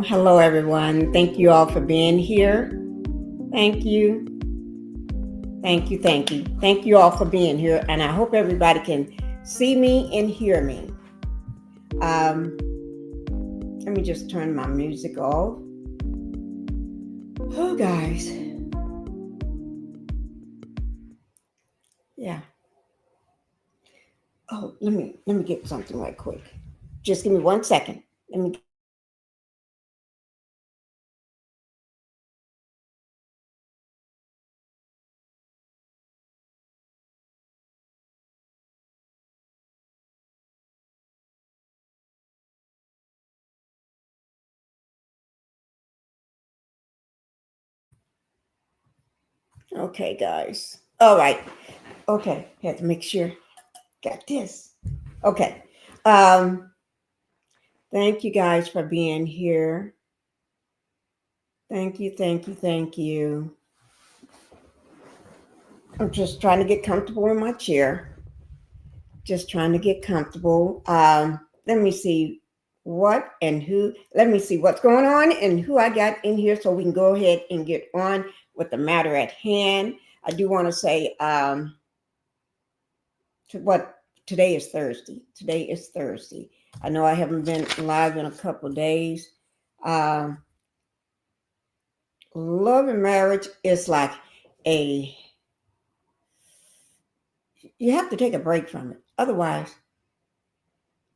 Hello everyone. Thank you all for being here. Thank you. Thank you all for being here, and I hope everybody can see me and hear me. Let me just turn my music off. Oh, guys. Yeah. Oh, let me get something right quick. Just give me 1 second. Let me. Okay, guys. All right. Okay. Had to make sure. Got this. Okay. Thank you guys for being here. Thank you. I'm just trying to get comfortable in my chair. Just trying to get comfortable. Let me see what and who. Let me see what's going on and who I got in here so we can go ahead and get on with the matter at hand. I do want to say today is Thursday. Today is Thursday. I know I haven't been live in a couple of days. Love and marriage is like you have to take a break from it. Otherwise,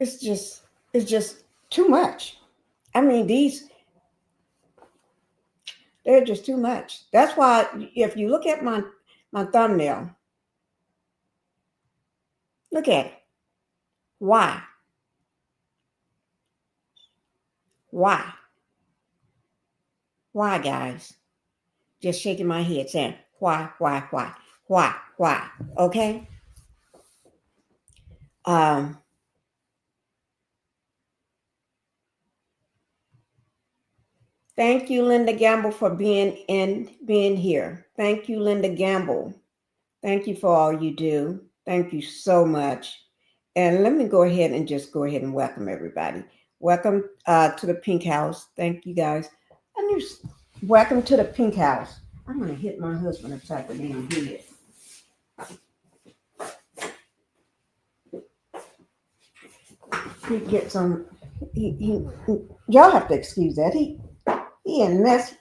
it's just too much. I mean, they're just too much. That's why if you look at my thumbnail, look at it. Why? Why? Why, guys? Just shaking my head saying, why? Okay? Thank you, Linda Gamble, for being here. Thank you, Linda Gamble. Thank you for all you do. Thank you so much. And let me go ahead and welcome everybody. Welcome to the Pink House. Thank you, guys. Welcome to the Pink House. I'm going to hit my husband upside the damn head. He gets on. Y'all have to excuse that. He and mess.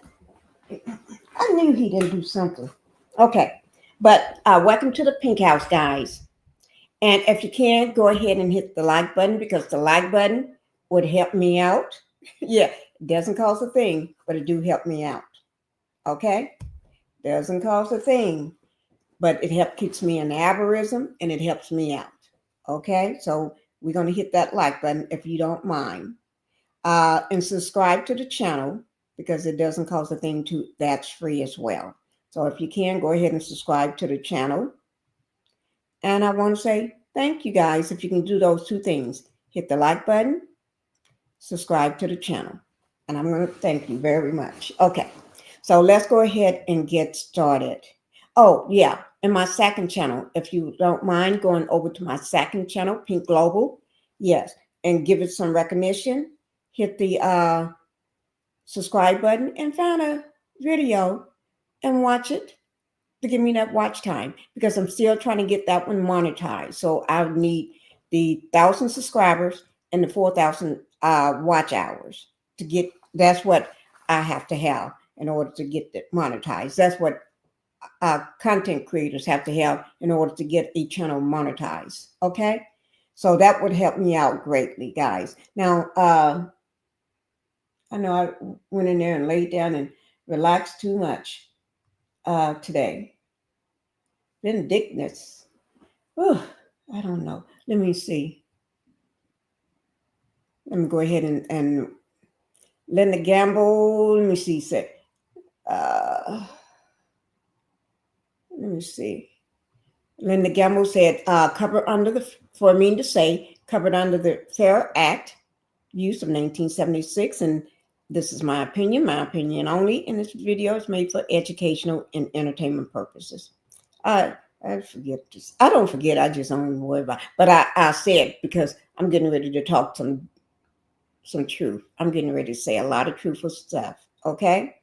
I knew he didn't do something. Okay, but welcome to the Pink House, guys. And if you can, go ahead and hit the like button because the like button would help me out. Yeah, it doesn't cost a thing, but it do help me out. Okay, doesn't cost a thing, but it keeps me in the algorithm and it helps me out. Okay, so we're going to hit that like button if you don't mind. And subscribe to the channel because it doesn't cost a thing that's free as well. So if you can, go ahead and subscribe to the channel. And I want to say thank you guys if you can do those two things. Hit the like button, subscribe to the channel. And I'm going to thank you very much. Okay, so let's go ahead and get started. Oh, yeah, and my second channel, if you don't mind going over to my second channel, Pink Global, yes, and give it some recognition. Hit the subscribe button and find a video and watch it to give me that watch time because I'm still trying to get that one monetized. So I need the 1,000 subscribers and the 4,000 watch hours to get. That's what I have to have in order to get it monetized. That's what content creators have to have in order to get a channel monetized. Okay, so that would help me out greatly, guys. Now, I know I went in there and laid down and relaxed too much today. Vindictivesess. Oh, I don't know. Let me see. Let me go ahead and Linda Gamble. Let me see. Let me see. Linda Gamble said, covered under the, for me to say, covered under the Fair Act use of 1976. And this is my opinion only. And this video is made for educational and entertainment purposes. I forget this. I don't forget. I just don't worry about it. But I said, because I'm getting ready to talk some truth. I'm getting ready to say a lot of truthful stuff. Okay.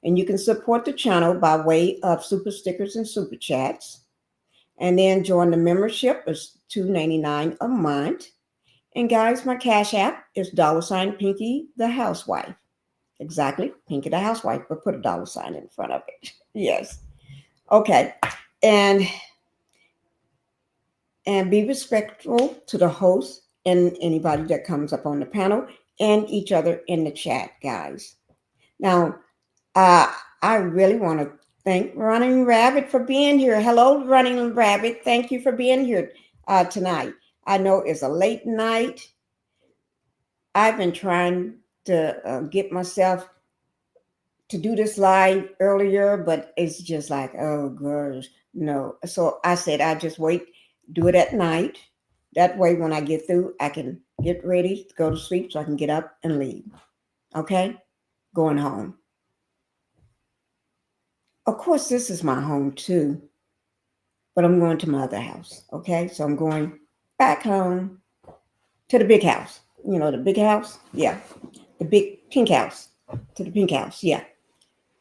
And you can support the channel by way of super stickers and super chats. And then join the membership. It's $2.99 a month. And guys, my Cash App is $Pinkie the Housewife. Exactly, Pinkie the Housewife, but put a $sign in front of it. Yes. Okay. And be respectful to the host and anybody that comes up on the panel and each other in the chat, guys. Now, I really want to thank Running Rabbit for being here. Hello, Running Rabbit. Thank you for being here tonight. I know it's a late night. I've been trying to get myself to do this live earlier, but it's just like, oh, gosh, no. So I said, I just wait, do it at night. That way, when I get through, I can get ready to go to sleep so I can get up and leave. Okay? Going home. Of course, this is my home too, but I'm going to my other house. Okay? So I'm going back home to the big house. You know, the big house? Yeah. The big pink house. To the pink house. Yeah.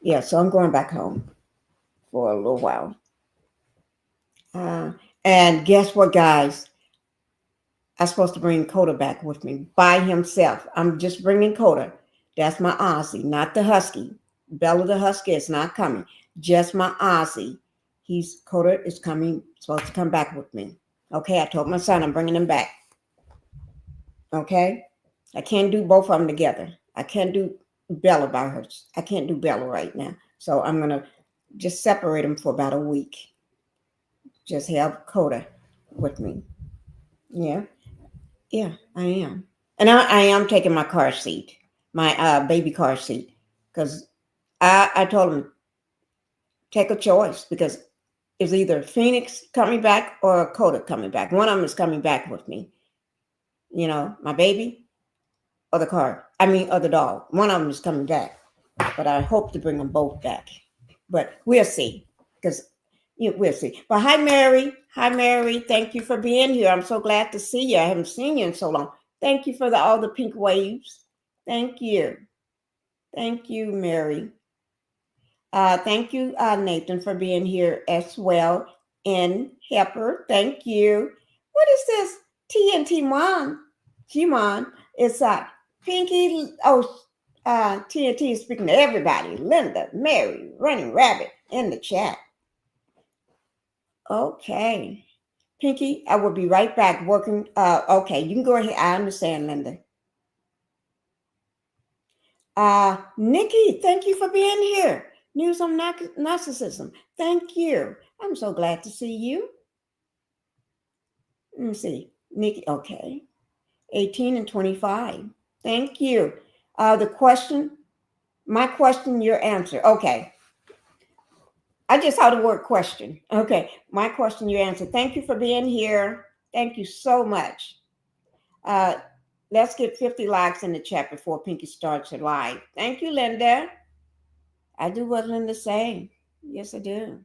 Yeah. So I'm going back home for a little while. And guess what, guys? I'm supposed to bring Coda back with me by himself. I'm just bringing Coda. That's my Aussie, not the Husky. Bella the Husky is not coming. Just my Aussie. Coda is supposed to come back with me. Okay, I told my son I'm bringing him back. Okay, I can't do both of them together. I can't do Bella by her. I can't do Bella right now. So I'm gonna just separate them for about a week. Just have Coda with me. Yeah. Yeah, I am. And I am taking my car seat, my baby car seat, because I told him, take a choice, because it's either Phoenix coming back or Coda coming back. One of them is coming back with me. You know, my baby or the car. Or the dog. One of them is coming back. But I hope to bring them both back. But we'll see, because we'll see. But hi, Mary. Hi, Mary. Thank you for being here. I'm so glad to see you. I haven't seen you in so long. Thank you for all the pink waves. Thank you. Thank you, Mary. Thank you, Nathan, for being here as well. And Hepper, thank you. What is this? TNT Mom. G-Mon. It's Pinkie. TNT is speaking to everybody. Linda, Mary, Running Rabbit in the chat. Okay. Pinkie, I will be right back working. Okay, you can go ahead. I understand, Linda. Nikki, thank you for being here. News on narcissism. Thank you. I'm so glad to see you. Let me see. Nikki, okay. 18 and 25. Thank you. The question, my question, your answer. Okay. I just saw the word question. Okay. My question, your answer. Thank you for being here. Thank you so much. Let's get 50 likes in the chat before Pinkie starts her live. Thank you, Linda. I do what Linda's saying. Yes, I do.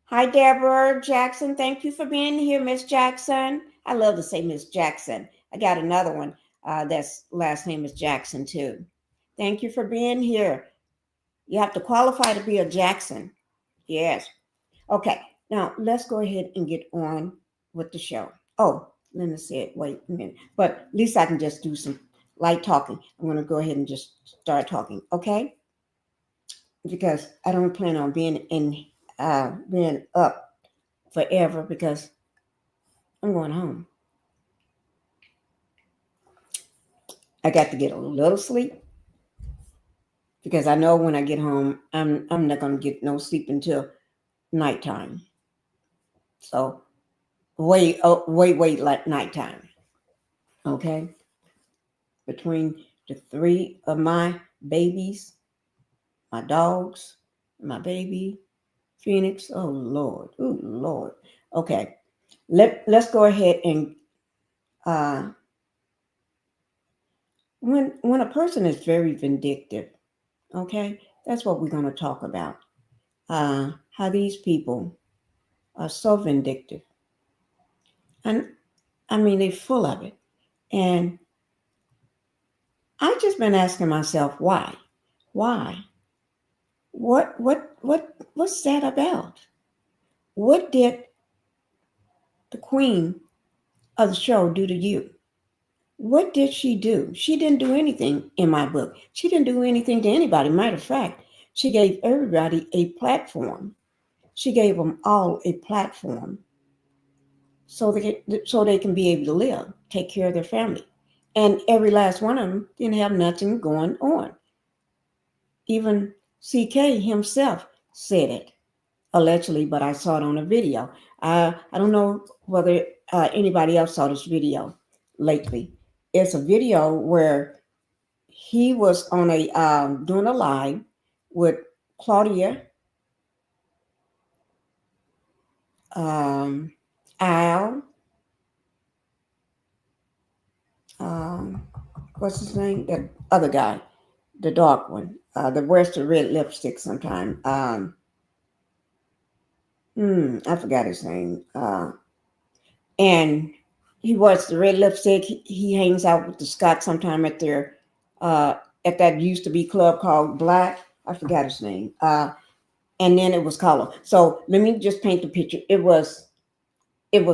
Hi, Deborah Jackson. Thank you for being here, Miss Jackson. I love to say Miss Jackson. I got another one that's last name is Jackson, too. Thank you for being here. You have to qualify to be a Jackson. Yes. Okay. Now, let's go ahead and get on with the show. Oh, Linda said, wait a minute. But at least I can just do some light talking. I'm going to go ahead and just start talking, okay? Because I don't plan on being up forever, because I'm going home. I got to get a little sleep, because I know when I get home, I'm not going to get no sleep until nighttime. So way like nighttime. Okay. Between the three of my babies, my dogs, my baby, Phoenix. Oh Lord. Oh Lord. Okay. Let's go ahead and when a person is very vindictive, okay, that's what we're going to talk about. How these people are so vindictive. And I mean, they're full of it. And I've just been asking myself, why? Why? What's that about? What did the queen of the show do to you? What did she do? She didn't do anything in my book. She didn't do anything to anybody. Matter of fact, she gave everybody a platform. She gave them all a platform so they can be able to live, take care of their family. And every last one of them didn't have nothing going on. Even CK himself said it, allegedly, but I saw it on a video. I don't know whether anybody else saw this video lately. It's a video where he was on a doing a live with Claudia, Al, um, what's his name? The other guy, the dark one, that wears the red lipstick sometime. I forgot his name. And he wears the red lipstick. He hangs out with the Scott sometime at their at that used to be club called Black. I forgot his name. And then it was color. So let me just paint the picture. It was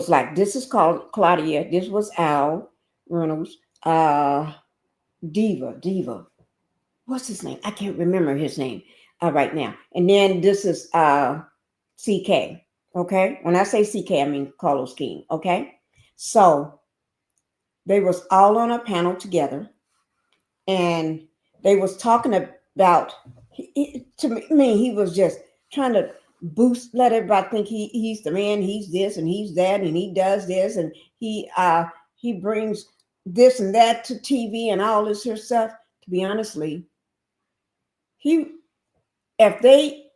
like, this is called Claudia. This was Al Reynolds. Diva. What's his name? I can't remember his name right now. And then this is CK. Okay. When I say CK, I mean Carlos King. Okay. So they was all on a panel together, and they was talking about, to me, he was just trying to let everybody think he's the man, he's this and he's that, and he does this, and he brings this and that to TV and all this here stuff. To be honestly, if they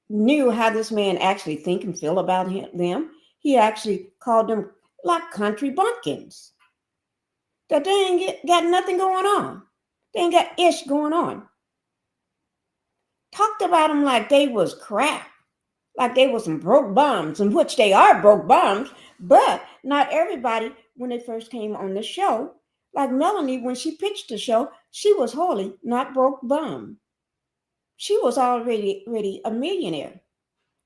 knew how this man actually think and feel about them, he actually called them like country bumpkins. That they ain't got nothing going on. They ain't got ish going on. Talked about them like they was crap, like they was some broke bums, in which they are broke bums, but not everybody, when they first came on the show, like Melanie, when she pitched the show, she was wholly not broke bum. She was already a millionaire,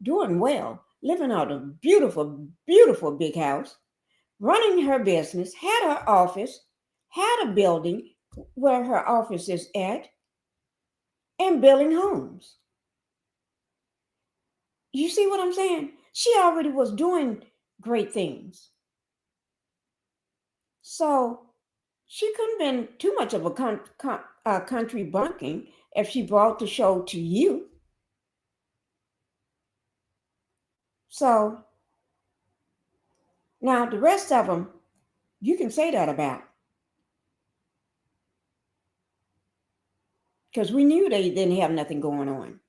doing well, living out a beautiful, beautiful big house, running her business, had her office, had a building where her office is at, and building homes. You see what I'm saying? She already was doing great things. So she couldn't have been too much of a country bumpkin if she brought the show to you. So now the rest of them, you can say that about. Because we knew they didn't have nothing going on.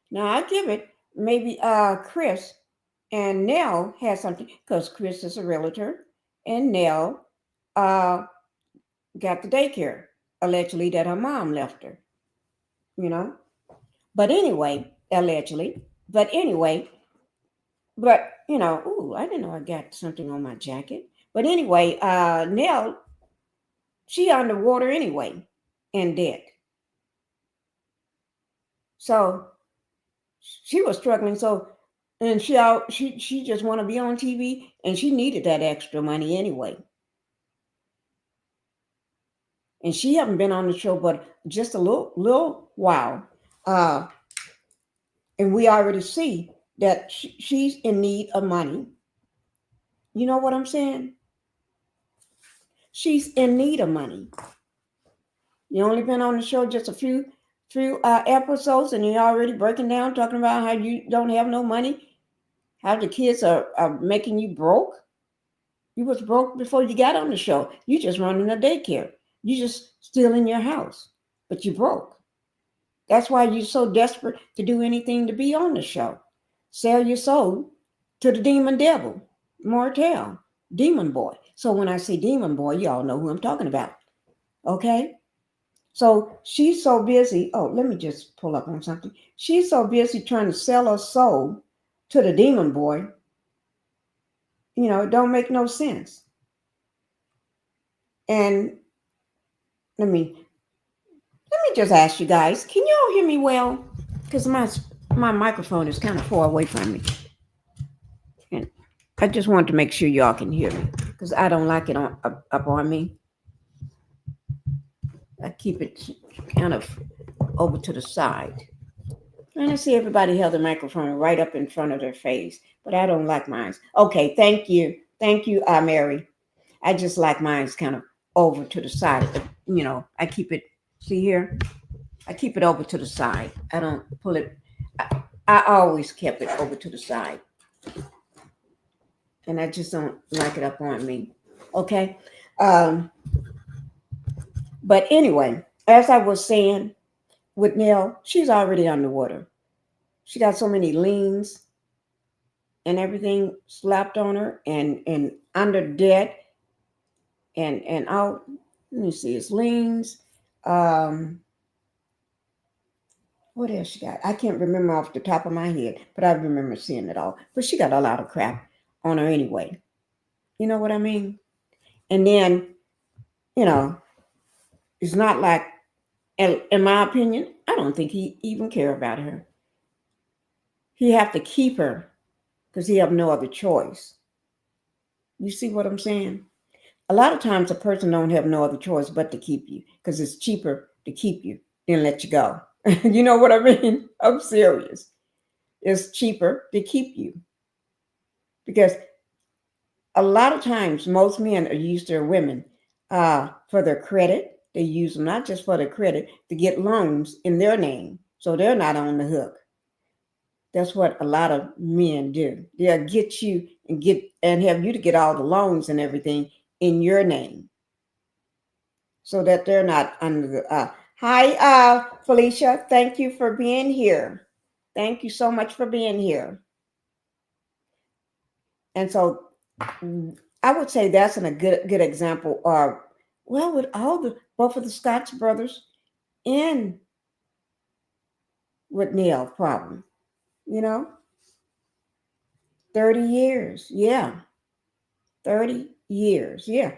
Now I give it, maybe Chris and Nell had something, because Chris is a realtor, and Nell got the daycare, allegedly, that her mom left her, you know. But anyway, allegedly. But anyway, ooh, I didn't know I got something on my jacket. But anyway, Nell, she underwater anyway, and dead. So she was struggling. So, and she just want to be on TV, and she needed that extra money anyway. And she haven't been on the show but just a little while. And we already see that she's in need of money. You know what I'm saying? She's in need of money. You only been on the show just a few episodes, and you're already breaking down, talking about how you don't have no money, how the kids are making you broke. You was broke before you got on the show. You just running a daycare. You just still in your house, but you broke. That's why you're so desperate to do anything to be on the show. sell your soul to the demon devil, mortal, demon boy. So when I say demon boy, y'all know who I'm talking about. Okay? So she's so busy. Oh, let me just pull up on something. She's so busy trying to sell her soul to the demon boy. It don't make no sense. And let me just ask you guys, can you all hear me well? Because my microphone is kind of far away from me. And I just want to make sure y'all can hear me because I don't like it up on me. I keep it kind of over to the side. And I see everybody held the microphone right up in front of their face, but I don't like mine. Okay, thank you. Thank you, Mary. I just like mine's kind of over to the side. I keep it, see here? I keep it over to the side. I don't pull it. I always kept it over to the side. And I just don't like it up on me. Okay? But anyway, as I was saying, with Nell, she's already underwater. She got so many liens and everything slapped on her and under debt and out. Let me see, it's liens. What else she got? I can't remember off the top of my head, but I remember seeing it all. But she got a lot of crap on her anyway. You know what I mean? And then, it's not like, in my opinion, I don't think he even care about her. He have to keep her because he have no other choice. You see what I'm saying? A lot of times a person don't have no other choice but to keep you because it's cheaper to keep you than let you go. You know what I mean? I'm serious. It's cheaper to keep you because a lot of times most men are used their women for their credit. They use them not just for their credit to get loans in their name, so they're not on the hook. That's what a lot of men do. They'll get you and have you to get all the loans and everything in your name, so that they're not under the. Hi, Felicia. Thank you for being here. Thank you so much for being here. And so, I would say that's a good example of, well, with both of the Scotch brothers and with Neil's problem, 30 years. Yeah. 30 years. Yeah.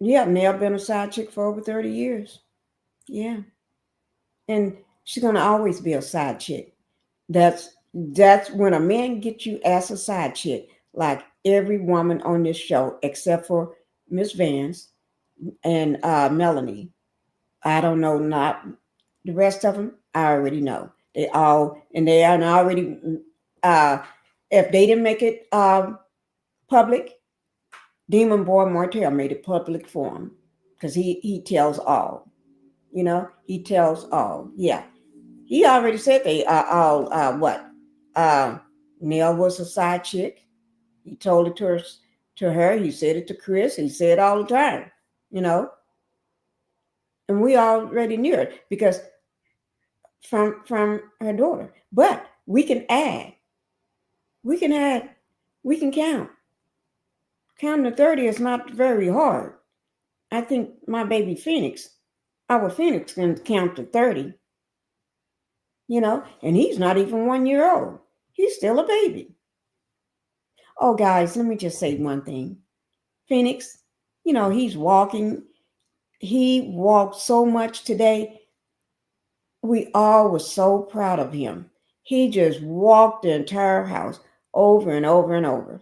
Yeah. Neil been a side chick for over 30 years. Yeah. And she's going to always be a side chick. That's when a man gets you as a side chick, like every woman on this show, except for Miss Vance and Melanie. I don't know, not the rest of them. I already know. They are already, if they didn't make it public, Demon Boy Martell made it public for him because he tells all. He tells all. Yeah. He already said they are all what? Nell was a side chick. He told it to her. He said it to Chris. He said it all the time, and we already knew it because from her daughter. But we can add. We can add. We can count. Counting to 30 is not very hard. I think my baby Phoenix, our Phoenix, can count to 30. And he's not even 1 year old. He's still a baby. Oh, guys, let me just say one thing. Phoenix, he's walking. He walked so much today. We all were so proud of him. He just walked the entire house over and over and over.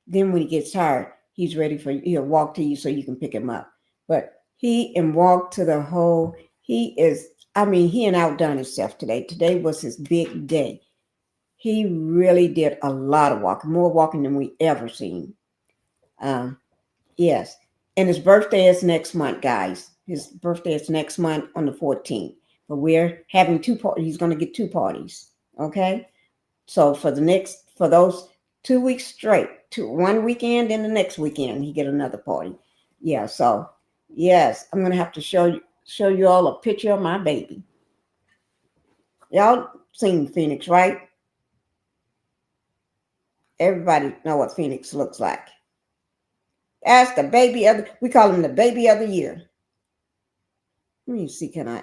Then when he gets tired, he's ready for you. He'll walk to you so you can pick him up. But he walked to the whole, he and outdone himself today. Today was his big day. He really did a lot of walking, more walking than we ever seen. Yes. And his birthday is next month, guys. His birthday is next month on the 14th. But we're having two parties. He's going to get two parties. Okay. So for those 2 weeks straight, one weekend and the next weekend, he get another party. Yeah. So yes, I'm going to have to show you all a picture of my baby. Y'all seen Phoenix, right? Everybody know what Phoenix looks like. That's the baby of we call him the baby of the year. Let me see, can I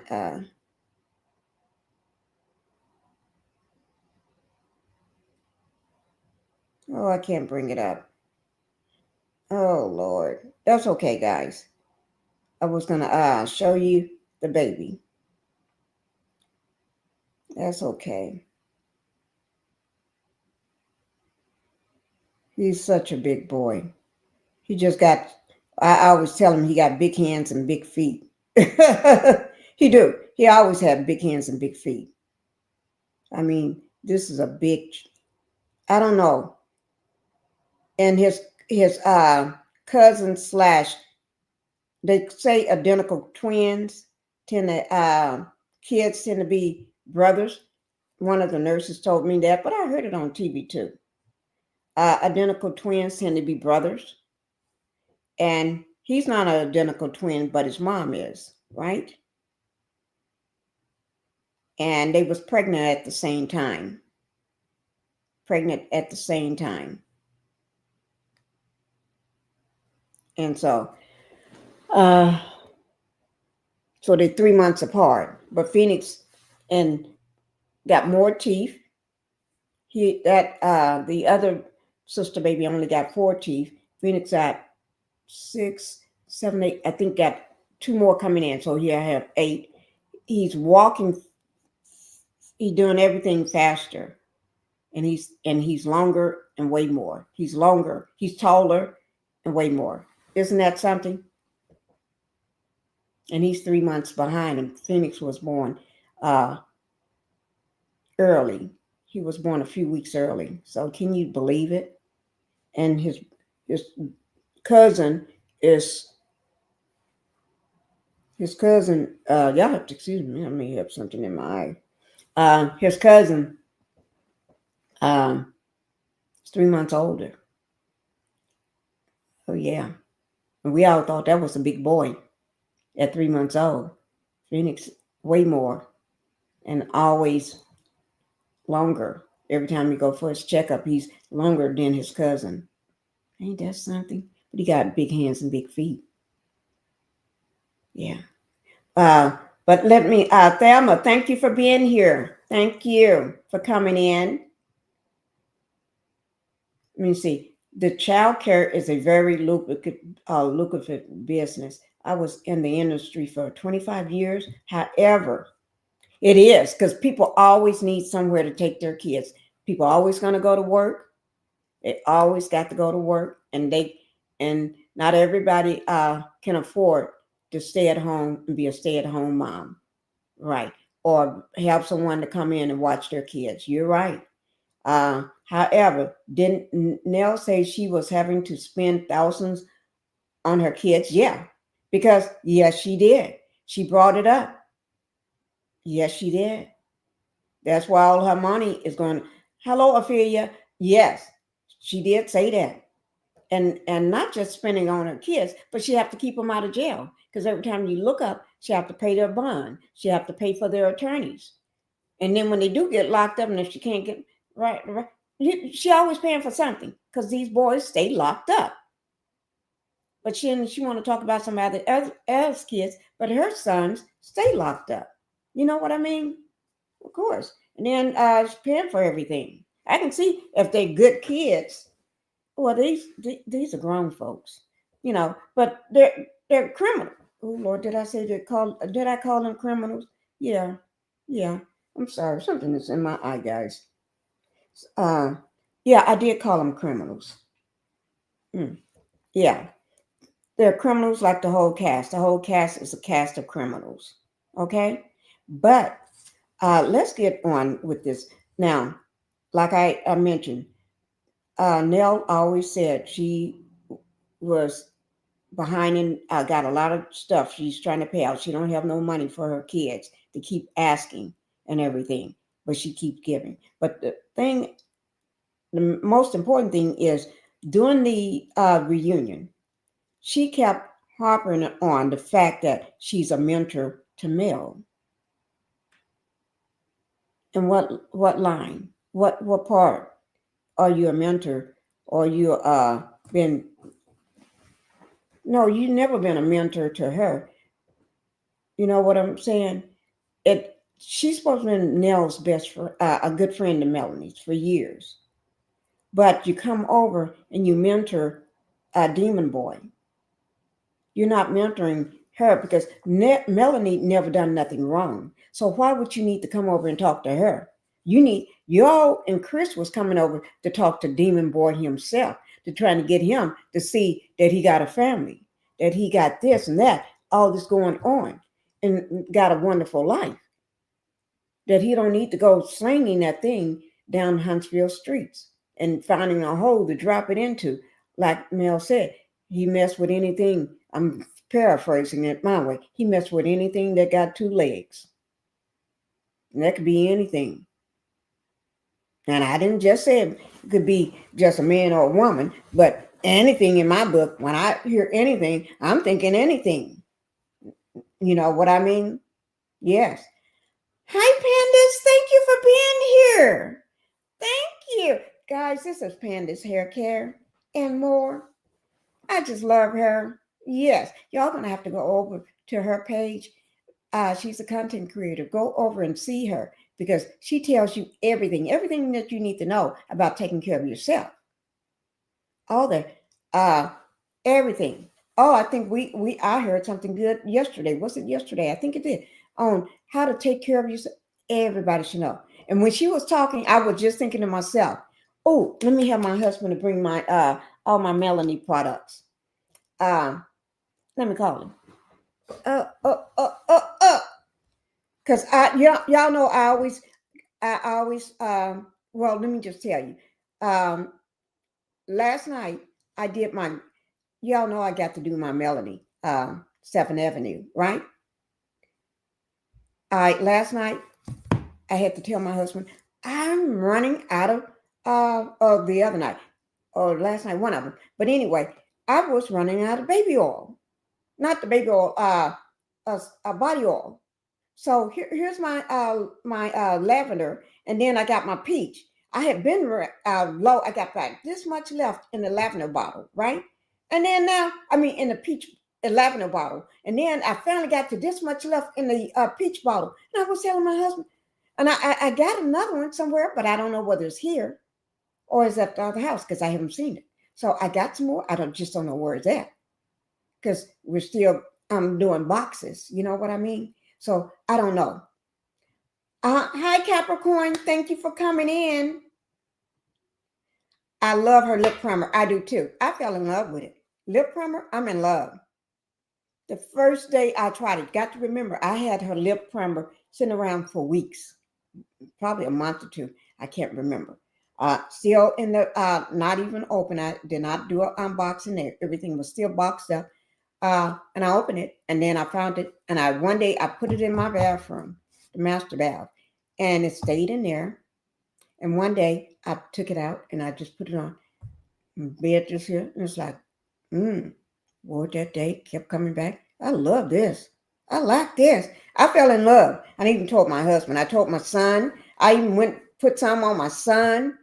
oh, I can't bring it up. Oh Lord. That's okay, guys. I was gonna show you the baby. That's okay. He's such a big boy. He just got, I always tell him he got big hands and big feet. He do. He always had big hands and big feet. I mean, this is a big, I don't know. And his cousin slash, they say identical twins tend to, kids tend to be brothers. One of the nurses told me that, but I heard it on TV too. Identical twins tend to be brothers. And he's not an identical twin, but his mom is, right? And they was pregnant at the same time. And so they're 3 months apart. But Phoenix and got more teeth. The other sister baby only got 4 teeth. Phoenix got 6, 7, 8. I think got 2 more coming in. So here I have 8. He's walking. He's doing everything faster. And he's longer and way more. He's longer. He's taller and way more. Isn't that something? And he's 3 months behind him. Phoenix was born early. He was born a few weeks early. So can you believe it? And his cousin is y'all have to excuse me. I may have something in my eye. His cousin is 3 months older. Oh yeah. And we all thought that was a big boy at 3 months old. Phoenix way more and always longer. Every time you go for his checkup, he's longer than his cousin. Ain't that something? But he got big hands and big feet. Yeah. But let me, Thelma, thank you for being here. Thank you for coming in. Let me see. The child care is a very lucrative business. I was in the industry for 25 years. However, it is because people always need somewhere to take their kids. People are always going to go to work. They always got to go to work, and not everybody can afford to stay at home and be a stay-at-home mom, right? Or have someone to come in and watch their kids. You're right. However, didn't Nell say she was having to spend thousands on her kids? Yeah, because yes, she did. She brought it up. Yes, she did. That's why all her money is going. Hello, Ophelia. Yes, she did say that. And not just spending on her kids, but she have to keep them out of jail. Because every time you look up, she have to pay their bond. She have to pay for their attorneys. And then when they do get locked up, and if she can't get right, she always paying for something because these boys stay locked up. But she want to talk about somebody else kids, but her sons stay locked up. You know what I mean? Of course. And then she's paying for everything. I can see if they're good kids. Well, these are grown folks, you know, but they're criminal. Oh Lord, did I call them criminals? Yeah. I'm sorry, something is in my eye, guys. Yeah, I did call them criminals. Yeah, they're criminals like the whole cast. The whole cast is a cast of criminals. Okay, but let's get on with this now. Like I mentioned, Nell always said she was behind and got a lot of stuff she's trying to pay out. She don't have no money for her kids to keep asking and everything, but she keeps giving. But the most important thing is during the reunion, she kept harping on the fact that she's a mentor to Mel. And what line? What part? are you a mentor, or you been? No, you never been a mentor to her. You know what I'm saying? She's supposed to be Nell's best friend, a good friend to Melanie's for years. But you come over and you mentor a demon boy. You're not mentoring her because Melanie never done nothing wrong. So why would you need to come over and talk to her? Y'all and Chris was coming over to talk to Demon Boy himself, to trying to get him to see that he got a family, that he got this and that, all this going on, and got a wonderful life. That he don't need to go slinging that thing down Huntsville streets and finding a hole to drop it into. Like Mel said, he messed with anything. I'm paraphrasing it my way. He messed with anything that got two legs. And that could be anything. And I didn't just say it could be just a man or a woman, but anything in my book, when I hear anything, I'm thinking anything. You know what I mean? Yes. Hi, Pandas. Thank you for being here. Thank you. Guys, this is Pandas Hair Care and more. I just love her. Yes, y'all going to have to go over to her page. She's a content creator. Go over and see her because she tells you everything that you need to know about taking care of yourself. All that, everything. Oh, I think I heard something good yesterday. Was it yesterday? I think it did. On how to take care of yourself. Everybody should know. And when she was talking, I was just thinking to myself, oh, let me have my husband to bring my all my Melanie products. Let me call him. Because y'all know I always well, let me just tell you. Last night I did y'all know I got to do my Melanie 7th Avenue, right? Last night I had to tell my husband I'm running out of the other night or last night, one of them. But anyway, I was running out of baby oil, not the baby oil, body oil. So here's my lavender, and then I got my peach. I had been low. I got back this much left in the lavender bottle, right? And then now, in the peach lavender bottle, and then I finally got to this much left in the peach bottle. And I was telling my husband, and I got another one somewhere, but I don't know whether it's here or it's at the other house because I haven't seen it. So I got some more. I just don't know where it's at because we're still doing boxes. You know what I mean? So I don't know. Hi, Capricorn. Thank you for coming in. I love her lip primer. I do too. I fell in love with it. Lip primer, I'm in love. The first day I tried it, got to remember, I had her lip primer sitting around for weeks, probably a month or two. I can't remember. Still in the, not even open. I did not do an unboxing there. Everything was still boxed up. And I opened it, and then I found it, and one day I put it in my bathroom, the master bath, and it stayed in there. And one day I took it out and I just put it on bed just here, and it's like, wore it that day, kept coming back. I love this. I like this. I fell in love. I even told my husband. I told my son. I even put some on my son.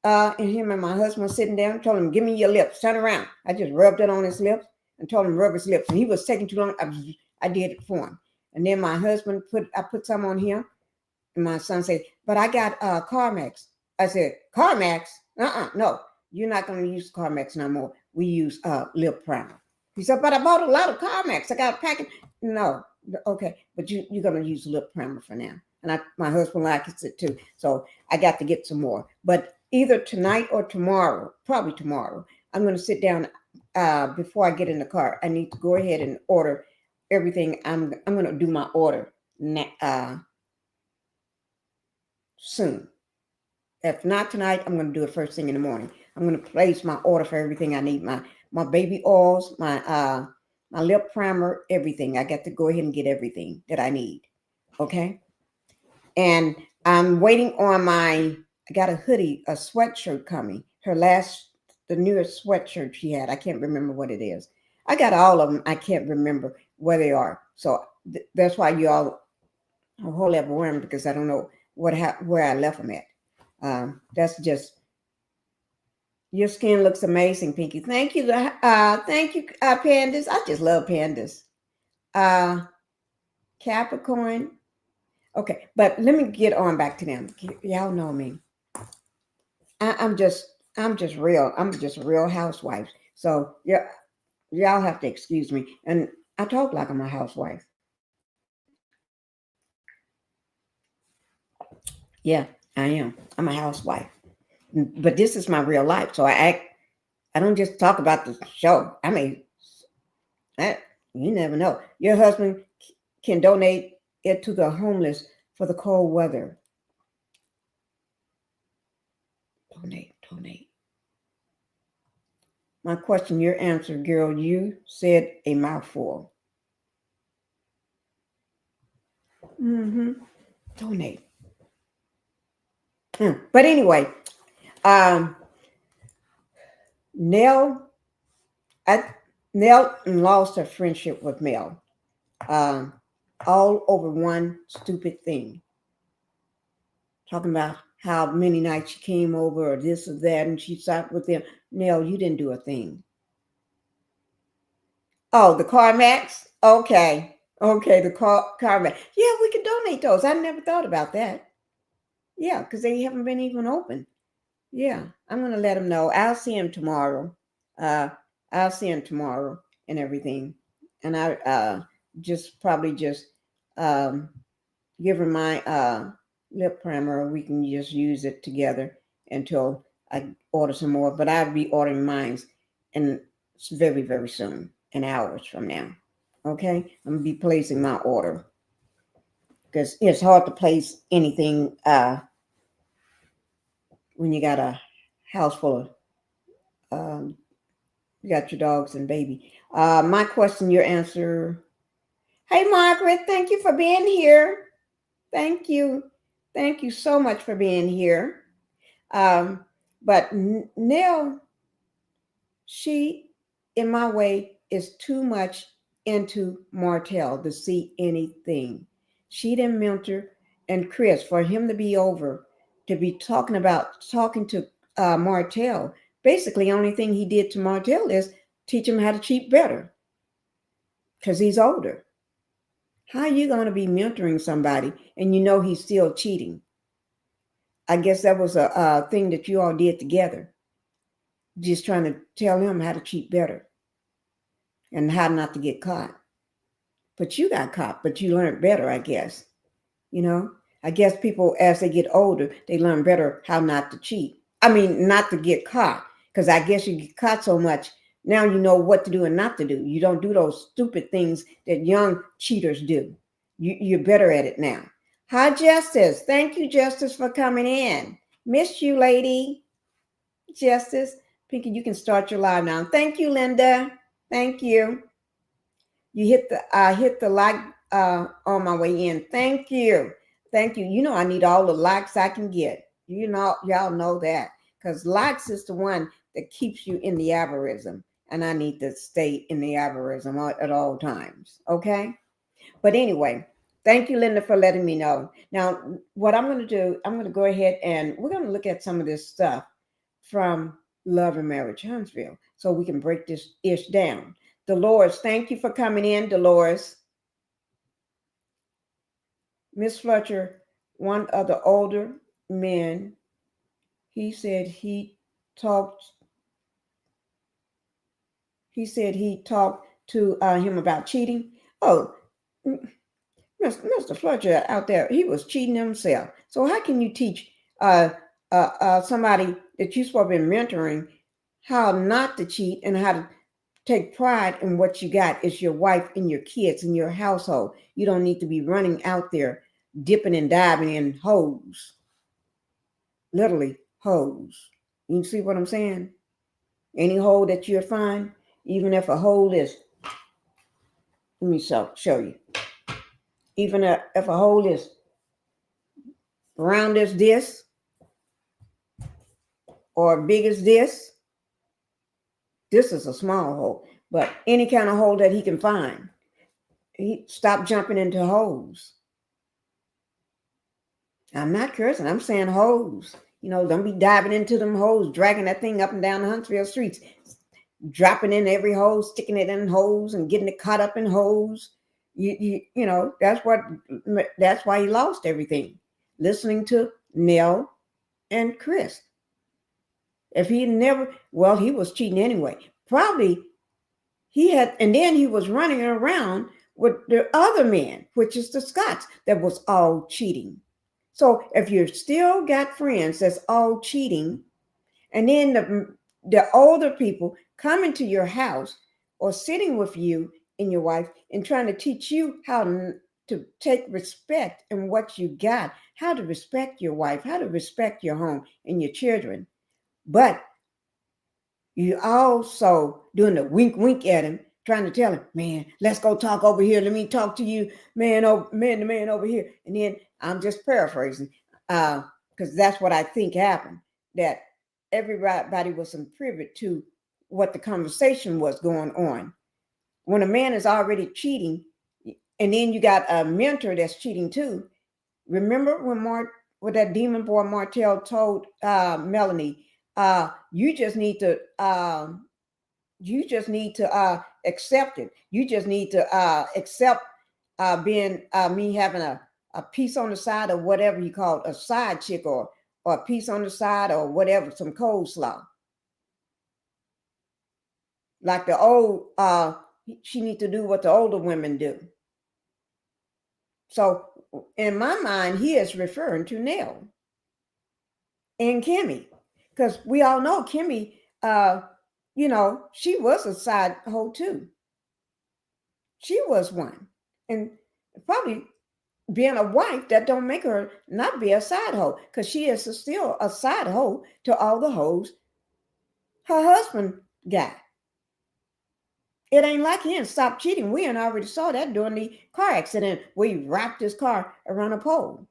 And him and my husband sitting down, told him, give me your lips, turn around. I just rubbed it on his lips and told him to rub his lips. And he was taking too long. I did it for him. And then my husband I put some on him. And my son said, but I got Carmex. I said, Carmex? No, you're not going to use Carmex no more. We use lip primer. He said, but I bought a lot of Carmex. I got a packet. No, okay, but you're going to use lip primer for now. And my husband likes it too. So I got to get some more. But either tonight or tomorrow, probably tomorrow, I'm going to sit down before I get in the car. I need to go ahead and order everything. I'm going to do my order soon. If not tonight, I'm going to do it first thing in the morning. I'm going to place my order for everything I need. My baby oils, my lip primer, everything. I got to go ahead and get everything that I need. Okay? And I'm waiting on I got a hoodie, a sweatshirt coming. The newest sweatshirt she had. I can't remember what it is. I got all of them. I can't remember where they are. So that's why y'all a whole lot worrying because I don't know where I left them at. That's just Your skin looks amazing, Pinkie. Thank you. Thank you, pandas. I just love pandas. Capricorn. Okay, but let me get on back to them. Y'all know me. I'm just real. I'm just a real housewife. So yeah, y'all have to excuse me. And I talk like I'm a housewife. Yeah, I am. I'm a housewife. But this is my real life. So I don't just talk about the show. I mean, you never know. Your husband can donate it to the homeless for the cold weather. Donate. My question, your answer, girl, you said a mouthful. Donate. But anyway, Nell lost her friendship with Mel. All over one stupid thing. Talking about how many nights she came over or this or that, and she sat with them. Nell, you didn't do a thing. Oh, the CarMax? Okay, the CarMax. Yeah, we can donate those. I never thought about that. Yeah, because they haven't been even open. Yeah, I'm going to let them know. I'll see him tomorrow. I'll see him tomorrow and everything. And I probably just give her my lip primer. We can just use it together until I order some more. But I'll be ordering mine and it's very, very soon, in hours from now. Okay? I'm going to be placing my order. Because it's hard to place anything when you got a house full of you got your dogs and baby. My question, your answer. Hey, Margaret, thank you for being here. Thank you so much for being here. But Nell, she, in my way, is too much into Martell to see anything. She didn't mentor, and Chris, for him to be over, to be talking to Martell. Basically, only thing he did to Martell is teach him how to cheat better because he's older. How are you going to be mentoring somebody and you know he's still cheating? I guess that was a thing that you all did together. Just trying to tell him how to cheat better and how not to get caught. But you got caught, but you learned better, I guess. You know, I guess people, as they get older, they learn better how not to cheat. I mean, not to get caught, because I guess you get caught so much. Now you know what to do and not to do. You don't do those stupid things that young cheaters do. You're better at it now. Hi, Justice. Thank you, Justice, for coming in. Missed you, lady. Justice. Pinkie, you can start your live now. Thank you, Linda. Thank you. You hit the like on my way in. Thank you. You know I need all the likes I can get. You know, y'all know that. Because likes is the one that keeps you in the algorithm. And I need to stay in the algorithm at all times. Okay? But anyway, thank you, Linda, for letting me know. Now, what I'm going to do, I'm going to go ahead and we're going to look at some of this stuff from Love and Marriage Huntsville so we can break this ish down. Dolores, thank you for coming in, Dolores. Miss Fletcher, one of the older men, he said he talked to him about cheating. Oh, Mr. Fletcher out there, he was cheating himself. So how can you teach somebody that you're supposed to be mentoring how not to cheat and how to take pride in what you got? It's your wife and your kids and your household. You don't need to be running out there dipping and diving in holes. Literally holes. You see what I'm saying? Any hole that you'll find, even if a hole is, let me show you. Even if a hole is round as this or big as this is a small hole. But any kind of hole that he can find, he stop jumping into holes. I'm not cursing. I'm saying holes. Don't be diving into them holes, dragging that thing up and down the Huntsville streets, dropping in every hole, sticking it in holes and getting it caught up in holes. That's why he lost everything. Listening to Nell and Chris. If he never, well, he was cheating anyway. Probably he had, and then he was running around with the other men, which is the Scots, that was all cheating. So if you still got friends that's all cheating, and then the older people coming to your house or sitting with you and your wife and trying to teach you how to take respect in what you got, how to respect your wife, how to respect your home and your children. But you also doing the wink, wink at him, trying to tell him, man, let's go talk over here. Let me talk to you, man, the man over here. And then I'm just paraphrasing, because that's what I think happened, that everybody was privy to what the conversation was going on. When a man is already cheating, and then you got a mentor that's cheating too. Remember when that demon boy Martell told Melanie, you just need to accept it. You just need to accept being me having a piece on the side, or whatever you call it, a side chick, or a piece on the side, or whatever, some coleslaw. Like the old, she need to do what the older women do. So in my mind, he is referring to Nell and Kimmy, because we all know Kimmy, she was a side hoe too. She was one. And probably being a wife, that don't make her not be a side hoe, because she is still a side hoe to all the hoes her husband got. It ain't like he didn't stop cheating. We already saw that during the car accident where he wrapped his car around a pole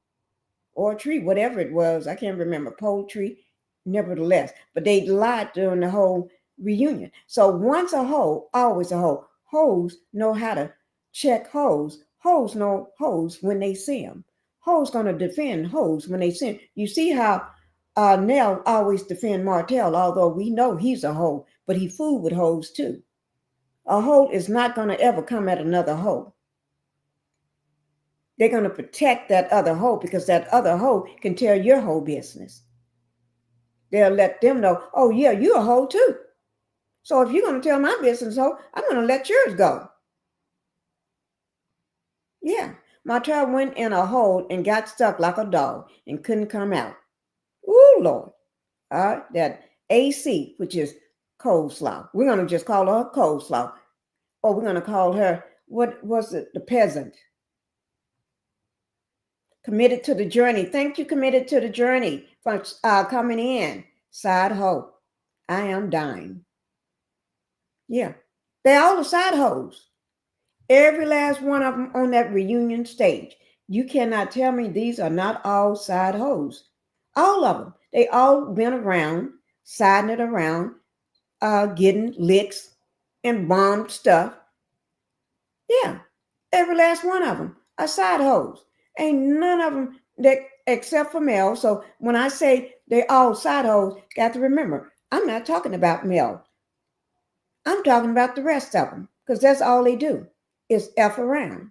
or a tree, whatever it was. I can't remember, pole, tree, nevertheless. But they lied during the whole reunion. So once a hoe, always a hoe. Hoes know how to check hoes. Hoes know hoes when they see them. Hoes gonna defend hoes when they see them. You see how Nell always defend Martell, although we know he's a hoe, but he fooled with hoes too. A hoe is not going to ever come at another hoe. They're going to protect that other hoe, because that other hoe can tell your hoe business. They'll let them know, oh yeah, you're a hoe too. So if you're going to tell my business hoe, I'm going to let yours go. Yeah, my child went in a hole and got stuck like a dog and couldn't come out. Ooh, Lord. That AC, which is coleslaw. We're going to just call her coleslaw. Or we're going to call her, what was it? The peasant. Committed to the journey. Thank you, committed to the journey, for coming in. Side hoe. I am dying. Yeah. They're all the side hoes. Every last one of them on that reunion stage. You cannot tell me these are not all side hoes. All of them. They all been around, siding it around, getting licks and bombed stuff. Yeah, every last one of them are side hoes. Ain't none of them that, except for Mel. So when I say they all side hoes, got to remember, I'm not talking about Mel. I'm talking about the rest of them, because that's all they do is F around.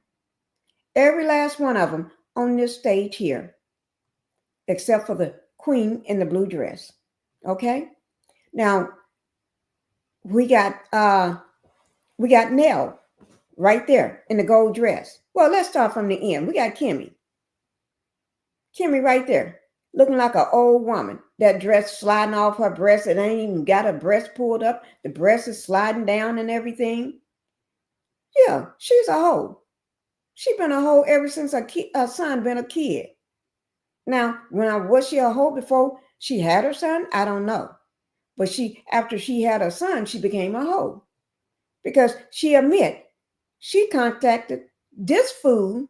Every last one of them on this stage here, except for the queen in the blue dress. Okay? Now, we got Nell right there in the gold dress. Well, let's start from the end. We got Kimmy. Kimmy right there, looking like an old woman. That dress sliding off her breast. It ain't even got her breast pulled up. The breast is sliding down and everything. Yeah, she's a hoe. She been a hoe ever since her son been a kid. Now, was she a hoe before she had her son? I don't know. But after she had her son, she became a hoe. Because she admit, she contacted this fool,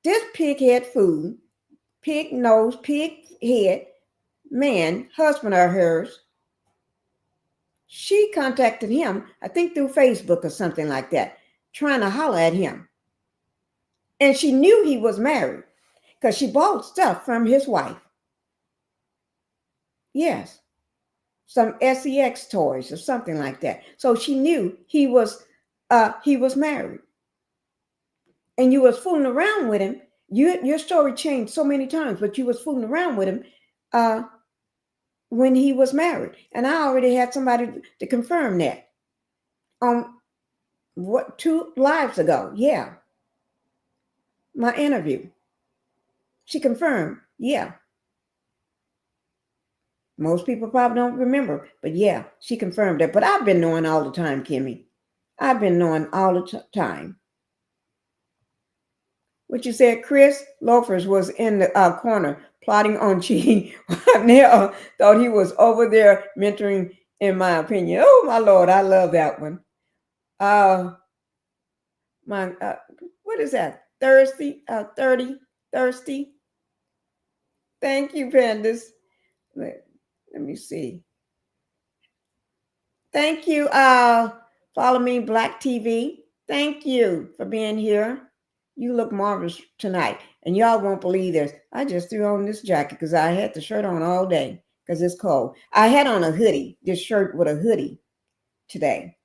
this pighead fool, pig nose, pig head man, husband of hers. She contacted him, I think through Facebook or something like that, trying to holler at him. And she knew he was married because she bought stuff from his wife. Yes, some sex toys or something like that. So she knew he was married, and you was fooling around with him. Your story changed so many times, but you was fooling around with him uh, when he was married, and I already had somebody to confirm that on what 2 lives ago. Yeah, my interview. She confirmed. Yeah, most people probably don't remember, but yeah, she confirmed that. But I've been knowing all the time, Kimmy. I've been knowing all the time. What you said, Chris Loafers was in the corner plotting on cheating. Nell thought he was over there mentoring, in my opinion. Oh, my Lord, I love that one. Uh, my, what is that? Thirsty, 30, thirsty. Thank you, Pandas. Let me see. Thank you, Follow Me Black TV. Thank you for being here. You look marvelous tonight. And y'all won't believe this. I just threw on this jacket because I had the shirt on all day because it's cold. I had on a hoodie, this shirt with a hoodie today.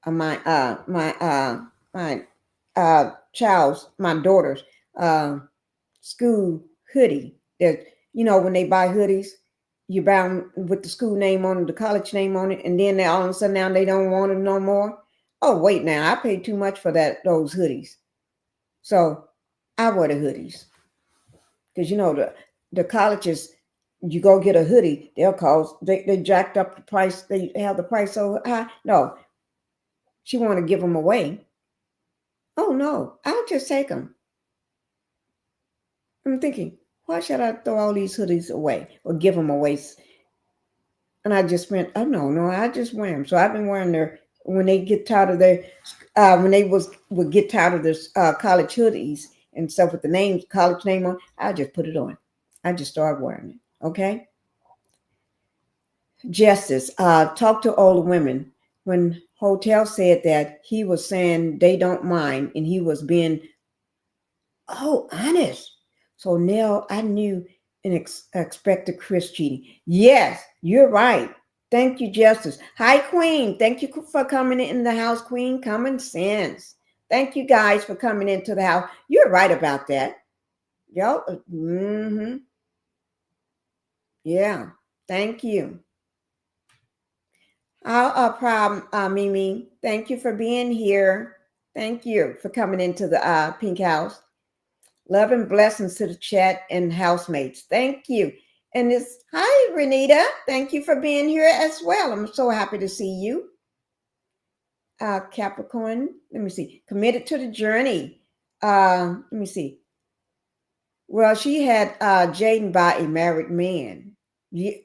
My daughter's school hoodie. That, when they buy hoodies, you buy them with the school name on it, the college name on it, and then they all of a sudden now they don't want them no more. Oh, wait, now I paid too much for those hoodies. So I wear the hoodies. Because the colleges, you go get a hoodie, they jacked up the price, they have the price so high. No, she want to give them away. Oh no, I'll just take them. I'm thinking, why should I throw all these hoodies away or give them away? And I just went, oh no, I just wear them. So I've been wearing their, when they get tired of their, when they would get tired of this college hoodies and stuff with the college name on, I just put it on. I just started wearing it. Okay. Justice, talk to older women. When Hotel said that, he was saying they don't mind, and he was being, honest. So now I knew and expected Chris cheating. Yes, you're right. Thank you, Justice. Hi, Queen. Thank you for coming in the house, Queen. Common sense. Thank you guys for coming into the house. You're right about that. Yo, yeah. Thank you. Problem, Mimi. Thank you for being here. Thank you for coming into the Pink House. Love and blessings to the chat and housemates. Thank you. And it's hi, Renita. Thank you for being here as well. I'm so happy to see you. Capricorn, let me see. Committed to the journey. Let me see. Well, she had Jaden by a married man. Yeah.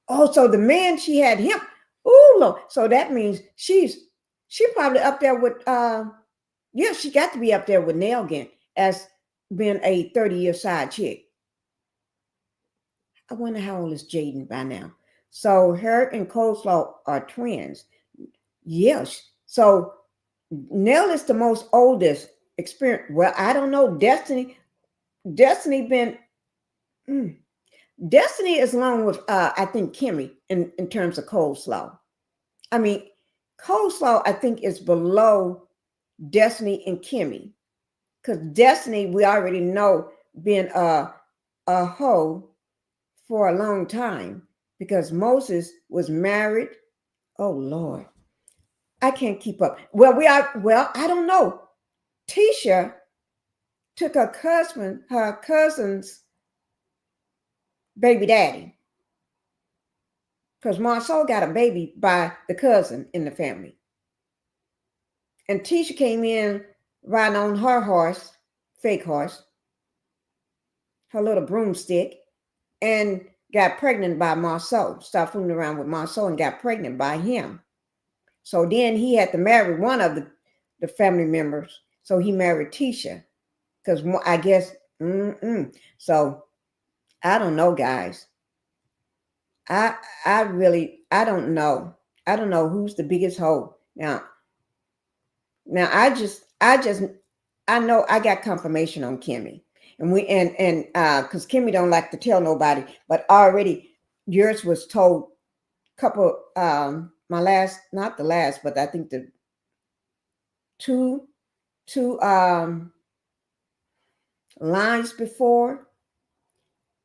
Oh, so the man, she had him. Oh, Lord. So that means she probably up there with she got to be up there with Nelgin as being a 30-year side chick. I wonder how old is Jaden by now. So her and Coleslaw are twins. Yes. So Nell is the most oldest experience. Well, I don't know. Destiny been Destiny is along with I think Kimmy in terms of Coleslaw. I mean, Coleslaw I think is below Destiny and Kimmy. Because Destiny, we already know, been a hoe for a long time because Moses was married. Oh Lord, I can't keep up. Well, I don't know. Tisha took her cousin's baby daddy, because Marceau got a baby by the cousin in the family, and Tisha came in riding on her horse, fake horse, her little broomstick, and got pregnant by Marceau. Started fooling around with Marceau and got pregnant by him. So then he had to marry one of the family members. So he married Tisha because I guess, So I don't know, guys. I don't know. I don't know who's the biggest hoe. Now I know I got confirmation on Kimmy. And because Kimmy don't like to tell nobody, but already yours was told couple my last, not the last, but I think the two lines before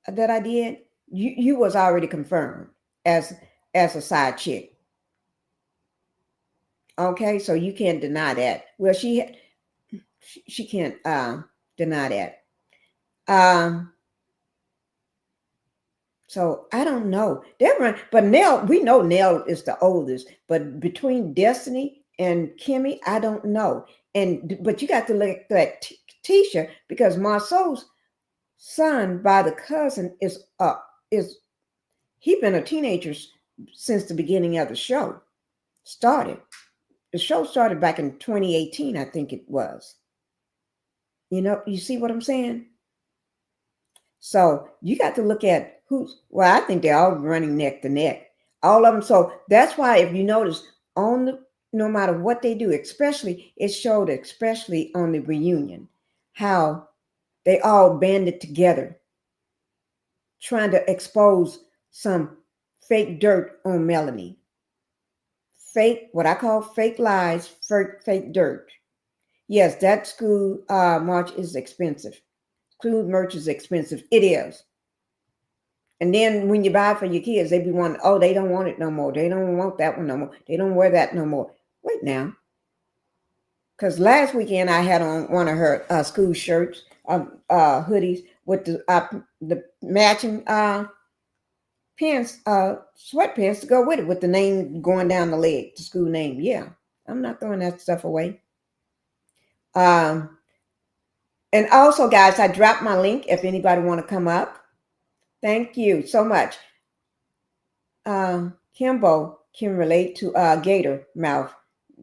that I did, you was already confirmed as a side chick. Okay, so you can't deny that. Well, she can't deny that. So I don't know. But Nell, we know Nell is the oldest. But between Destiny and Kimmy, I don't know. But you got to look at Tisha, because Marceau's son by the cousin is he been a teenager since the beginning of the show started. The show started back in 2018, I think it was. You see what I'm saying? So you got to look at I think they're all running neck to neck, all of them. So that's why, if you notice, no matter what they do, especially it showed, especially on the reunion, how they all banded together, trying to expose some fake dirt on Melanie. What I call fake lies, fake dirt. Yes, that school march is expensive. School merch is expensive. It is. And then when you buy it for your kids, they be wanting, oh, they don't want it no more. They don't want that one no more. They don't wear that no more. Wait now. Because last weekend I had on one of her school shirts, hoodies with the matching pants, sweatpants to go with it, with the name going down the leg, the school name. Yeah, I'm not throwing that stuff away. And also, guys, I dropped my link if anybody want to come up. Thank you so much. Kimbo can relate to Gator Mouth.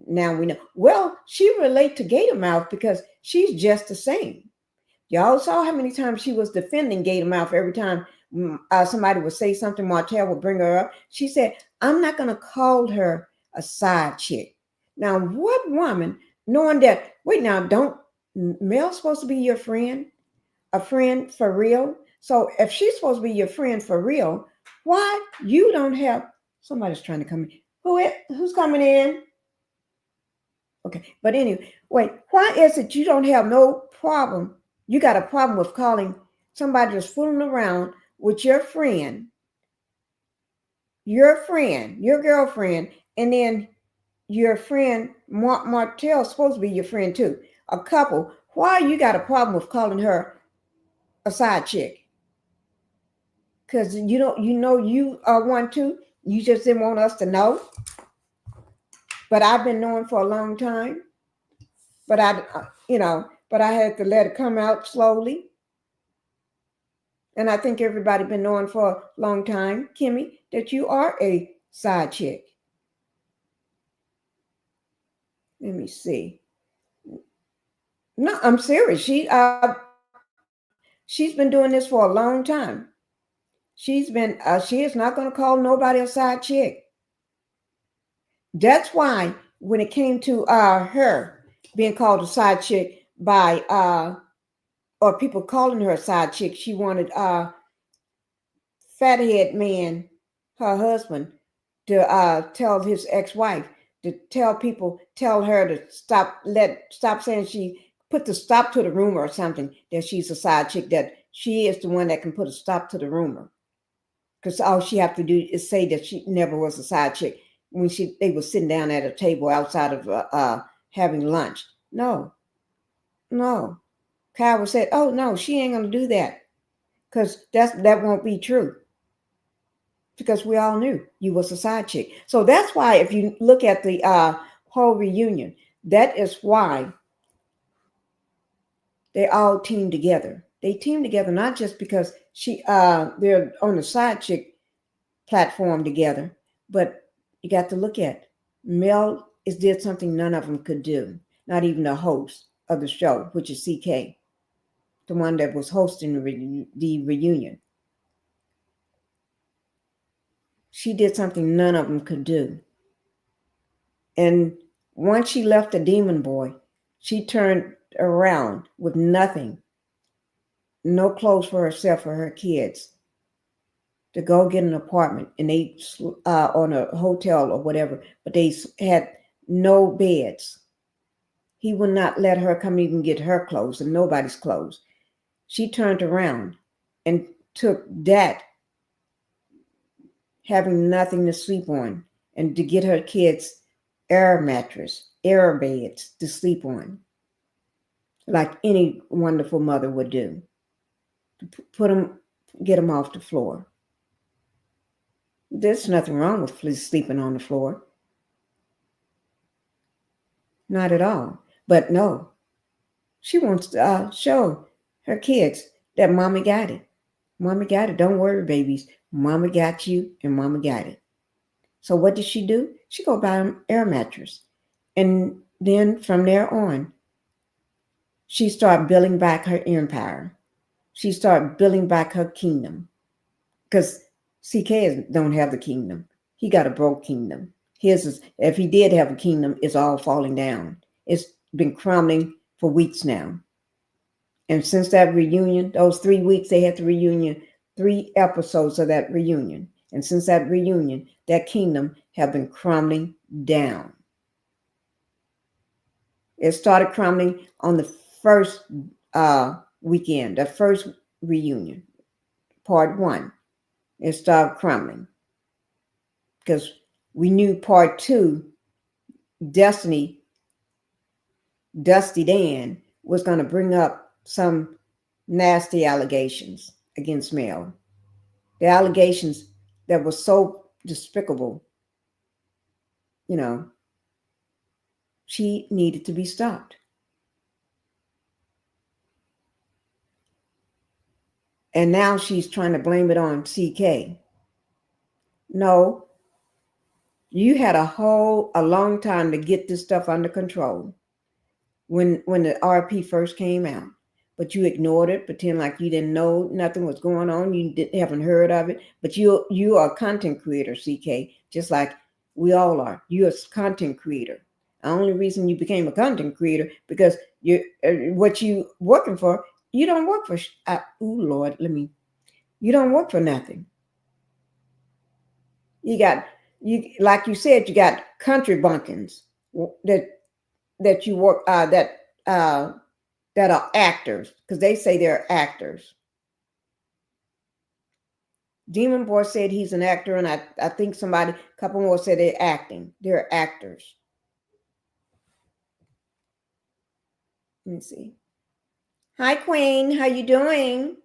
Now we know. Well, she relate to Gator Mouth because she's just the same. Y'all saw how many times she was defending Gator Mouth every time somebody would say something. Martell would bring her up. She said, I'm not going to call her a side chick. Now, what woman, knowing that, wait now, Mel's supposed to be your friend? A friend for real? So if she's supposed to be your friend for real, why you don't have, somebody's trying to come in. Who's coming in? Okay, but anyway, wait, why is it you don't have no problem? You got a problem with calling somebody that's fooling around with your friend, your girlfriend, and then your friend, Martell's supposed to be your friend too, a couple. Why you got a problem with calling her a side chick? Because you are one too. You just didn't want us to know. But I've been knowing for a long time. But I had to let it come out slowly. And I think everybody been knowing for a long time, Kimmy, that you are a side chick. Let me see. No, I'm serious. She's been doing this for a long time. She is not going to call nobody a side chick. That's why when it came to her being called a side chick by or people calling her a side chick, she wanted fathead man, her husband, to tell his ex-wife, to tell her to stop saying, she put the stop to the rumor or something, that she's a side chick, that she is the one that can put a stop to the rumor. Because all she have to do is say that she never was a side chick when they were sitting down at a table outside of having lunch. No. Kyra said, oh no, she ain't gonna do that. Because that won't be true. Because we all knew you was a side chick. So that's why, if you look at the whole reunion, that is why they all teamed together. They teamed together not just because they're on the side chick platform together, but you got to look at Mel did something none of them could do. Not even the host of the show, which is CK, the one that was hosting the reunion. She did something none of them could do. And once she left the Demon Boy, she turned around with nothing. No clothes for herself or her kids. to go get an apartment, and they on a hotel or whatever, but they had no beds. He would not let her come even get her clothes and nobody's clothes. She turned around and took that, having nothing to sleep on, and to get her kids air mattress, air beds to sleep on, like any wonderful mother would do. Put them, get them off the floor. There's nothing wrong with sleeping on the floor. Not at all. But no, she wants to show her kids that mommy got it. Mommy got it. Don't worry, babies. Mama got you and mama got it. So what did she do? She go buy an air mattress. And then from there on, she started building back her empire. She started building back her kingdom. Because CK don't have the kingdom. He got a broke kingdom. His is, if he did have a kingdom, it's all falling down. It's been crumbling for weeks now. And since that reunion, those 3 weeks they had the reunion, 3 episodes of that reunion. And since that reunion, that kingdom have been crumbling down. It started crumbling on the first weekend, the first reunion, part 1. It started crumbling. Because we knew part 2, Dusty Dan, was going to bring up some nasty allegations against Mel. The allegations that were so despicable, she needed to be stopped. And now she's trying to blame it on CK. No, you had a long time to get this stuff under control when the RP first came out. But you ignored it, pretend like you didn't know nothing was going on. You haven't heard of it. But you are a content creator, CK, just like we all are. You're a content creator. The only reason you became a content creator because what you working for, you don't work for. You don't work for nothing. You like you said, you got country bumpkins that you work that are actors, because they say they're actors. Demon Boy said he's an actor, and I think a couple more said they're acting. They're actors. Let me see. Hi, Queen. How you doing?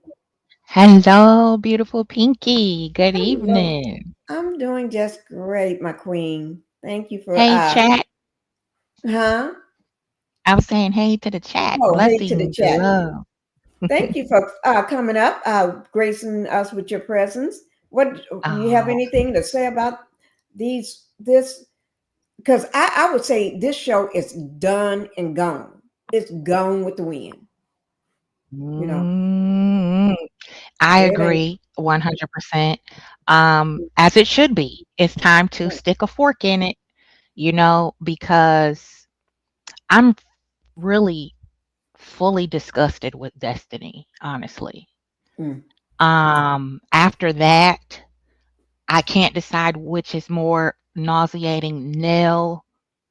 Hello, beautiful Pinkie. Good Hello. evening. I'm doing just great, my queen. Thank you for Hey, chat. huh? I was saying hey to the chat. Oh, hey to the Blessings and chat. love. Thank you for coming up, gracing us with your presence. What do you have Oh, anything to say about this? Because I would say this show is done and gone. It's gone with the wind. You know, mm, I it ain't. agree 100%. As it should be. It's time to stick a fork in it, because I'm really fully disgusted with Destiny, honestly. Mm, After that, I can't decide which is more nauseating, Nell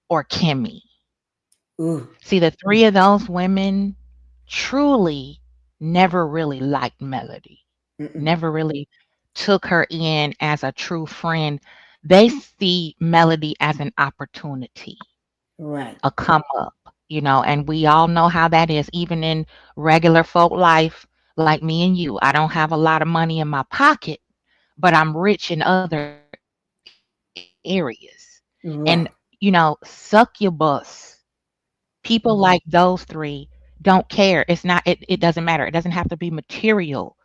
or Kimmy. ooh, See, the three of those women truly never really liked Melody, mm-mm, never really took her in as a true friend. They see Melody as an opportunity, right. a come up, and we all know how that is, even in regular folk life, like me and you. I don't have a lot of money in my pocket, but I'm rich in other areas. And, Right. succubus people like those three don't care. It doesn't matter. It doesn't have to be material.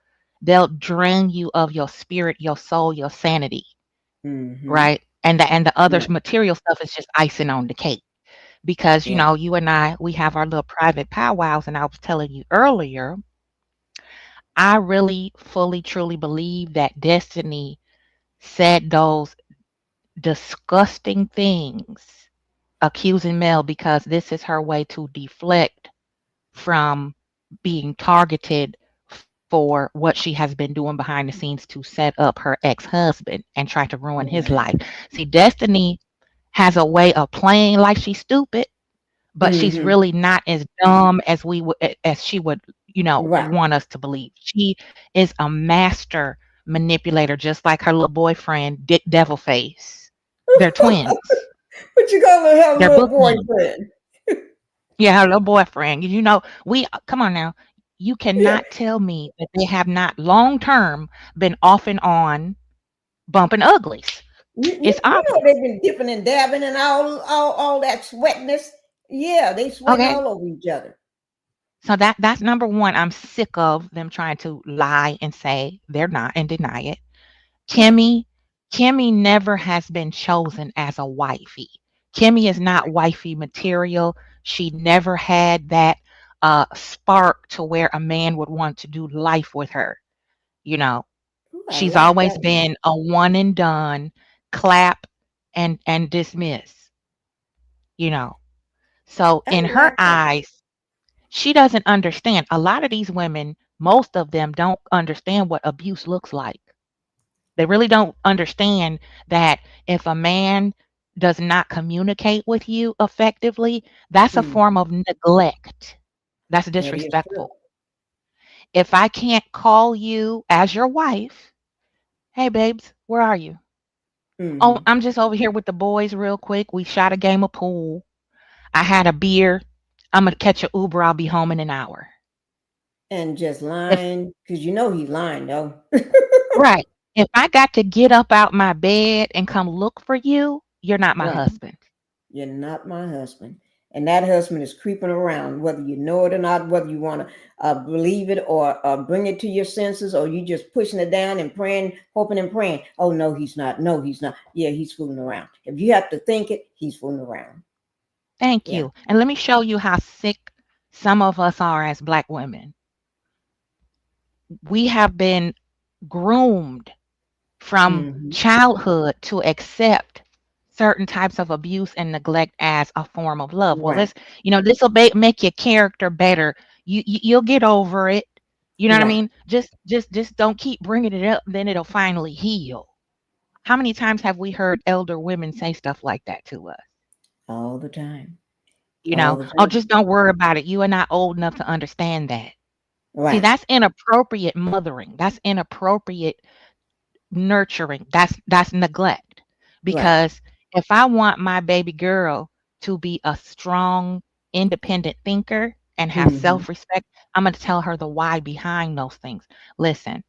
They'll drain you of your spirit, your soul, your sanity, Mm-hmm. right? And the other Right. material stuff is just icing on the cake. Because, Right. you and I, we have our little private powwows, and I was telling you earlier, I really fully truly believe that Destiny said those disgusting things accusing Mel because this is her way to deflect from being targeted for what she has been doing behind the scenes to set up her ex-husband and try to ruin his Right. life. See, Destiny has a way of playing like she's stupid, but she's Mm-hmm. really not as dumb as as she would, Right. want us to believe. She is a master manipulator, just like her little boyfriend, Dick Devilface. They're twins. But you gonna have a They're little bookends. boyfriend. Yeah, her little boyfriend. We come on now. You Yeah. cannot tell me that they have not long term been off and on bumping uglies. It's You know obvious. they've been dipping and dabbing and all that sweatness. Yeah, they sweating Okay. all over each other. So that's number one. I'm sick of them trying to lie and say they're not and deny it. Right. Kimmy, Kimmy never has been chosen as a wifey. Kimmy is not Right. wifey material. She never had that spark to where a man would want to do life with her. You know, Ooh, I she's like always that one. been a one and done, clap and dismiss, you know. So I in her like that. eyes, she doesn't understand. A lot of these women, most of them don't understand what abuse looks like. They really don't understand that if a man does not communicate with you effectively, that's a form Mm-hmm. of neglect. That's That is true. disrespectful. If I can't call you as your wife, hey babes, where are you? Oh, Mm-hmm. I'm just over here with the boys real quick. We shot a game of pool. I had a beer. I'm gonna catch a Uber. I'll be home in an hour. And just If lying, because you know he's lying though. right, if I got to get up out my bed and come look for you, you're not my Right. husband. You're not my husband. And that husband is creeping around, whether you know it or not, whether you want to believe it or bring it to your senses, or you just pushing it down and praying, hoping and praying. Oh, no, he's not. No, he's not. Yeah, he's fooling around. If you have to think it, he's fooling around. Thank Yeah. you. And let me show you how sick some of us are as Black women. We have been groomed from Hmm. childhood to accept certain types of abuse and neglect as a form of love. Well, Right. this will make your character better. You'll get over it. You know what I Right. mean? Just don't keep bringing it up. Then it'll finally heal. How many times have we heard elder women say stuff like that to us? All the time. You All know, the oh, time. just don't worry about it. You are not old enough to understand that. See, Right. that's inappropriate mothering. That's inappropriate nurturing. That's neglect. Right. Because if I want my baby girl to be a strong, independent thinker and have Hmm. self-respect, I'm going to tell her the why behind those things. Listen,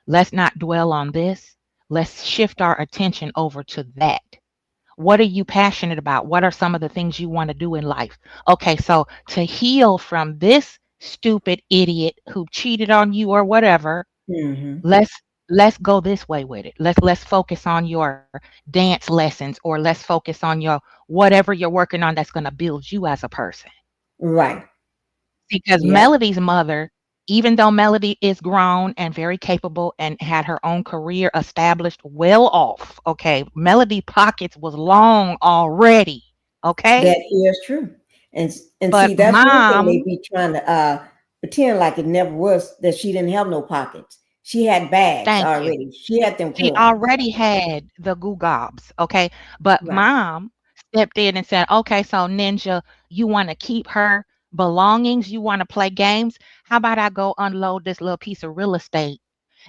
let's not dwell on this. Let's shift our attention over to that. What are you passionate about? What are some of the things you want to do in life? Okay, so to heal from this stupid idiot who cheated on you or whatever, Hmm. let's let's go this way with it. Let's focus on your dance lessons, or let's focus on your whatever you're working on that's going to build you as a person. Right. Because Yep. Melody's mother, even though Melody is grown and very capable and had her own career established, well off, okay, Melody pockets was long already, okay? That is true. And But see, that's one thing they mom, be trying to pretend like it never was, that she didn't have no pockets. She had bags thank you. already. She had them She coins. already had the goo gobs, okay? But Right. mom stepped in and said, okay, so Ninja, you want to keep her belongings? You want to play games? How about I go unload this little piece of real estate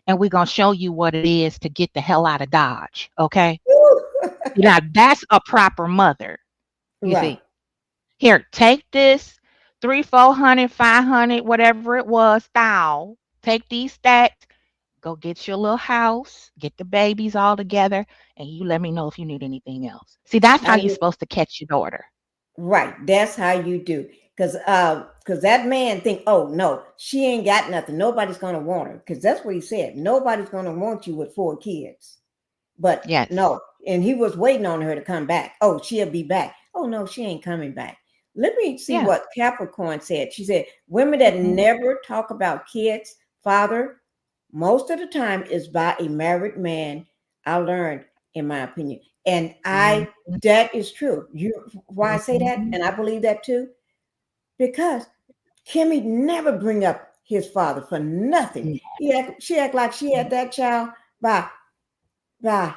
and we're going to show you what it is to get the hell out of Dodge, okay? Woo! Now, that's a proper mother, you Right. see. Here, take this 3, 400, 500, whatever it was, thou. Take these stacks, go get your little house, get the babies all together, and you let me know if you need anything else. See, that's how I you're supposed to catch your daughter. Right. That's how you do. Because that man think, oh no, she ain't got nothing. Nobody's gonna want her. Because that's what he said. Nobody's gonna want you with 4 kids. But Yes. no, and he was waiting on her to come back. Oh, she'll be back. Oh no, she ain't coming back. Let me see Yeah. what Capricorn said. She said, women that Mhm. never talk about kids, father, most of the time is by a married man. I learned, in my opinion. And Mhm. that is true. You Why I say that, Mhm. and I believe that too, because Kimmy never bring up his father for nothing. Mm. She act like she had that child by by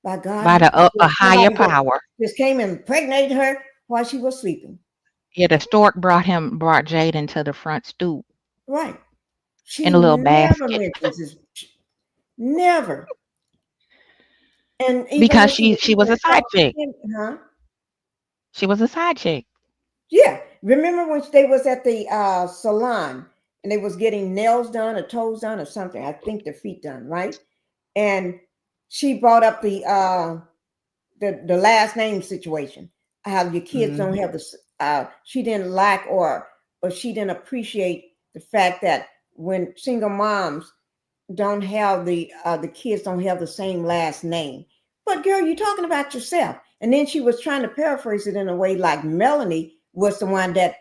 by God. By a higher Somebody power. just came and impregnated her while she was sleeping. Yeah, the stork brought Jaden to the front stoop Right. in She a little never basket mentions his never. And even because when she was she was even a side chick. talking, huh? She was a side chick. Yeah. Remember when they was at the salon and they was getting nails done or toes done or something? I think their feet done, right? And she brought up the last name situation. How your kids don't Mhm. have the she didn't like or she didn't appreciate the fact that when single moms don't have the kids don't have the same last name. But girl, you're talking about yourself. And then she was trying to paraphrase it in a way like Melanie was the one that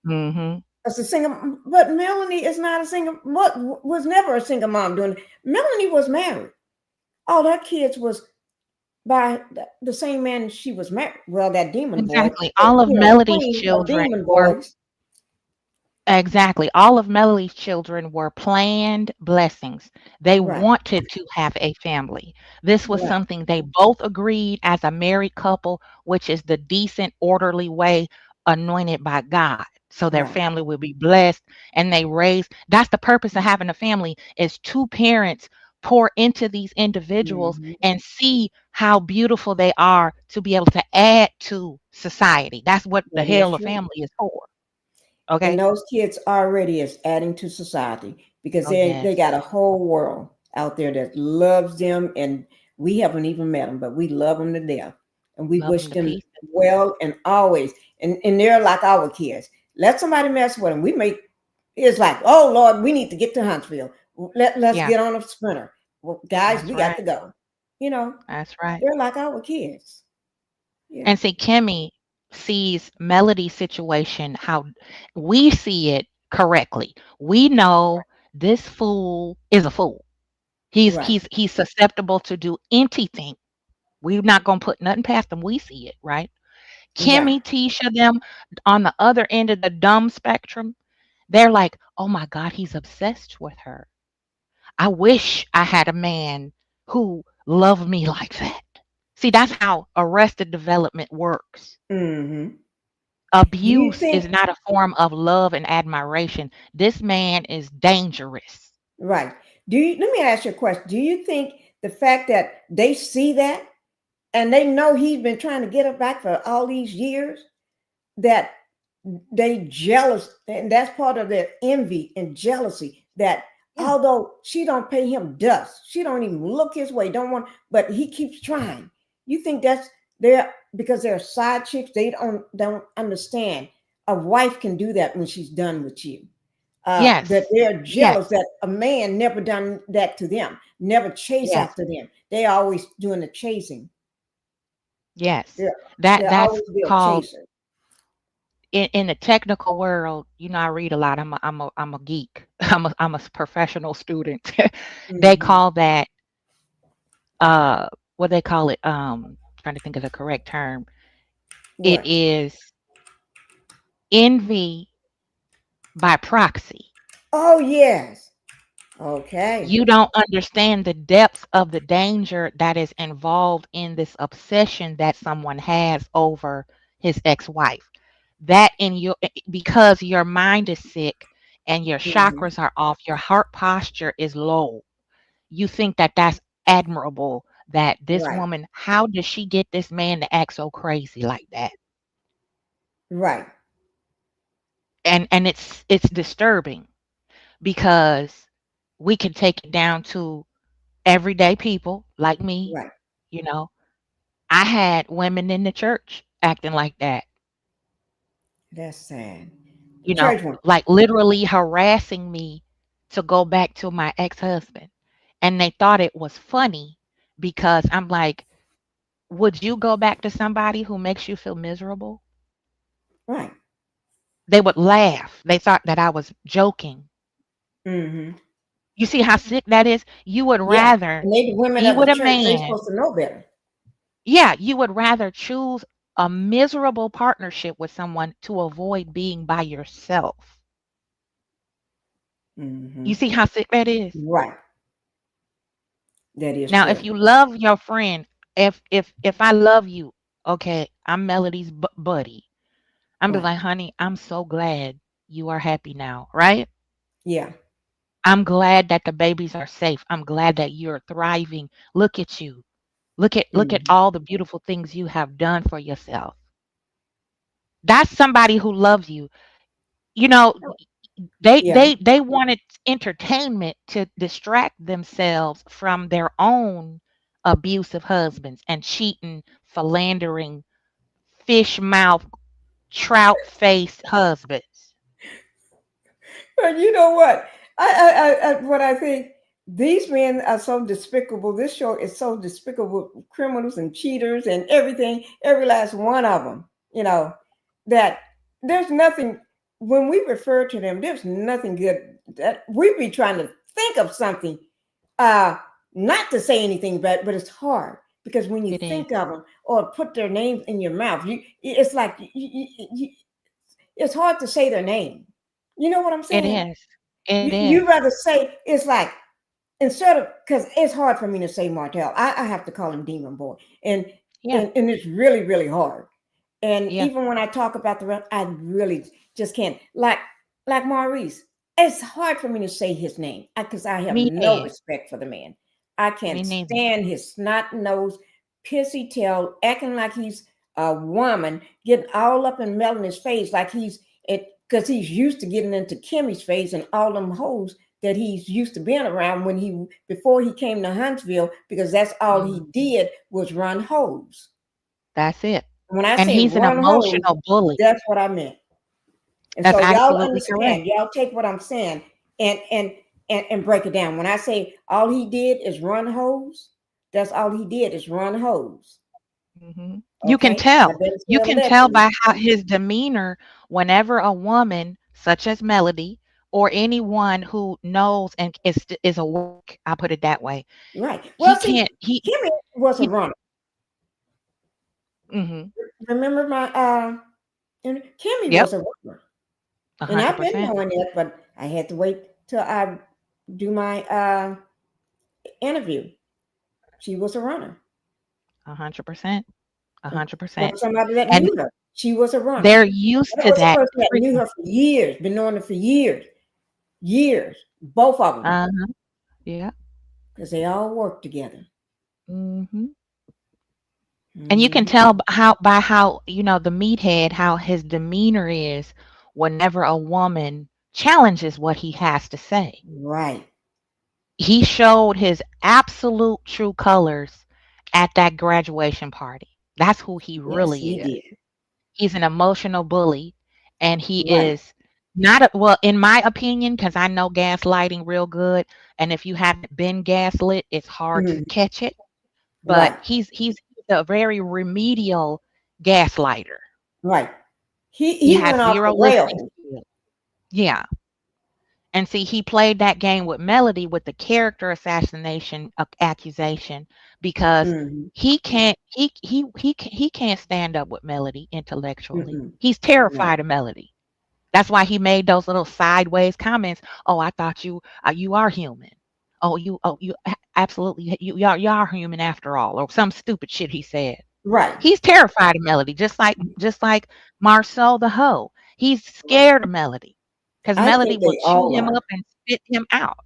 Mhm. was a single, but Melanie is not a single. What was never a single mom doing? Melanie was married. All her kids was by the same man she was married. Well, that demon boy, Exactly. All of Melody's queen of children demon were boys. Exactly. All of Melody's children were planned blessings. They Right, wanted to have a family. This was right, something they both agreed as a married couple, which is the decent, orderly way anointed by God. So their right. family will be blessed and they raise. That's the purpose of having a family is two parents pour into these individuals Hmm. and see how beautiful they are to be able to add to society. That's what the That is hell a true. family is for. And Okay? those kids already is adding to society because Oh they yes. got a whole world out there that loves them, and we haven't even met them, but we love them to death, and we Love wish them to them pieces. well and always. And they're like our kids. Let somebody mess with them. We make it's like, oh Lord, we need to get to Huntsville. Let's Yeah, get on a sprinter. Well, guys, that's we got right. to go. You know, That's right. they're like our kids. Yeah. And see, Kimmy sees Melody's situation how we see it correctly. We know this fool is a fool. He's Right. he's he's susceptible to do anything. We're not gonna put nothing past him. We see it, right? Right. Kimmy, Tisha, them on the other end of the dumb spectrum, they're like, oh my God, he's obsessed with her. I wish I had a man who loved me like that. See, that's how arrested development works. Hmm. Do you Abuse is think not a form of love and admiration. This man is dangerous. right? Do you? Let me ask you a question. Do you think the fact that they see that and they know he's been trying to get her back for all these years, that they jealous, and that's part of their envy and jealousy, that Yeah. although she don't pay him dust, she don't even look his way, don't want, but he keeps trying. You think that's there because they're side chicks? They don't understand a wife can do that when she's done with you. That Yes. they're Yes. jealous that a man never done that to them, never chase Yes. after them. They always doing the chasing. Yes. They're That's they're always be a called chaser. in the technical world, I read a lot. I'm a geek. I'm a professional student. They Hmm. call that uh what they call it, trying to think of the correct term. It What? is envy by proxy. Oh yes. Okay. You don't understand the depths of the danger that is involved in this obsession that someone has over his ex-wife. That in your because your mind is sick and your Hmm. chakras are off, your heart posture is low. You think that that's admirable that this Right. woman, how does she get this man to act so crazy like that? Right. And it's disturbing because we can take it down to everyday people like me, Right. you know. I had women in the church acting like that, That's sad. The you know, church one. like literally harassing me to go back to my ex-husband. And they thought it was funny because I'm like, would you go back to somebody who makes you feel miserable? Right. They would laugh. They thought that I was joking. Hmm. You see how sick that is? You would Yeah. rather And they the women be of the with a church. They man. supposed to know better. Yeah, you would rather choose a miserable partnership with someone to avoid being by yourself. Mm-hmm. You see how sick that is? Right. That is Now, if true. you love your friend, if I love you, okay, I'm Melody's buddy. I'm be Right. like, honey, I'm so glad you are happy now, right? Yeah. I'm glad that the babies are safe. I'm glad that you're thriving. Look at you. Look at Mm-hmm. all the beautiful things you have done for yourself. That's somebody who loves you. You know, they Yeah. they they wanted entertainment to distract themselves from their own abusive husbands and cheating, philandering, fish mouth, trout faced husbands. But you know what? What I think, these men are so despicable. This show is so despicable, criminals and cheaters and everything, every last one of them. You know, that there's nothing, when we refer to them, there's nothing good. That we be trying to think of something, uh, not to say anything bad, but it's hard because when you It is. think of them or put their names in your mouth, it's like it's hard to say their name. You know what I'm It saying? is. It You is. rather say, it's like, instead of, because it's hard for me to say Martell. I have to call him Demon Boy, and Yeah. and it's really really hard. And Yeah. even when I talk about the rest, I really just can't. Like Maurice, it's hard for me to say his name because I have Me no neither. respect for the man. I Me can't neither. stand his snot nose, pissy tail, acting like he's a woman, getting all up in Melanie's face like he's it, because he's used to getting into Kimmy's face and all them hoes that he's used to being around when he before he came to Huntsville, because that's all he Mhm. did was run hoes. That's it. When I And say he's an run hoes, emotional bully. that's what I meant. And That's so y'all absolutely correct. understand, y'all take what I'm saying and and and break it down. When I say all he did is run hoes, that's all he did is run hoes. You can Okay? I tell. better say You can tell allegedly. by how his demeanor whenever a woman such as Melody or anyone who knows and is awake, I put it that way. Right. He Well, see, can't Kimmy was a he runner. mhm. Remember my and Kimmy Yep, was a runner. And I've been 100%. knowing it, but I had to wait till I do my interview. She was a runner. 100%. For 100%. somebody that And knew her, she was a runner. they're used That to was a that person that knew treatment. her for years, been knowing her for years, years, both of them, Uh-huh. Yeah. because they all worked together. Mhm. And you can Hmm. tell by how, the meathead, how his demeanor is whenever a woman challenges what he has to say. Right. He showed his absolute true colors at that graduation party. That's who he Yes, really he is. did. He's an emotional bully, and he Right. is not a, well, in my opinion, because I know gaslighting real good, and if you haven't been gaslit, it's hard to Mhm. catch it. But Right. he's a very remedial gaslighter. Right. He He has went off zero the listening rails. skills. Yeah. And see, he played that game with Melody with the character assassination accusation because Hmm. he can't stand up with Melody intellectually. Mm-mm. He's No. terrified of Melody. That's why he made those little sideways comments. Oh, I thought you are human. Absolutely you are human after all, or some stupid shit he said. Right. He's terrified of Melody, just like Marceau the hoe. He's Right. scared of Melody because I Melody think will they chew all him are. up and spit him out.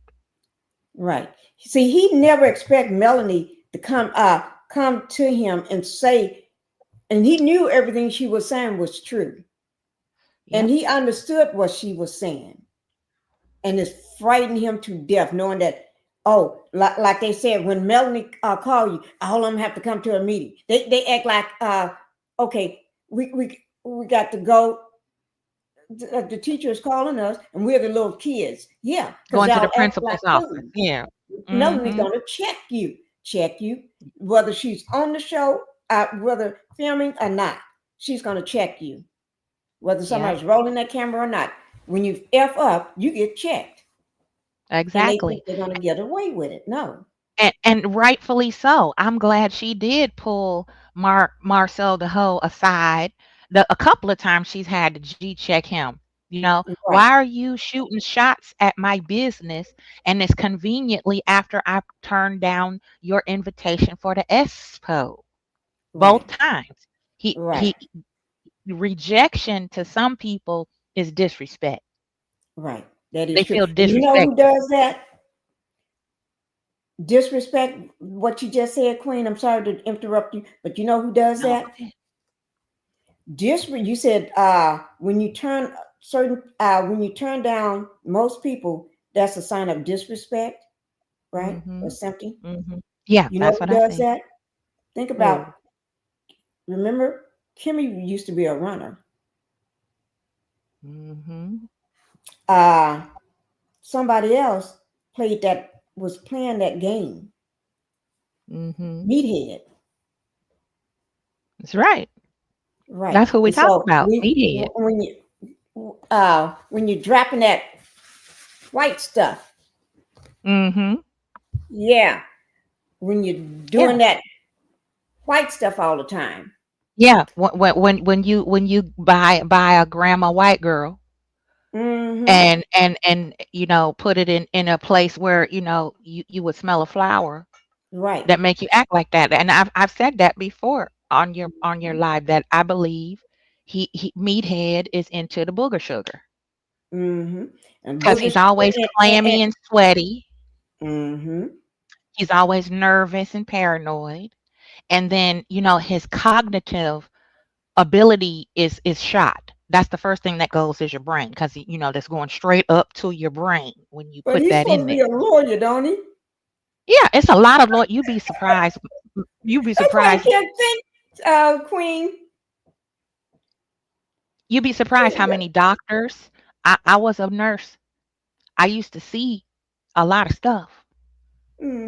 Right. See, he never expect Melanie to come to him and say, and he knew everything she was saying was true. And Yep. he understood what she was saying. And it frightened him to death, knowing that, oh, like they said, when Melanie call you, all of them have to come to a meeting. They act like, okay, we got to go. The teacher is calling us, and we're the little kids. Yeah, because Going to the y'all act like principal's office. fools. Yeah. Melanie's Mhm. going to check you, whether she's on the show, whether filming or not. She's going to check you, whether Yep. somebody's rolling that camera or not. When you F up, you get checked. And they think Exactly. they're going to get away with it. No. And rightfully so. I'm glad she did pull Marcel the hoe aside. A couple of times she's had to G check him. You know, Right, why are you shooting shots at my business and it's conveniently after I turned down your invitation for the expo both right, times? right, He rejection to some people is disrespect. right. That is They true. feel And you know who disrespected. does that? Disrespect what you just said, Queen. I'm sorry to interrupt you, but you know who does No, that? go ahead. You said when you turn when you turn down most people, that's a sign of disrespect, right? Or Mhm. something. Mhm. Yeah, You know that's who what I does say. that? Think about, Who? remember, Kimmy used to be a runner. Mhm. Uh Somebody else was playing that game. Mhm. Meathead. That's right. Right. That's who we And talk so about. Meathead. when you're dropping that white stuff, Mhm. yeah, when you're doing Yeah. that white stuff all the time. Yeah. When you buy a grandma white girl Mm-hmm. and put it in a place where you would smell a flower Right. that make you act like that. And I've said that before on your live that I believe he meathead is into the booger sugar Mm-hmm. And because booger he's sugar always clammy and sweaty. mm-hmm. He's always nervous and paranoid. And then, his cognitive ability is shot. That's the first thing that goes is your brain because that's going straight up to your brain when you But put he's that supposed in to there. be a lawyer, don't he? Yeah, it's a lot of you'd be surprised. You'd be That's why I surprised. can't think, Queen. You'd be surprised how many doctors. I was a nurse. I used to see a lot of stuff.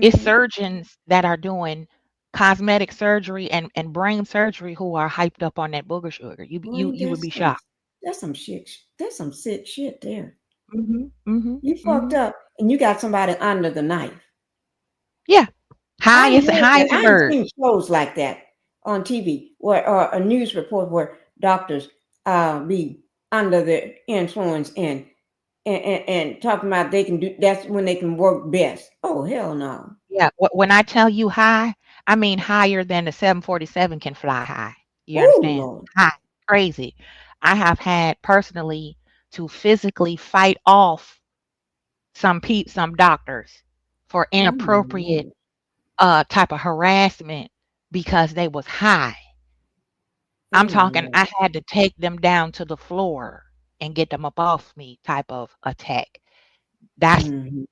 It's Mm-hmm. surgeons that are doing cosmetic surgery and brain surgery who are hyped up on that booger sugar. You you Boy, you would be shocked. that's some shit. That's some sick shit there. Mhm. Mhm. You fucked Mhm. up, and you got somebody under the knife. Yeah. I High ain't as heard high that. as a I ain't bird. seen shows like that on TV or a news report where doctors be under the influence and talking about they can do that's when they can work best. Oh hell no. Yeah. When I tell you high, I mean higher than the 747 can fly high. You Oh understand? Lord. High. Crazy. I have had personally to physically fight off some doctors for Oh my inappropriate Lord. type of harassment because they was high. Oh I'm my talking Lord. I had to take them down to the floor and get them up off me type of attack. That's Hmm.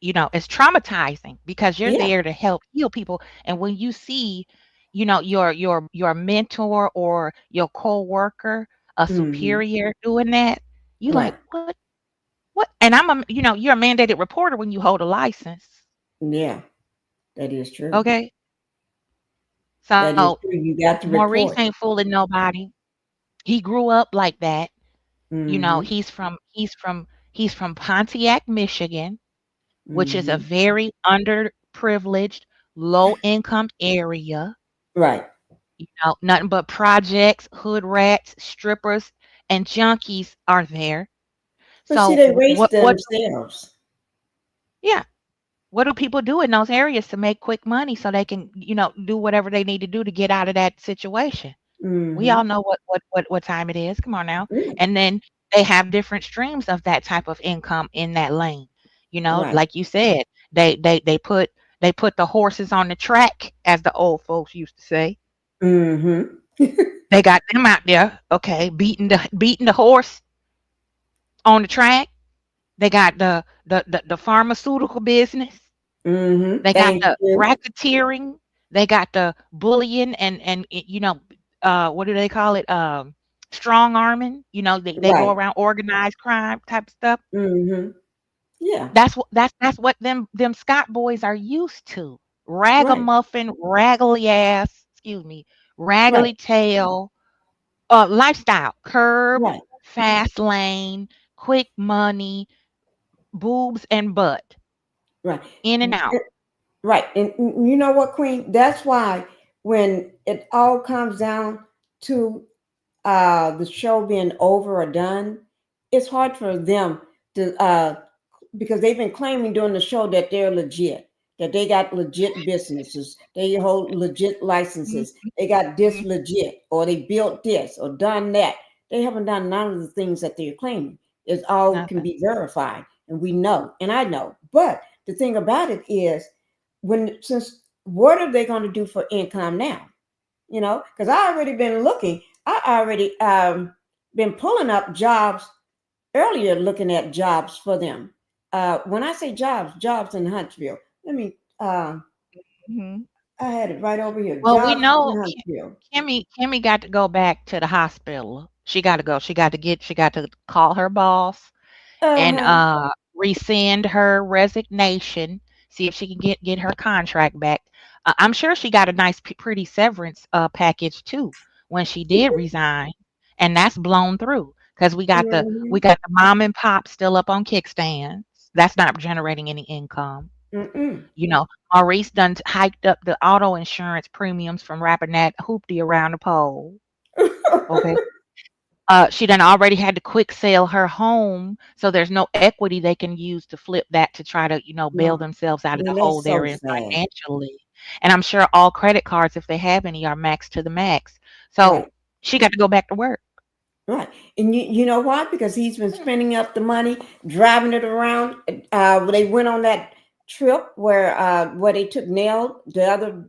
it's traumatizing because you're Yeah. there to help heal people. And when you see, your mentor or your coworker, a Hmm. superior doing that, you like, Right. what? And you're a mandated reporter when you hold a license. Yeah. That is true. Okay. That is So true. You got to Maurice report. ain't fooling nobody. He grew up like that. Hmm. He's from Pontiac, Michigan, which is a Hmm. very underprivileged, low income area. Right. Nothing but projects, hood rats, strippers, and junkies are there. But see, So they race what themselves. yeah, what do people do in those areas to make quick money so they can, do whatever they need to do to get out of that situation? We all Hmm. know what time it is. Come on now. Yeah. And then they have different streams of that type of income in that lane. Right. Like you said, they put the horses on the track, as the old folks used to say. Hmm. They got them out there, okay, beating the horse on the track. They got the pharmaceutical business. Hmm. They got Thank the you. racketeering. They got the bullying what do they call it? Strong arming. They go Right. around organized crime type of stuff. Hmm. Yeah. That's what them Scott boys are used to. Right. Ragamuffin, raggedy ass, excuse me, Right. raggedy tail, lifestyle, curb, Right. fast lane, quick money, boobs and butt, Right. in and out. Right. And you know what, Queen? That's why when it all comes down to the show being over or done, it's hard for them to because they've been claiming during the show that they're legit, that they got legit businesses, they hold legit licenses, Mhm, they got this mhm. legit, or they built this or done that. They haven't done none of the things that they're claiming. It's all can Nothing. be verified, and we know, and I know. But the thing about it is, when since what are they going to do for income now? You know, because I already been looking. I already been pulling up jobs earlier, looking at jobs for them. When I say jobs, jobs in Huntsville. Let me. Mhm. I had it right over here. Well, we Jobs in know Huntsville. Kimmy got to go back to the hospital. She got to go. She got to call her boss Uh and huh. rescind her resignation, see if she can get her contract back. I'm sure she got a nice pretty severance package too when she did resign, and that's blown through because we Mm-hmm. got the mom and pop still up on kickstands. That's not generating any income. Mm-mm. You know, Maurice done hiked up the auto insurance premiums from wrapping that hoopty around the pole. Okay. She done already had to quick sell her home, so there's no equity they can use to flip that to try to, bail No, themselves out of the and hole that's they're so in sad. financially. And I'm sure all credit cards, if they have any, are maxed to the max. So Right. she got to go back to work. Right. And you know why? Because he's been spending up the money, driving it around. They went on that trip where they took Nell, the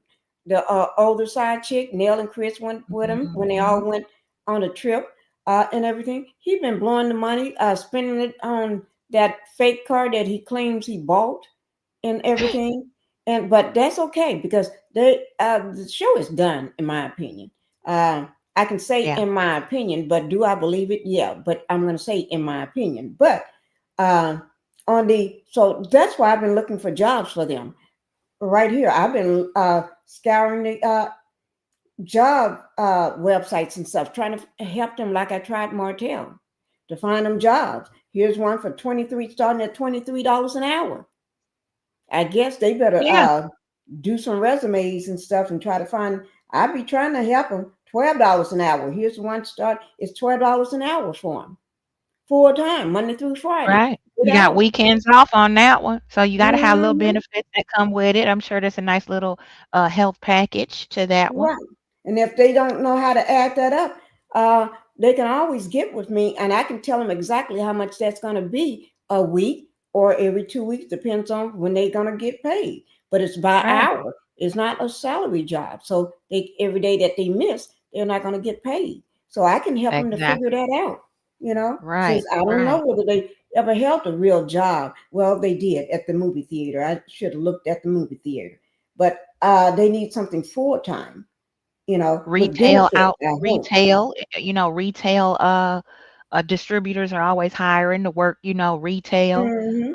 older side chick. Nell and Chris went with him when they all Mhm. went on a trip and everything. He's been blowing the money, spending it on that fake car that he claims he bought and everything. And but that's okay because the show is done, in my opinion. Uh, I can say Yeah. in my opinion, but do I believe it? Yeah, but I'm going to say in my opinion. But uh, so that's why I've been looking for jobs for them right here. I've been scouring the job websites and stuff, trying to help them like I tried Martell to find them jobs. Here's one for 23, starting at $23 an hour. I guess they better Yeah. do some resumes and stuff and try to find. I'd be trying to help them. $12 an hour. Here's one start. It's $12 an hour for them, full time, Monday through Friday, Right. good You got hours. weekends off on that one, so you got to have little Hmm. benefits that come with it. I'm sure there's a nice little health package to that one. Right. And if they don't know how to add that up, uh, they can always get with me, and I can tell them exactly how much that's going to be a week or every 2 weeks, depends on when they're going to get paid. But it's by Right. hour. It's not a salary job. So they every day that they miss, they're not going to get paid. So I can help them to figure Exactly. that out. Right. Since I don't know Right. whether they ever held a real job. Well, they did at the movie theater. I should have looked at the movie theater, but they need something full time, with Retail benefits, out I hope. retail, retail, distributors are always hiring to work, retail. Hmm.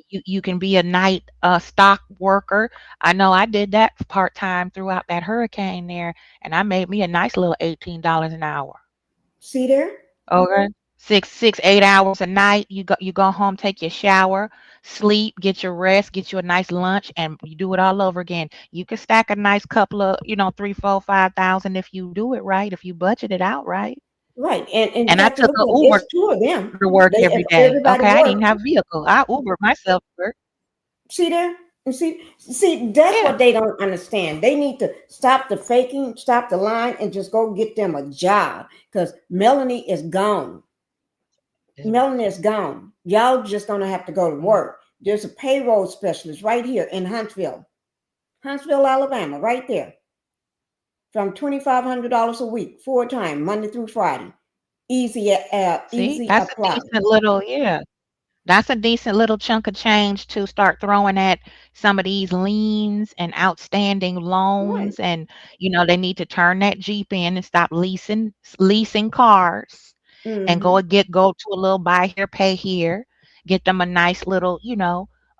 You can be a night, stock worker. I know I did that part-time throughout that hurricane there, and I made me a nice little $18 an hour. See there? Okay. 8 hours a night. You go home, take your shower, sleep, get your rest, get you a nice lunch, and you do it all over again. You can stack a nice couple of, 3, 4, 5,000 if you do it right, if you budget it out right. Right. And you And I got to took look a at Uber it's two of to them. work every They day. if Okay, I didn't everybody even have a work. vehicle. I Ubered myself to work. See there? And see, that's Yeah. what they don't understand. They need to stop the faking, stop the lying, and just go get them a job. Because Melanie is gone. Melanie is gone. Y'all just gonna have to go to Mm. work. There's a payroll specialist right here in Huntsville, Alabama, right there. From $2,500 a week, full time, Monday through Friday. See, Easy that's a apply. decent little, yeah. That's a decent little chunk of change to start throwing at some of these liens and outstanding Right. loans, and they need to turn that Jeep in and stop leasing cars and Hmm. go to a little buy here, pay here, get them a nice little,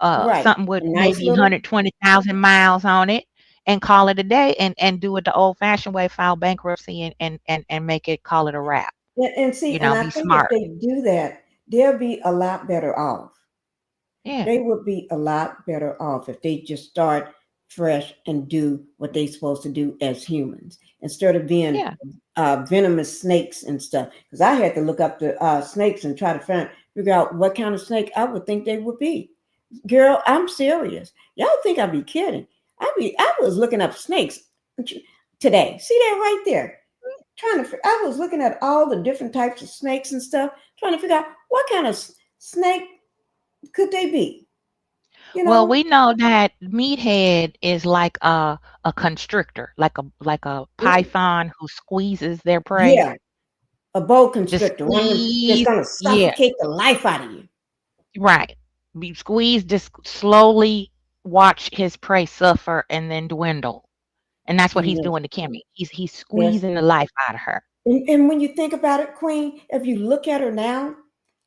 Right. something with A nice maybe little 120,000 miles on it, and call it a day, and do it the old-fashioned way, file bankruptcy, and make it, call it a wrap. and see, and I Be think if smart. they do that, they'll be a lot better off. Yeah. They would be a lot better off if they just start fresh and do what they're supposed to do as humans instead of being Yeah. venomous snakes and stuff. Because I had to look up the snakes and try to figure out what kind of snake I would think they would be. Girl, I'm serious. Y'all think I'd be kidding? I was looking up snakes today. See that right there? I was looking at all the different types of snakes and stuff, trying to figure out what kind of snake could they be. You Well, know? we know that meathead is like a constrictor, like a Mm, python who squeezes their prey. yeah, a boa Just constrictor, one of them that's squeeze. gonna Yeah, suffocate the life out of you. right. Be squeeze, just slowly watch his prey suffer and then dwindle. And that's what And he's yes, doing to Kimmy. He's yes. squeezing the life out of her. And when you think about it, Queen, if you look at her now,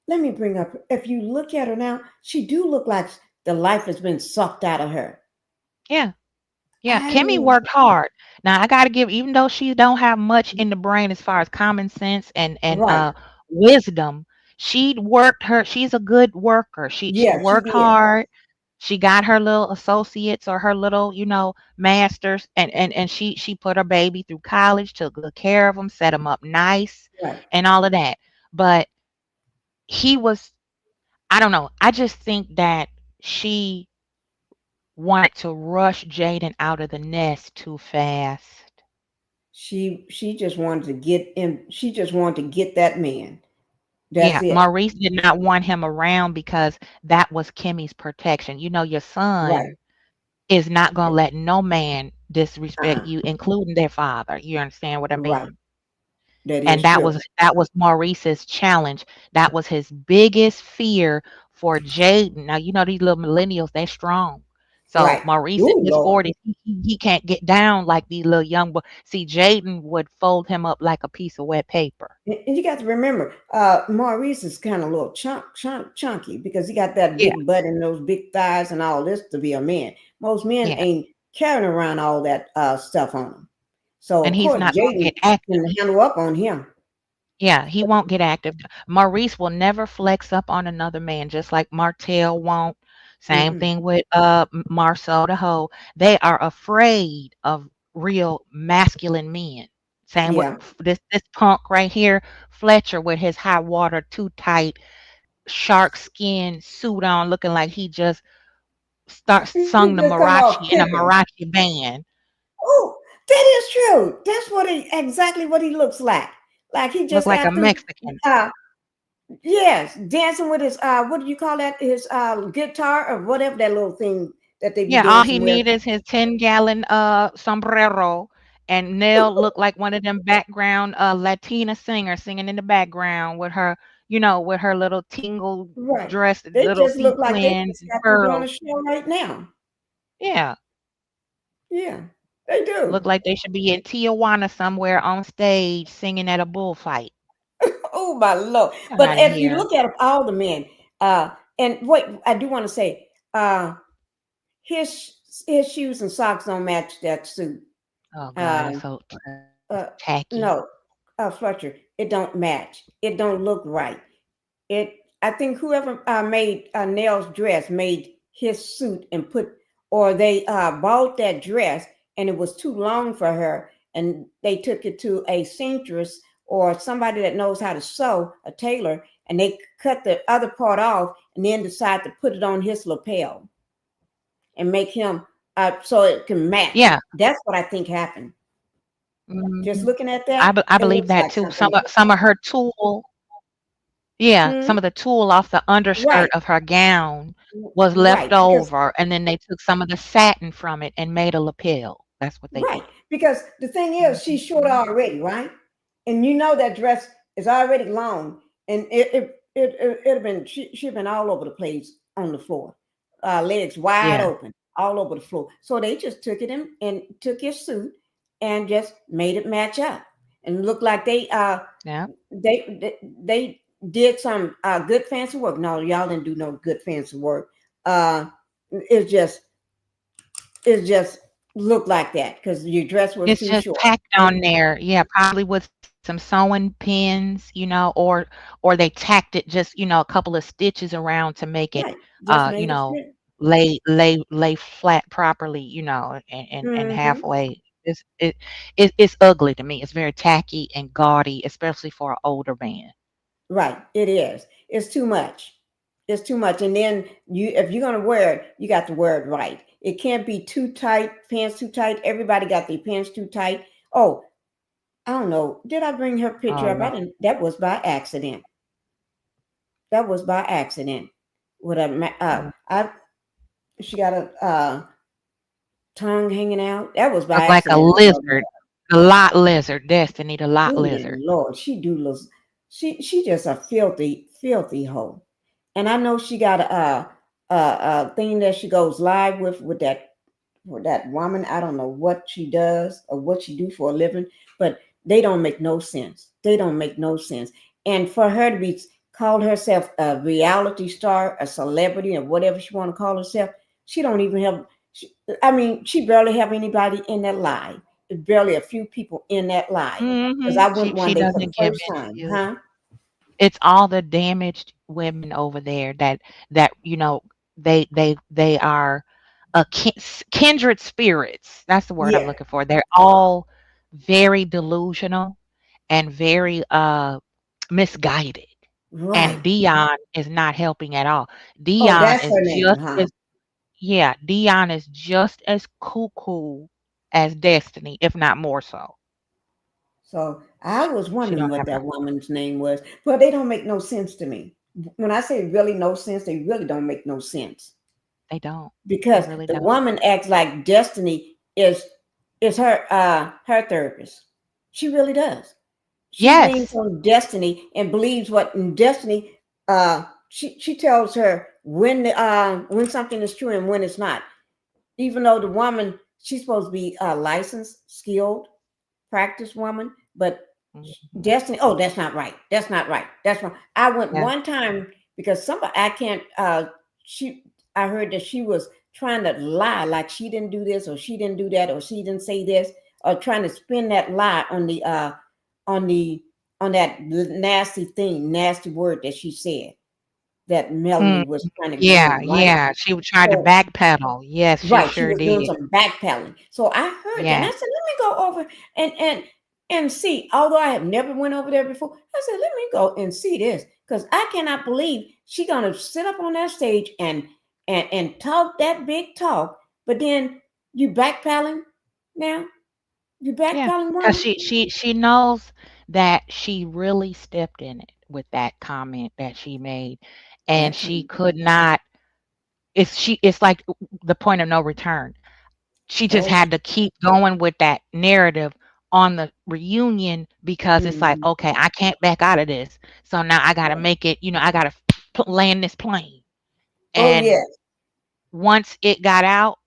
let me bring up. If you look at her now, she do look like the life has been sucked out of her. Yeah. Yeah, I Kimmy mean, worked hard. Now I gotta give, even though she don't have much in the brain as far as common sense and right? wisdom, she's a good worker. She Yeah, she worked did. hard. She got her little associates or her little, masters, and she put her baby through college, took good care of him, set him up nice, Right. and all of that. But he was, I don't know. I just think that she wanted to rush Jaden out of the nest too fast. She just wanted to get in. She just wanted to get that man. That's Yeah, it. Maurice did not want him around because that was Kimmy's protection. Your Right. son is not gonna let no man disrespect Uh-uh. you, including their father. You understand what I Right. mean? That And is true. that was Maurice's challenge. That was his biggest fear for Jaden. Now, these little millennials, they're strong. So Right. Maurice in Oh his Lord. 40s, he can't get down like these little young boys. See, Jaden would fold him up like a piece of wet paper. And you got to remember, Maurice is kind of a little chunky because he got that Yeah, big butt and those big thighs and all this to be a man. Most men yeah. ain't carrying around all that stuff on them. So And of he's course not gonna Jaden get active. can handle up on him. Yeah, he won't get active. Maurice will never flex up on another man, just like Martell won't. Same Mm-mm. thing with Marceau the hoe. They are afraid of real masculine men. Same with Yeah. this punk right here, Fletcher, with his high water, too tight, shark skin suit on, looking like he just He sung the just come off Marachi in a pimping. Marachi band. Oh, that is true. That's exactly what he looks like. Like he Look just like a got through. Mexican. Uh, yes, dancing with his what do you call that? His guitar or whatever that little thing that they be Yeah, all he dancing with. need is his 10-gallon sombrero, and Nell looked like one of them background Latina singers singing in the background with her, with her little tingle Right. dress, They little just look like they sequins just and got through doing a pearls. show right now. Yeah, Yeah, they look do. like they should be in Tijuana somewhere on stage singing at a bullfight. Oh my lord! Get But out of if you here. look at all the men, and what I do want to say, his shoes and socks don't match that suit. Oh God, it's Um, so uh, tacky. no, Fletcher, it don't match. It don't look right. It. I think whoever made Nell's dress made his suit and put, or they bought that dress and it was too long for her, and they took it to a seamstress or somebody that knows how to sew, a tailor, and they cut the other part off and then decide to put it on his lapel and make him so it can match. Yeah. That's what I think happened. Just Mhm. looking at that, I it believe looks that like too. something. Some of her tool. Yeah, Hmm? some of the tulle off the underskirt Right, of her gown was left right, because over, and then they took some of the satin from it and made a lapel. That's what they right, did. because the thing is, she's short Mhm. already, right? And you know that dress is already long, and it'd have been she'd been all over the place on the floor, legs wide Yeah, open, all over the floor. So they just took it and took his suit and just made it match up and look like yeah. they did some good fancy work. No, y'all didn't do no good fancy work. Uh, it's just it just looked like that because your dress was It's too just short. tacked on there. Yeah, probably with some sewing pins, or they tacked it just, a couple of stitches around to make it, Right. Just you made it know, fit. lay flat properly, and Mm-hmm. halfway. It's ugly to me. It's very tacky and gaudy, especially for an older man. Right. It is. It's too much. It's too much. And then if you're gonna wear it, you got to wear it right. It can't be too tight, pants too tight. Everybody got their pants too tight. Oh, I don't know. Did I bring her Oh picture up? I Lord. didn't. That was by accident. That was by accident. With a I she got a tongue hanging out. That was by Look like a accident. lizard. The lot lizard, Destiny, the lot Oh yeah, lizard. Lord, she do look. She just a filthy hoe. And I know she got a thing that she goes live with that woman. I don't know what she does or what she do for a living, but they don't make no sense. They don't make no sense. And for her to be called herself a reality star, a celebrity, or whatever she want to call herself, she don't even have. She, I mean, she barely have anybody in that live. Barely a few people in that live. Because I went She one day for the doesn't give first time, into. huh? It's all the damaged women over there that they are kindred spirits. That's the word I'm Yeah, looking for. They're all very delusional and very misguided. And right. Dion is not helping at all. Oh, Dion that's is her name, just huh? as Yeah, Dion is just as cuckoo as Destiny, if not more so. So I was She wondering don't what have no. that woman's name was, but they don't make no sense to me. When I say really no sense, they really don't make no sense They don't. They because really the don't. woman acts like Destiny is her therapist. She really does. She leans Yes. on Destiny and believes what in Destiny. She tells her when something is true and when it's not. Even though the woman she's supposed to be licensed, skilled, practice woman, but Mhm. Destiny, oh, that's not right. That's not right. That's wrong. I went Yeah. one time because somebody I can't she I heard that she was trying to lie like she didn't do this or she didn't do that or she didn't say this or trying to spin that lie on the on that nasty thing, nasty word that she said that Mm, Melanie was trying to get yeah, on, right? yeah. She would try to So backpedal. Yes, she right, she sure was doing did. some backpedaling. So I heard that, and I Yes. said, "Let me go over and see." Although I have never went over there before, I said, "Let me go and see this," because I cannot believe she gonna sit up on that stage and talk that big talk, but then you backpedaling now, you Yeah, backpedaling, because woman. she knows that she really stepped in it with that comment that she made, and That she time, could not. It's like the point of no return. She just oh, had to keep going with that narrative on the reunion because it's like, mhm. okay, I can't back out of this. So now I got to Right. make it. I got to land this plane. Oh And yes, once it got out,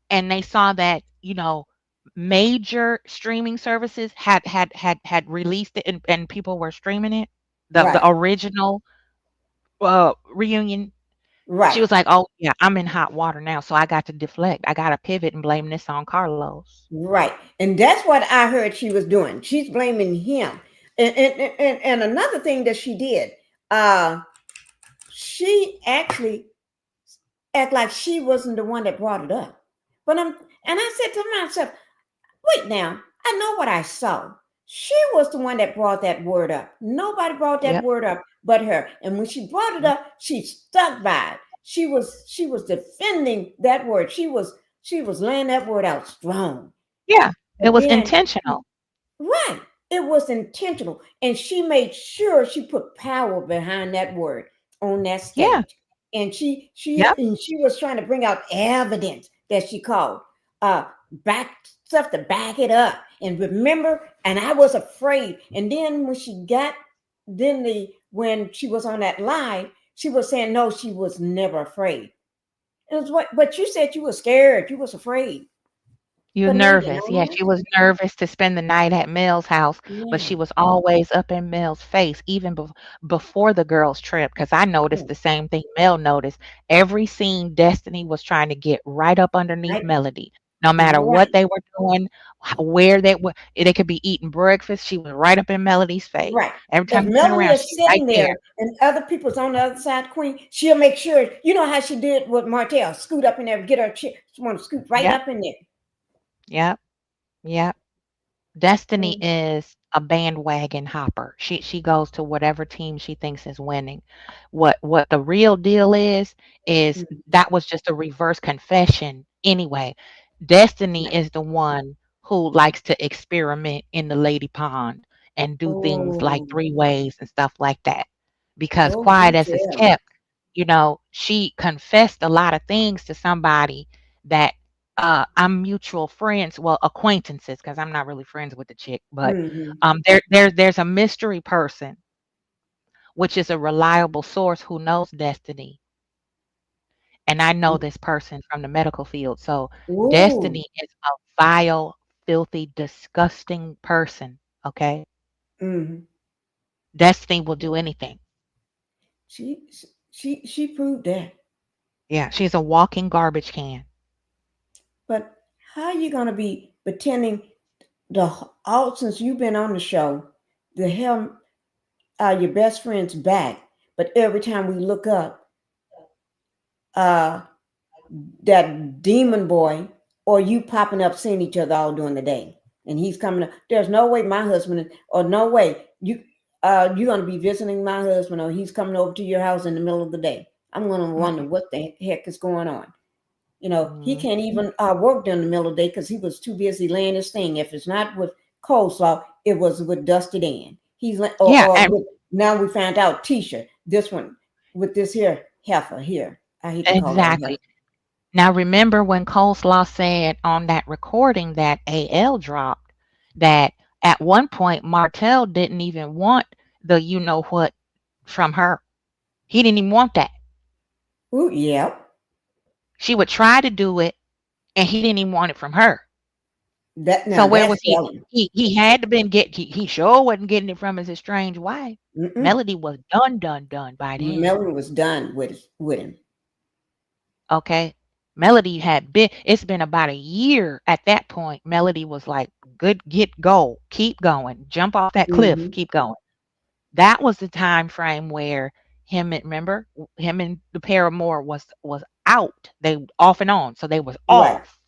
and they saw that major streaming services had released it, and people were streaming it, the right, original reunion. She right. was like, oh yeah, I'm in hot water now, so I got to deflect. I got to pivot and blame this on Carlos. Right. And that's what I heard she was doing. She's blaming him. And another thing that she did, uh, she actually act like she wasn't the one that brought it up. But and I said to myself, wait now, I know what I saw. She was the one that brought that word up. Nobody brought that Yep. word up but her. And when she brought it Yep. up, she stuck by it. She was defending that word. She was laying that word out strong. Yeah. It But was then intentional. right. It was intentional. And she made sure she put power behind that word on that Yeah. stage. And Yep. she was trying to bring out evidence that she called back stuff to back it up. And remember, and I was afraid. And then when she was on that line, she was saying no, she was never afraid. It was what but you said you were scared, you was afraid. You But now you nervous. know Yeah, she was nervous to spend the night at Mel's house, but yeah. she was always up in Mel's face, even before the girls' trip. Because I noticed Yeah. the same thing Mel noticed. Every scene, Destiny was trying to get right up underneath Right. Melody. No matter what Right. they were doing, where they were, they could be eating breakfast. She was right up in Melody's face. Right. Every If time you turn Melanie around, is she's right sitting there. there and other people's on the other side, Queen, she'll make sure, you know how she did with Martell, scoot up in there, get her chair. She want to scoot right Yep, up in there. yep, yep. Destiny Mm, is a bandwagon hopper. She goes to whatever team she thinks is winning. What the real deal is mm. that was just a reverse confession anyway. Destiny is the one who likes to experiment in the lady pond and do things like Oh, three ways and stuff like that. Because oh, quiet do as it's tell. kept, she confessed a lot of things to somebody that I'm mutual friends, well, acquaintances, because I'm not really friends with the chick, but Hmm. there's a mystery person, which is a reliable source who knows Destiny, and I know this person from the medical field. So Oh, Destiny is a vile, filthy, disgusting person. Okay, hmm. Destiny will do anything. She, she proved that. Yeah, she's a walking garbage can. But how you gonna be pretending all since you've been on the show, the hell your best friend's back, but every time we look up, uh, that demon boy or you popping up seeing each other all during the day, and he's coming up. There's no way my husband or no way you're gonna be visiting my husband or he's coming over to your house in the middle of the day. I'm gonna wonder Mm-mm. what the heck is going on. You know, he Mhm. can't even work during the middle of the day because he was too busy laying his thing. If it's not with coleslaw, it was with Dusty Dan. Yeah, Or and with, now we found out Tisha, this one with this here heifer here. I hate to call her a exactly. heifer. Now, remember when Coleslaw said on that recording that AL dropped that at one point Martell didn't even want the you know what from her. He didn't even want that. Ooh, yeah. She would try to do it and he didn't even want it from her. That So now where that's was he? telling. He had to been he sure wasn't getting it from his estranged wife. Mm-mm. Melody was done by then. Melvin was done with him. Okay. Melody it's been about a year at that point. Melody was like, good, go, keep going, jump off that cliff, Hmm. keep going. That was the time frame where him and the paramour was out. They off and on. So they was Right, off.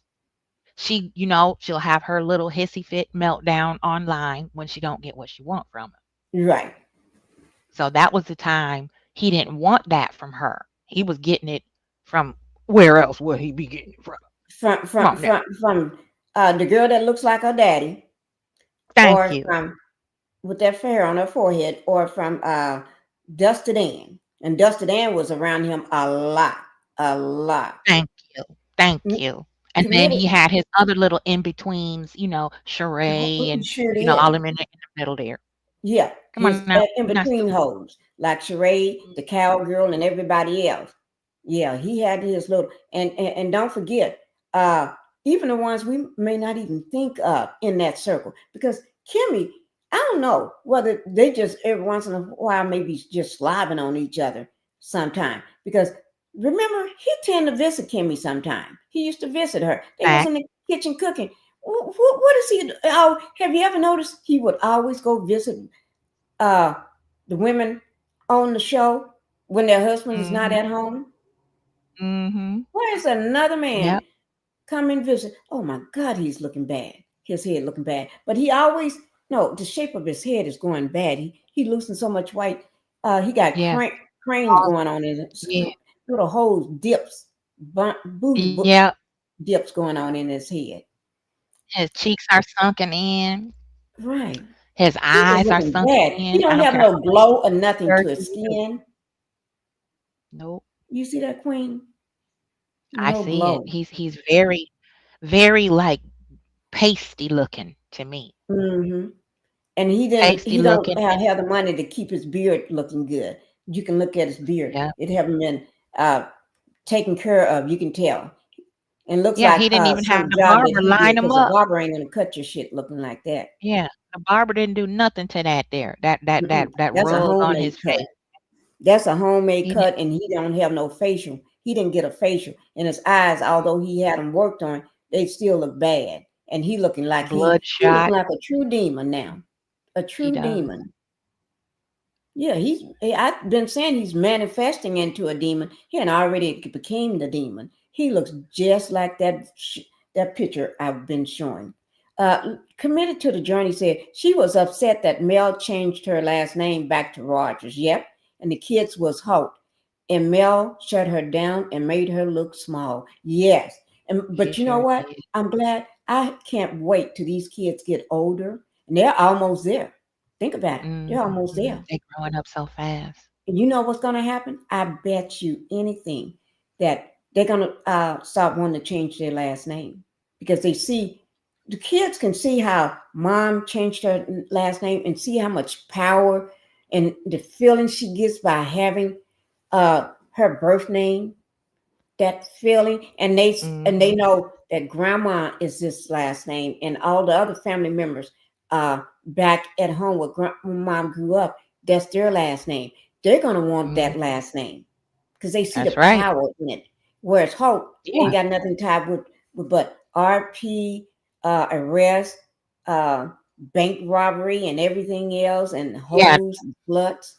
She'll have her little hissy fit meltdown online when she don't get what she want from him. right. So that was the time he didn't want that from her. He was getting it from where else would he be getting it from? From Come from on now. from from the girl that looks like her daddy, Thank or you. from with that hair on her forehead, or from Dusty Dan. And Dusty Dan was around him a lot, a lot. Thank you. Thank Mm, you. And then committed. he had his other little in-betweens, Sheree and, Sure all did. them in the middle there. Yeah, Come on his now. in We're not between stupid. hoes like Sheree, the cowgirl, and everybody else. Yeah, he had his little and don't forget, uh, even the ones we may not even think of in that circle. Because Kimmy, I don't know whether they just every once in a while maybe just slobbing on each other sometime. Because remember, he tend to visit Kimmy sometime. He used to visit her. They was Fact. in the kitchen cooking. What is he? Oh, have you ever noticed he would always go visit uh the women on the show when their husband is not Mhm. at home? Mhm. Where's another man Yep. come and visit? Oh my God, he's looking bad. His head looking bad. But he always, no, the shape of his head is going bad. He losing so much white. He got Yeah. cranes All going on in his yeah. little holes, dips, Yeah. dips going on in his head. His cheeks are sunken in. Right. His He is eyes are looking sunken bad. He in. I don't don't have care no how much glow or nothing to his surgery you do. skin. Nope. You see that, Queen? I No see it. glow. He's very, very like pasty looking to me. Hmm. And he didn't. Pasty He don't looking and have the money to keep his beard looking good. You can look at his beard; yeah. it haven't been uh, taken care of. You can tell. And looks Yeah, like he didn't even have some the job that barber he line did him because a up. barber ain't gonna cut your shit looking like that. Yeah, the barber didn't do nothing to that there. Mm-mm. That That's a rug on his homemade cut. face. That's a homemade He didn't cut, and he don't have no facial. He didn't get a facial, and his eyes, although he had them worked on, they still look bad. And he looking like he looking Bloodshot. like a true demon now. A He true does. demon. Yeah, I've been saying he's manifesting into a demon. He had already became the demon. He looks just like that picture I've been showing. Committed to the journey said she was upset that Mel changed her last name back to Rogers. Yep, and the kids was Holt. And Mel shut her down and made her look small. Yes, She but you know sure what? did. I'm glad. I can't wait till these kids get older, and they're almost there. Think about it. They're almost there. They growing up so fast. And you know what's going to happen? I bet you anything that they're going to start wanting to change their last name because they see the kids can see how mom changed her last name and see how much power and the feeling she gets by having her birth name, that feeling, and they Hmm. know that grandma is this last name and all the other family members back at home where mom grew up, that's their last name. They're going to want Hmm. that last name because they see the That's right. power in it. Whereas Hope ain't Yeah. got nothing tied with but RP, arrest, uh, bank robbery, and everything else, and Yeah. hoes and sluts.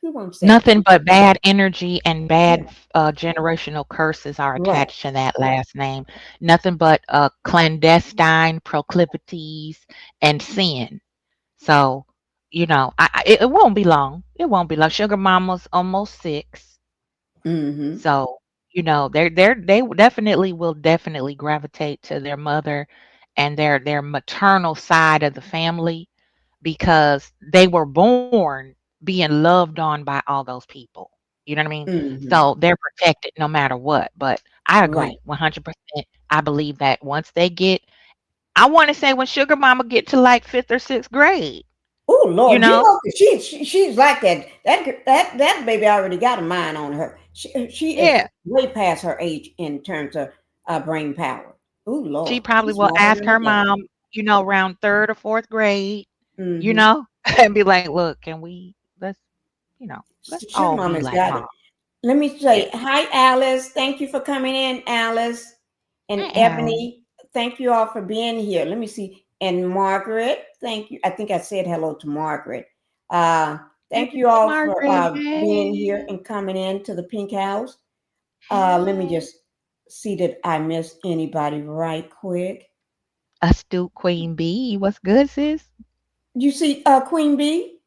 Who wants that? Nothing but bad energy and bad Yeah, generational curses are right. attached to that last name. Nothing but clandestine proclivities and sin. So, it won't be long. It won't be long. Sugar Mama's almost 6. Mm-hmm. So, they definitely gravitate to their mother and their maternal side of the family because they were born being loved on by all those people. You know what I mean? Mm-hmm. So they're protected no matter what. But I Right. agree 100%. I believe that once they get, I want to say when Sugar Mama get to like 5th or 6th grade, Oh you Lord, you know? know she's like that. That baby already got a mind on her. She is Yeah. way past her age in terms of brain power. Oh She Lord, probably she's will smarter ask than the her devil. mom, around 3rd or 4th grade, you Mm-hmm. know, and be like, look, let's Sugar all be Mama's like got mom. it. Let me Yeah. say hi, Alice. Thank you for coming in, Alice and Hey, Alan. Ebony. Thank you all for being here. Let me see. And Margaret, thank you. I think I said hello to Margaret. Uh, Hey, thank you all for Margaret. being here Hey. and coming in to the Pink House. Let me Hey. just see that I missed anybody right quick. Astute Queen Bee. What's good, sis? You see Queen Bee?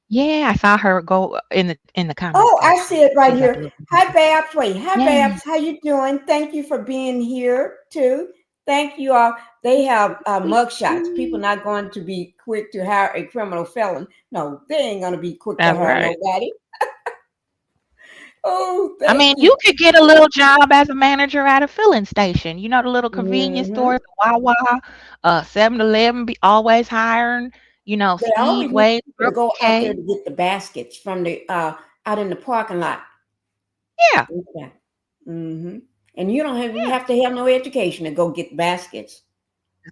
Yeah, I saw her go in the comment Oh, I section. see it right She's up a here. little Hi, bit. Babs. Wait, hi, Yeah, Babs. How you doing? Thank you for being here too. Thank you all. They have sweet, mug shots. People sweet. not going to be quick to hire a criminal felon. No, they ain't going to be quick to That's hire right. nobody. Oh, I thank mean, you. you could get a little job as a manager at a filling station. You know, the little convenience Hmm. stores, the Wawa, 7-Eleven be always hiring, They always need Speedway, people to Circle go out there K. to get the baskets from the out in the parking lot. Yeah, Mm-hmm. And you don't have you yeah. have to have no education to go get baskets.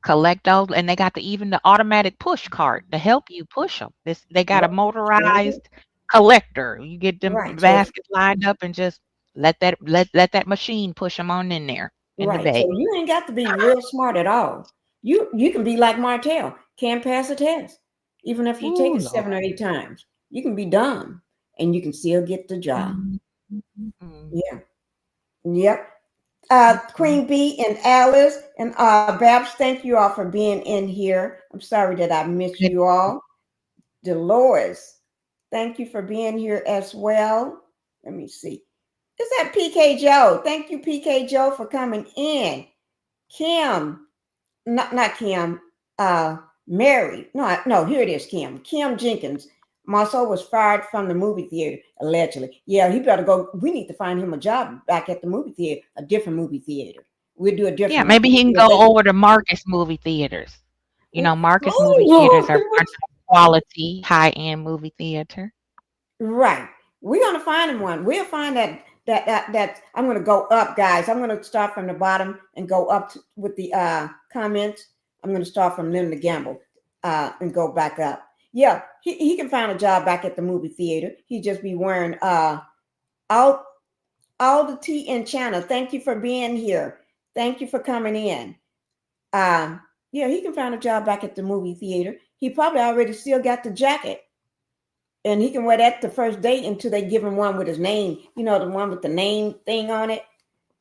Collect those, and they got even the automatic push cart to help you push them. They got a Yep. Sure do. motorized collector. You get them Right. So baskets lined up and just let that machine push them on in there in the right. So bag. you ain't got to be real smart at all. You can be like Martell, can't pass a test. Even if you take Ooh, it Lord. 7 or 8 times. You can be dumb and you can still get the job. Mhm, mhm, Yeah. Yep. mhm. Queen Bee and Alice and Babs, thank you all for being in here. I'm sorry that I missed Good. you all. Dolores, thank you for being here as well. Let me see. Is that PK Joe? Thank you, PK Joe, for coming in. Kim, not Kim, Mary. No, here it is, Kim. Kim Jenkins. Marceau was fired from the movie theater, allegedly. Yeah, he better go. We need to find him a job back at the movie theater, a different movie theater. We'll do a Yeah, different one. maybe he can Yeah, go over to Marcus movie theaters. Marcus movie theaters are oh, quality, high-end movie theater. right. We're gonna find him one. We'll find that I'm gonna go up, guys. I'm gonna start from the bottom and go up with the comments. I'm gonna start from Linda Gamble and go back up. Yeah, he can find a job back at the movie theater. He just be wearing all all the tea in China. Thank you for being here. Thank you for coming in. Yeah, he can find a job back at the movie theater. He probably already still got the jacket, and he can wear that the first day until they give him one with his name. You know, the one with the name thing on it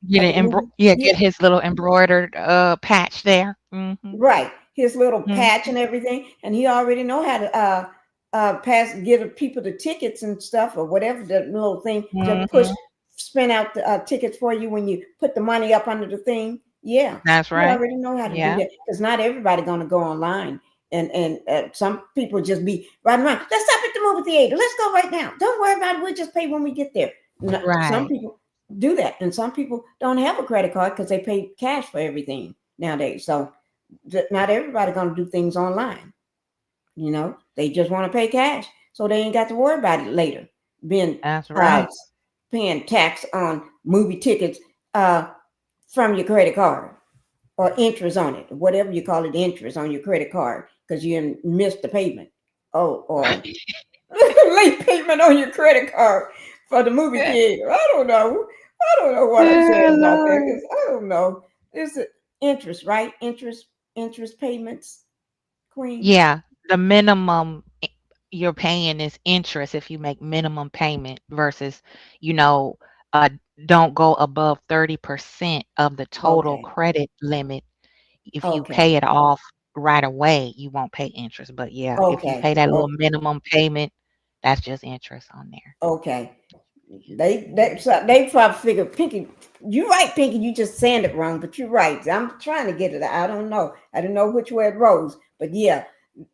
Get at it the movie. yeah, Yeah, get his little embroidered patch there. Mhm. right. His little patch Mhm. and everything, and he already know how to pass give people the tickets and stuff or whatever the little thing to push Mhm. spin out the tickets for you when you put the money up under the thing. Yeah, That's he right. already know how to do Yeah. that because not everybody gonna go online. And some people just be right around. Let's stop at the movie theater. Let's go right now. Don't worry about it. We'll just pay when we get there. Some Right. people do that, and some people don't have a credit card because they pay cash for everything nowadays. So not everybody gonna do things online. They just want to pay cash, so they ain't got to worry about it later. Being That's uh, right. paying tax on movie tickets from your credit card or interest on it, whatever you call it, interest on your credit card because you missed the payment. Oh, or late payment on your credit card for the movie theater. I don't know. I don't know what I'm Oh, saying about that Lord. because I don't know. It's interest, right? Interest payments, Queen. Yeah, the minimum you're paying is interest if you make minimum payment versus, you know, uh, don't go above 30% of the total Okay. credit limit. If you pay Okay. it off right away, you won't pay interest. But yeah, if you Okay. pay that little Okay. minimum payment, that's just interest on there. Okay. They probably figure Pinkie. You're right, Pinkie. You just saying it wrong, but you're right. I'm trying to get it. I don't know. I don't know which way it rolls, but yeah,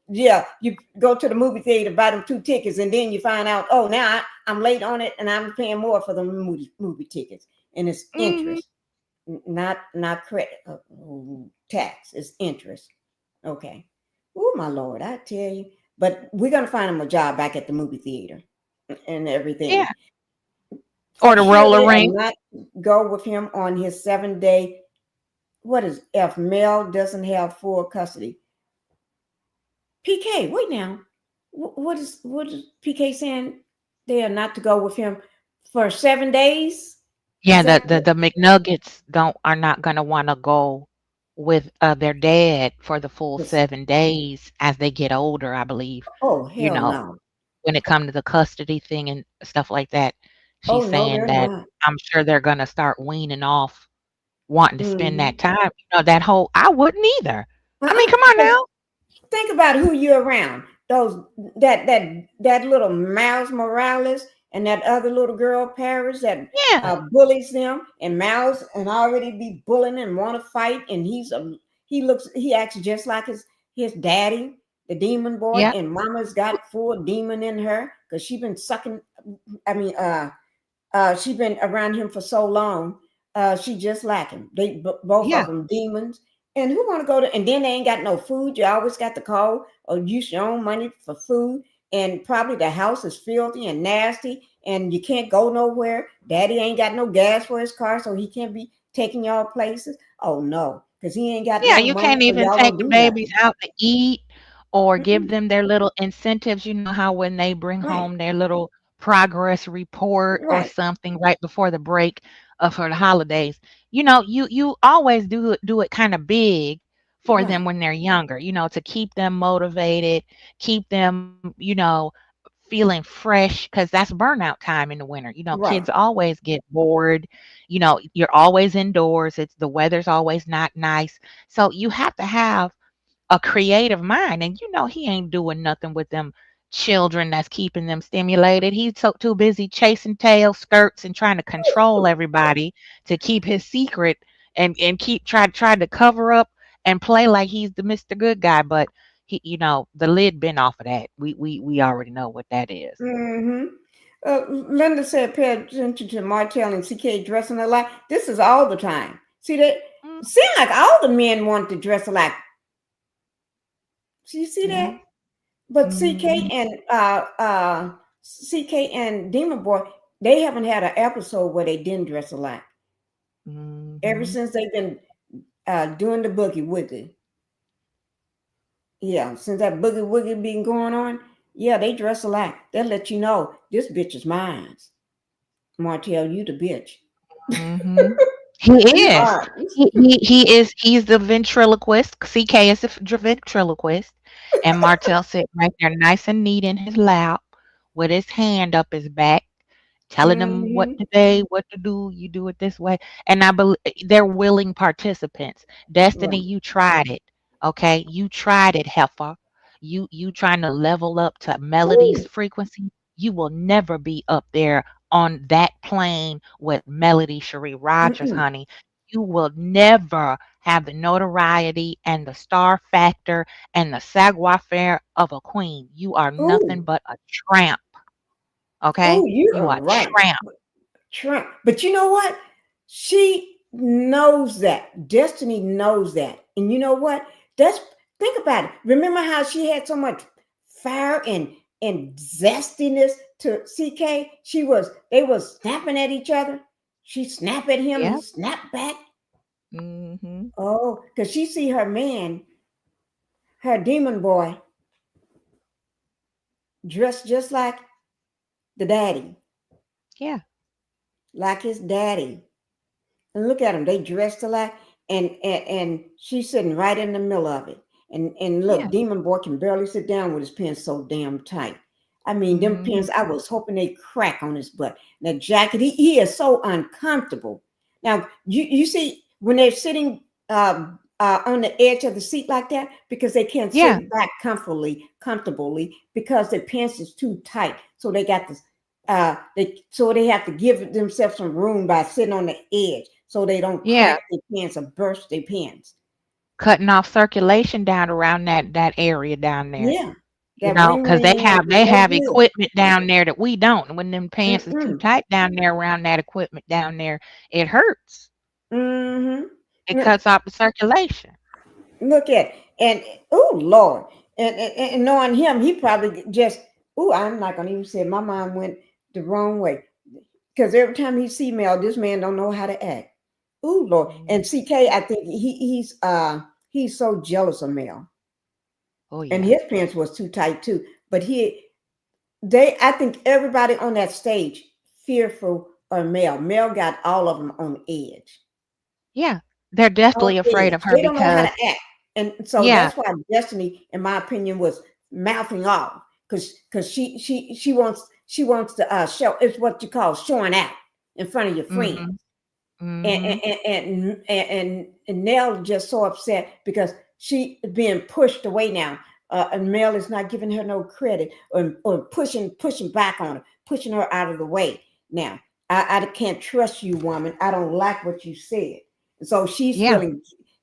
yeah. You go to the movie theater, buy them 2 tickets, and then you find out, oh, now I'm late on it, and I'm paying more for the movie tickets, and it's Mhm. interest, not credit tax. It's interest. Okay. Oh my Lord, I tell you. But we're gonna find him a job back at the movie theater and Yeah. everything. Or For the sure, roller they are ring. not go with him on his 7 day. What is if Mel doesn't have full custody? PK, wait now. What is PK saying? They are not to go with him for 7 days. Yeah, Is that the McNuggets don't are not gonna wanna go with, their dad for the full this? 7 days as they get older, I believe. Oh You hell know, no! when it come to the custody thing and stuff like that, Oh she's no, saying they're that not. I'm sure they're gonna start weaning off wanting to spend Mm-hmm. that time. That whole I wouldn't either. I mean, come on Because now. think about who you're around. Those that little Miles Morales and that other little girl Paris that Yeah, bullies them, and Miles and already be bullying and want to fight, and he acts just like his daddy, the demon boy, yeah, and Mama's got full demon in her because she been sucking. I mean, she been around him for so long. She just lacking. They both yeah. of them demons. And who want to go to? And then they ain't got no food. You always got to call or use your own money for food. And probably the house is filthy and nasty, and you can't go nowhere. Daddy ain't got no gas for his car, so he can't be taking y'all places. Oh no, because he ain't got Yeah, no you money can't for even y'all take to the do babies nothing. out to eat or give Mm-mm. them their little incentives. You know how when they bring Right, home their little progress report or right, something right before the break for the holidays, you always do it kind of big for them right, when they're younger, to keep them motivated, keep them, feeling fresh because that's burnout time in the winter. Kids right, always get bored. You're always indoors. The weather's always not nice. So you have to have a creative mind. And he ain't doing nothing with them children that's keeping them stimulated. He's so too busy chasing tail skirts and trying to control everybody to keep his secret and keep trying to cover up and play like he's the Mr. Good guy. But the lid been off of that. We already know what that is. Mm-hmm. Linda said, pay attention to Martell and CK dressing alike. This is all the time. See that? Mm, Seem like all the men want to dress alike. So you see that? yeah. But Hmm. CK and Demon Boy, they haven't had an episode where they didn't dress alike. Ever Hmm. since they've been doing the boogie woogie. Yeah, since that boogie woogie been going on, yeah, they dress alike. They'll let you know this bitch is mine. Martell, you the bitch. Hmm. He You is. are. He's the ventriloquist. CK is the ventriloquist. And Martell sitting right there nice and neat in his lap with his hand up his back, telling them what Mm-hmm. to say, what to do. You do it this way. And I believe they're willing participants. Destiny, Right. you tried it. Okay. You tried it, Heifer. You trying to level up to Melody's Ooh. frequency. You will never be up there on that plane with Melody Cherie Rogers, Mm-mm. honey. You will never have the notoriety and the star factor and the savoir faire of a queen. You are nothing Ooh. but a tramp. Ooh, Okay? you You are are right. tramp. Trump. But you know what? She knows that. Destiny knows that. And you know what? That's think about it. Remember how she had so much fire and zestiness to CK? They was snapping at each other. She snapped at him, he Yeah. snapped back. Mhm. Oh, because she see her man, her demon boy, dressed just the daddy, Yeah. like his daddy. And look at them; they dressed alike, and she's sitting right in the middle of it. And look, Yeah. Demon Boy can barely sit down with his pants so damn tight. I mean, them pants, I Mhm. was hoping they crack on his butt. That jacket, he is so uncomfortable. Now, you see, when they're sitting on the edge of the seat like that, because they can't Yeah. sit back comfortably, because their pants is too tight. So they got this they have to give themselves some room by sitting on the edge so they don't Yeah. crack their pants or burst their pants. Cutting off circulation down around that area down there. Yeah, You that know, ring because they ring have is they no have good. equipment down there that we don't. And when them pants is too Mm-mm. tight down there around that equipment down there, it hurts. It Mm-hmm. cuts off the circulation. Look at and oh Lord, and knowing him, he probably just I'm not gonna even say it. My mind went the wrong way because every time he see Mel, this man don't know how to act. Oh Lord, Mm. and CK, I think he's so jealous of Mel. Oh And yeah. his pants was too tight too. But I think everybody on that stage fearful of Mel. Mel got all of them on edge. Yeah. They're On definitely afraid edge. of her They don't know how to because act, and so yeah, that's why Destiny, in my opinion, was mouthing off because she wants to show. It's what you call showing out in front of your friends. mhm, and mhm, and and and Nell just so upset because she is being pushed away now. And Mel is not giving her no credit or pushing back on her, pushing her out of the way. Now I can't trust you, woman. I don't like what you said. And so yeah,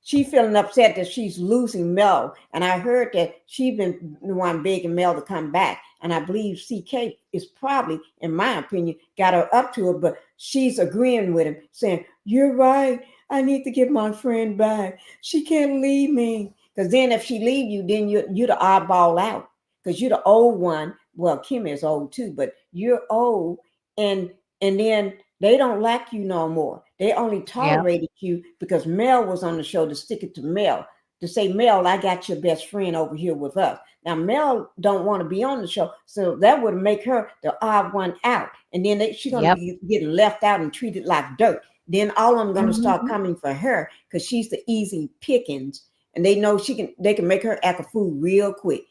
she's feeling upset that she's losing Mel. And I heard that she's been the one begging Mel to come back. And I believe CK is probably, in my opinion, got her up to it, but she's agreeing with him, saying, "You're right. I need to get my friend back. She can't leave me." Because then if she leave you, then you're the oddball out. Because you're the old one. Well, Kim is old too, but you're old, and then they don't like you no more. They only yeah, tolerated you because Mel was on the show to stick it to Mel. To say, Mel, I got your best friend over here with us. Now Mel don't want to be on the show, so that would make her the odd one out, and then she's gonna yep, be getting left out and treated like dirt. Then all of them gonna start mhm, coming for her because she's the easy pickings, and they know they can make her act a fool real quick.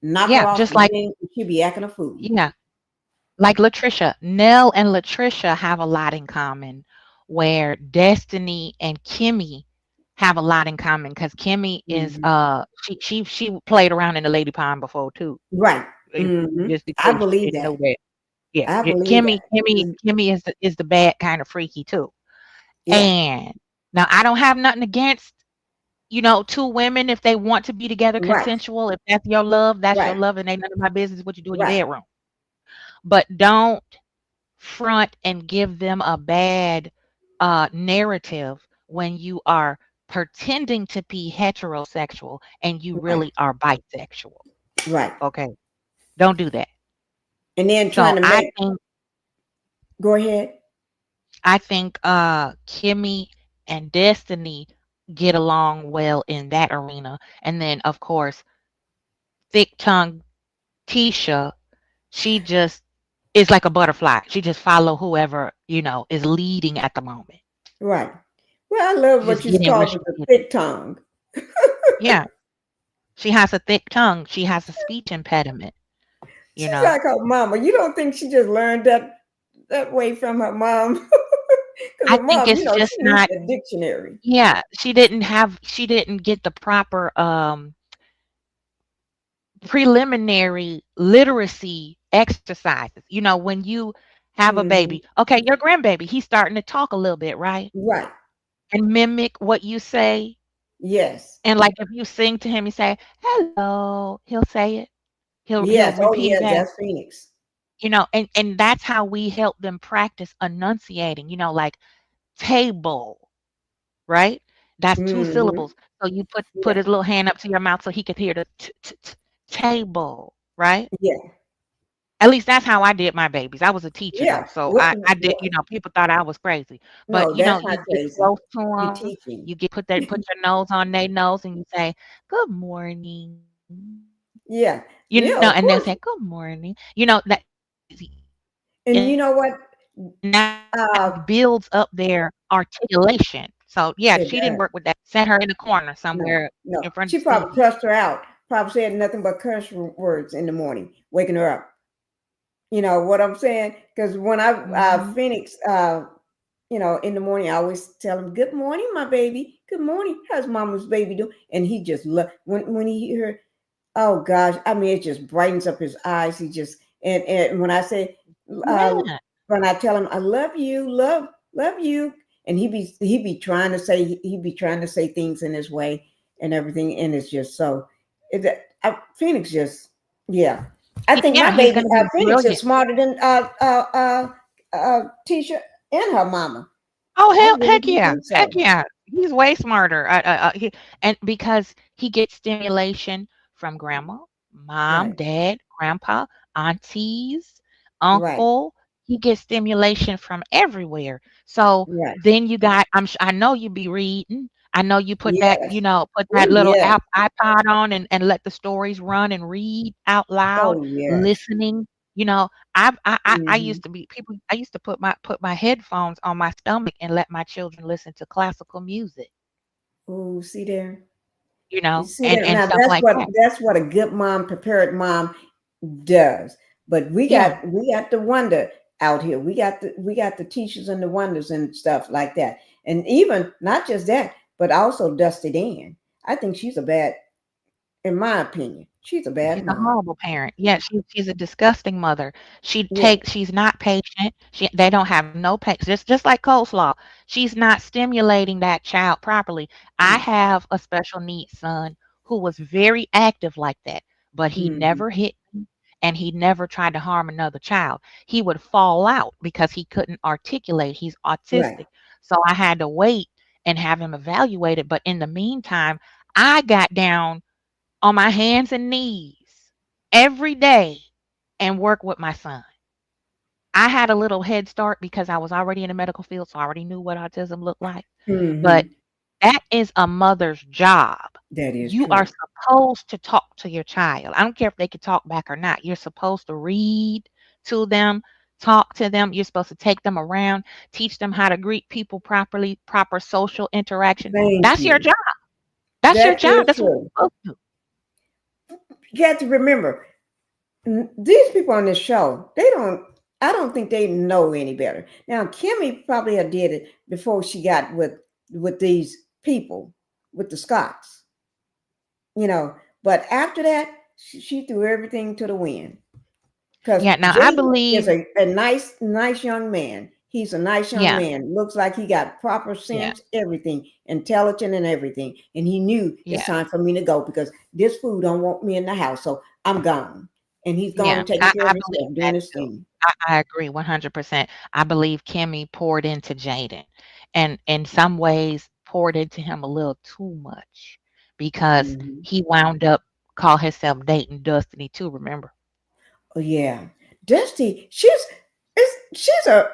Knock her yeah, off just the like ring, and she'll be acting a fool. yeah, like Latricia. Nell and Latricia have a lot in common, where Destiny and Kimmy have a lot in common because Kimmy is Mhm. she played around in the Lady Pond before too. Right. Just in I case you believe didn't know that. that. Yeah, I yeah, believe Kimmy that. Kimmy Kimmy is the bad kind of freaky too. Yeah. And now I don't have nothing against, two women if they want to be together Right. consensual. If that's your Right. love, and ain't none of my business what you do in your Right. bedroom. But don't front and give them a bad narrative when you are pretending to be heterosexual and you Right. really are bisexual. Right. Okay. Don't do that. And then trying So to I make think go ahead. I think Kimmy and Destiny get along well in that arena. And then of course, thick tongue Tisha, she just is like a butterfly. She just follow whoever, is leading at the moment. Right. Well, I love She's what just she's getting where called she with a fit. thick tongue. Yeah, she has a thick tongue. She has a speech impediment. You She's know, like her mama. You don't think she just learned that way from her mom? Because I her think mom, it's she just needs not. a dictionary. Yeah, she didn't get the proper preliminary literacy exercises. When you have a baby, Hmm. okay, your grandbaby, he's starting to talk a little bit, right? Right. And mimic what you say. Yes. And like if you sing to him, you say, "Hello," he'll say it. He'll Yes. Oh, repeat it yes. back. That's Phoenix. And that's how we help them practice enunciating, like table, right? That's two Hmm. syllables. So you put Yeah. his little hand up to your mouth so he could hear the table, right? Yeah. At least that's how I did my babies. I was a teacher Yeah. though, so What, I did. People thought I was crazy, but no, that's not you get crazy. close to You're them. teaching. You get put your nose on their nose, and you say, "Good morning," Yeah. and Yeah, they'll of say, course. "Good morning." That And you and know what? that Uh, builds up their articulation. So yeah, it she didn't does. work with that. Sent her in the corner No, somewhere no. in front of She the probably TV. cussed her out. Probably said nothing but words in the morning, waking her up. You know what I'm saying? Because when Hmm. Phoenix, in the morning, I always tell him, "Good morning, my baby. Good morning. How's mama's baby doing?" And he just when he hear, oh gosh, I mean, it just brightens up his eyes. He just and when I say, uh, Yeah. when I tell him, "I love you, love you," and he be trying to say things in his way and everything, and it's just so. Phoenix just, yeah. I think Yeah, my he's baby gonna be Phoenix is brilliant. smarter than Tisha and her mama. Oh, I hell, really heck do yeah, think heck so. yeah. He's way smarter. And because he gets stimulation from grandma, mom, Right, dad, grandpa, aunties, right, uncle. He gets stimulation from everywhere. So right. then you got, I know you be reading. I know you Yes. put that Oh little yes. iPod on and let the stories run and read out loud, Oh yes. listening. You know, I Hmm. used to be people I used to put my headphones on my stomach and let my children listen to classical music, Oh, see there. You you know, see and that and now? stuff like that. That's what a good mom, prepared mom, does. But Yeah. we got the wonder out here. We got the teachers and the wonders and stuff like that. And even not just that, but also Dusty Dan. I think she's a bad, in my opinion, she's a She's bad a mom. horrible parent. Yeah, she's a disgusting mother. Yeah. She's not patient. They don't have no patience. Just like coleslaw. She's not stimulating that child properly. I have a special needs son who was very active like that, but he Mm-hmm. never hit me and he never tried to harm another child. He would fall out because he couldn't articulate. He's Right. autistic. So I had to wait and have him evaluated. But in the meantime, I got down on my hands and knees every day and work with my son. I had a little head start because I was already in the medical field, so I already knew what autism looked like. But Mm-hmm. that is a mother's job. That is You are true. supposed to talk to your child. I don't care if they can talk back or not. You're supposed to read to them, talk to them. You're supposed to take them around, teach them how to greet people properly, proper social interaction. Thank That's your you. job. That's your That job. is That's what true. you're supposed to do. You have to remember, these people on this show, I don't think they know any better. Now, Kimmy probably had did it before she got with these people, with the Scots, you know. But after that, she threw everything to the wind. Because Yeah, now I Jaden is believe a nice young man. He's a nice young yeah, man. Looks like he got proper yeah, sense, everything, intelligent and everything. And he knew it's yeah, time for me to go because this food don't want me in the house. So I'm gone. And he's yeah. gone taking care I of his believe stuff, doing that his too. thing. I agree 100%. I believe Kimmy poured into Jaden and in some ways poured into him a little too much because Hmm. he wound up call himself dating Destiny too, remember? Oh yeah. Dusty, she's a,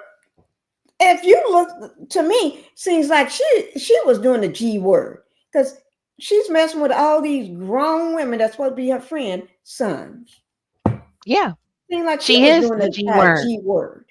if you look to me, seems like she was doing the G word. Because she's messing with all these grown women that's supposed to be her friend, sons. Yeah. Seems like she She was is doing the the G word. G word.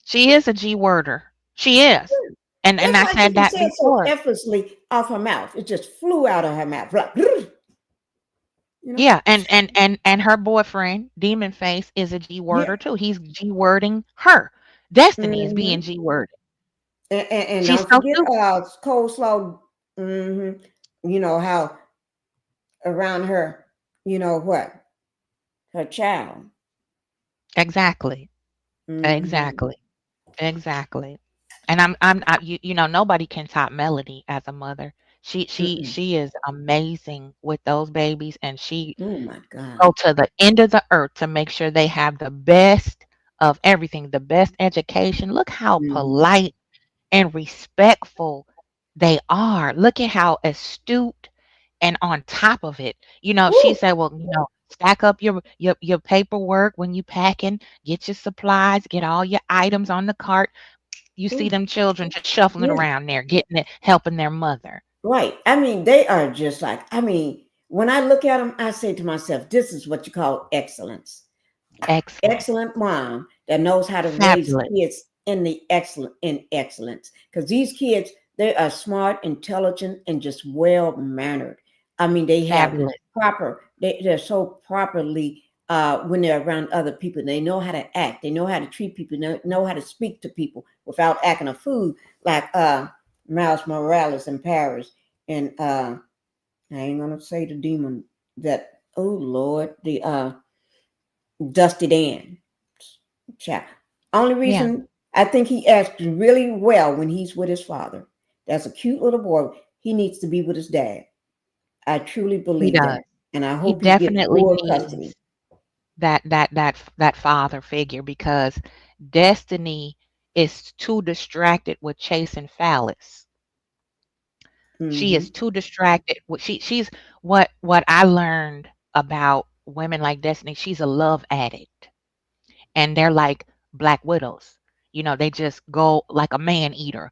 She is a G worder. She is. And That's I why she said can that say it so before. effortlessly off her mouth. It just flew out of her mouth. Like, you know? Yeah, and her boyfriend, Demon Face, is a G Yeah. worder too. He's G wording her. Destiny is being Hmm. G worded. And She's don't so forget stupid. coleslaw. Hmm. You know how around her, you know what? Her child. Exactly. Hmm. Exactly. Exactly. And you know, nobody can top Melody as a mother. Mm-mm. She is amazing with those babies, and she Oh my God. go to the end of the earth to make sure they have the best of everything, the best education. Look how Hmm. polite and respectful they are. Look at how astute and on top of it. You know, she Woo, said, well, stack up your paperwork when you packing, get your supplies, get all your items on the cart. You see woo. them children just shuffling Yeah. around there, getting it, helping their mother. Right. I mean, they are just like, I mean, when I look at them, I say to myself, this is what you call excellence. Excellent. Excellent mom that knows how to raise Fabulous. kids in excellence. Because these kids, they are smart, intelligent, and just well mannered. I mean, they have Fabulous. they're so properly when they're around other people. They know how to act. They know how to treat people. Know how to speak to people without acting a fool like Miles Morales in Paris. And I ain't gonna say the demon that, oh Lord, the Dusty Dan. Child. Only Yeah, reason I think he acts really well when he's with his father. That's a cute little boy. He needs to be with his dad. I truly he believe does. that. And I He hope he gets definitely full custody. needs that father figure because Destiny is too distracted with chasing phallus. She is Hmm. too distracted. She's what I learned about women like Destiny. She's a love addict, and they're like black widows. You know, they just go like a man eater.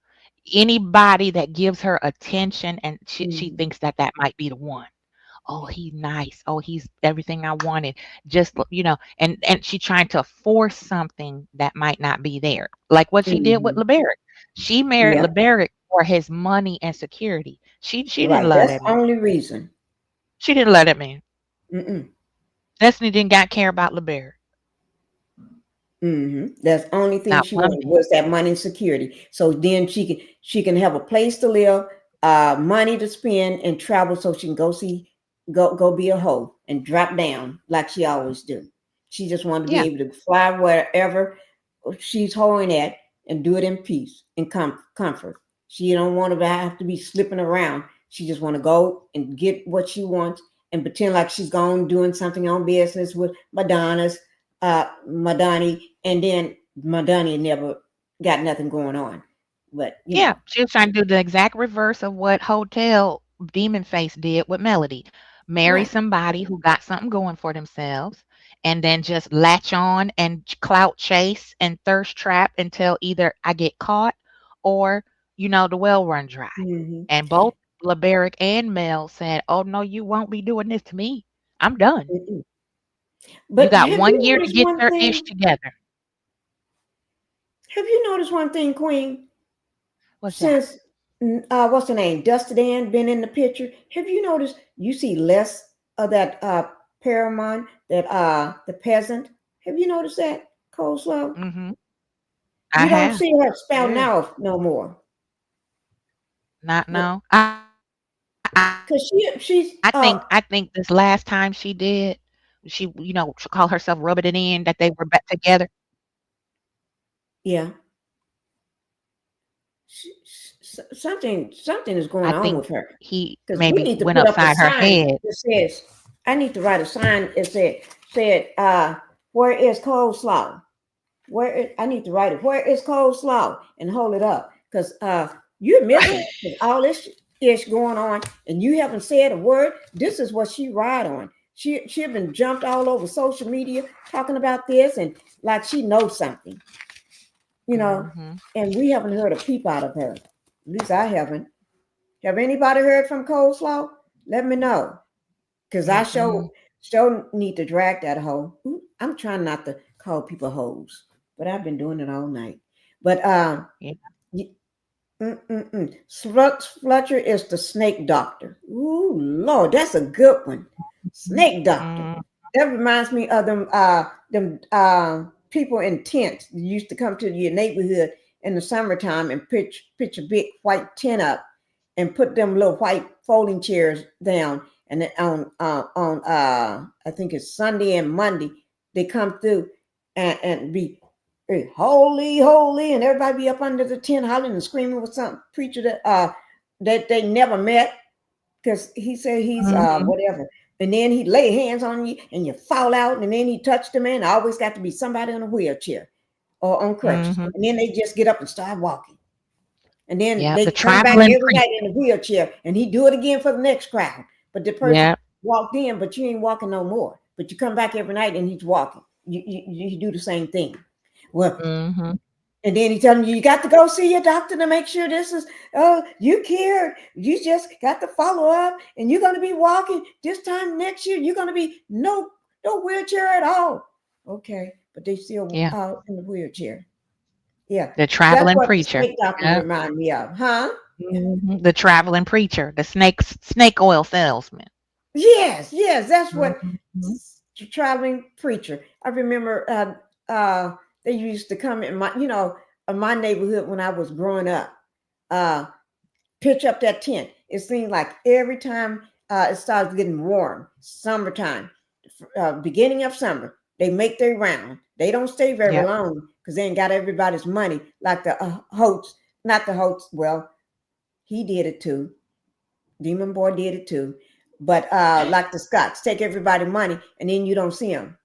Anybody that gives her attention, and she Hmm. thinks that that might be the one. Oh, he's nice. Oh, he's everything I wanted. Just and she trying to force something that might not be there. Like what she did with Hmm. LeBaric. She married Yep. LeBaric for his money and security. She didn't Right. love That's that the man. only reason. She didn't love that man. Mm-mm. Destiny didn't got care about LeBaric. That's the only thing Not she one wanted bit. was that money and security. So then she can have a place to live, money to spend, and travel so she can go be a hoe and drop down like she always do. She just wanted to be Yeah. able to fly wherever she's hoeing at and do it in peace and comfort. She don't want to have to be slipping around. She just want to go and get what she wants and pretend like she's gone doing something on business with Madani, and then Madani never got nothing going on. But Yeah. She was trying to do the exact reverse of what Hotel Demon Face did with Melody. Marry right. somebody who got something going for themselves and then just latch on and clout chase and thirst trap until either I get caught or, the well run dry. Hmm. And both LeBaric and Mel said, oh, no, you won't be doing this to me. I'm done. You But got have one you year to noticed get one their ish thing? together. Have you noticed one thing, Queen? What's that? Since what's the name? Dusty Dan been in the picture. Have you noticed you see less of that Paramount, that the peasant? Have you noticed that, Coleslaw? Hmm. I You don't have. see her spouting Yeah. off no more. Not But no. I because she's think this last time she did, she call herself rubbing it in that they were back together. yeah, something is going I on think with her. he Because we maybe need to went put up a upside her sign head. that says, I need to write a sign that said, where is coleslaw? I need to write it. Where is coleslaw? And hold it up. Because you're missing. Because all this ish going on and you haven't said a word. This is what she ride on. She been jumped all over social media talking about this and like she knows something, you know, Hmm. and we haven't heard a peep out of her. At least I haven't. Have anybody heard from Coleslaw? Let me know. Cause I Mm-mm. need to drag that hoe. I'm trying not to call people hoes, but I've been doing it all night. But Yeah. Fletcher is the snake doctor. Ooh, Lord, that's a good one. Snake doctor. Mm, That reminds me of them people in tents that used to come to your neighborhood in the summertime and pitch a big white tent up and put them little white folding chairs down. And then on I think it's Sunday and Monday they come through and be holy, holy, and everybody be up under the tent hollering and screaming with some preacher that they never met because he said he's mhm, whatever. And then he lay hands on you and you fall out, and then he touched the man. Always got to be somebody in a wheelchair or on crutches. mhm. And then they just get up and start walking. And then Yep, they the come back traveling every preacher. night in a wheelchair and he do it again for the next crowd. But the person Yep. walked in, but you ain't walking no more. But you come back every night and he's walking. You do the same thing. Well, Mhm. and then he telling you, you got to go see your doctor to make sure this is, oh, you cured. You just got to follow up and you're going to be walking this time next year. You're going to be no wheelchair at all. Okay. But they still Yeah, out in the wheelchair. Yeah. the That's traveling what the preacher. snake doctor Yep. remind me of. Huh? Mhm. The traveling preacher, the snake oil salesman. Yes. Yes. That's what Mhm. traveling preacher. I remember they used to come in my neighborhood when I was growing up. Uh, Pitch up that tent. It seemed like every time it starts getting warm, summertime, beginning of summer, they make their round. They don't stay very Yep. long because they ain't got everybody's money like the host, not the host. Well, he did it too. Demon Boy did it too. But like the Scots, take everybody money and then you don't see them.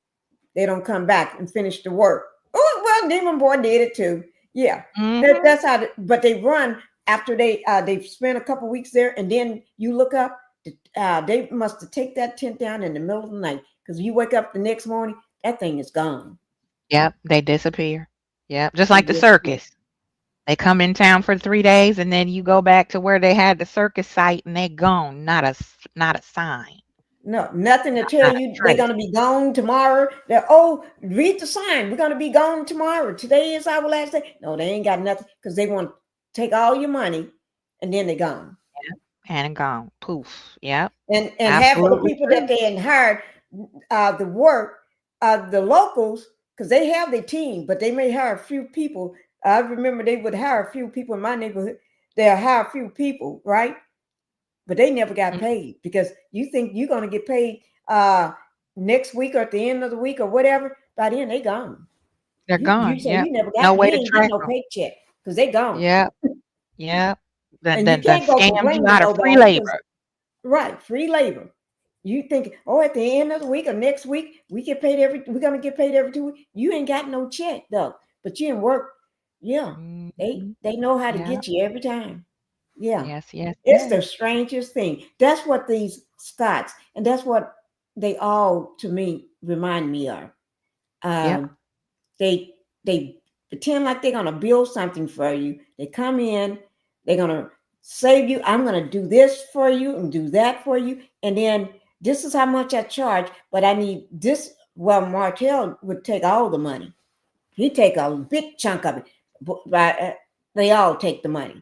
They don't come back and finish the work. Oh, well, Demon Boy did it too. Yeah, Mhm. that's how. But they run after they've spent a couple weeks there, and then you look up. They must have take that tent down in the middle of the night because you wake up the next morning, that thing is gone. Yep, they disappear. Yep, just They like the disappear. circus. They come in town for 3 days, and then you go back to where they had the circus site, and they're gone. Not a sign, No, nothing to tell not a you they're trace. gonna be gone tomorrow. Read the sign. We're gonna be gone tomorrow. Today is our last day. No, they ain't got nothing because they want to take all your money and then they're gone. Yep, and gone. Poof. Yep, And half of the absolutely people that true. they had hired the work the locals because they have their team, but they may hire a few people. I remember they would hire a few people in my neighborhood. They'll hire a few people, right? But they never got Mm, paid because you think you're going to get paid next week or at the end of the week or whatever. By then they gone. they're You gone. say Yep. you never No got way you to ain't getting track no them. paycheck because they gone. Yep, yep. And you Done can't go scammed you complain to out of free nobody because labor. right, free labor. You think, oh, at the end of the week or next week, we're gonna get paid every 2 weeks. You ain't got no check though. But you in work, yeah. Mhm. They know how to Yep. get you every time. Yeah. Yes, yes, It's the yes. strangest thing. That's what these Scots, and that's what they all to me remind me of. Yep. Um, they pretend like they're gonna build something for you. They come in, they're gonna save you. I'm gonna do this for you and do that for you, and then this is how much I charge, but I need this. Well, Martell would take all the money. He take a big chunk of it, but they all take the money,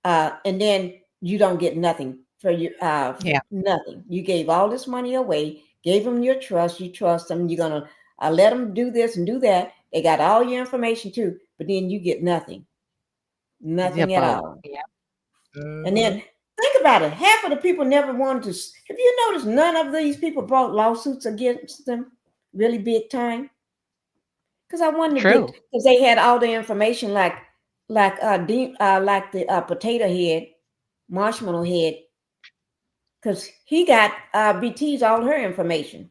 and then you don't get nothing for you. Yeah. Nothing. You gave all this money away, gave them your trust. You trust them. You're gonna let them do this and do that. They got all your information too, but then you get nothing, nothing at Zippo. all. Yep. And then Mhm. think about it. Half of the people never wanted to. Have you noticed none of these people brought lawsuits against them really big time? Because I wonder did True. because they had all the information like the potato head, marshmallow head, because he got BT's all her information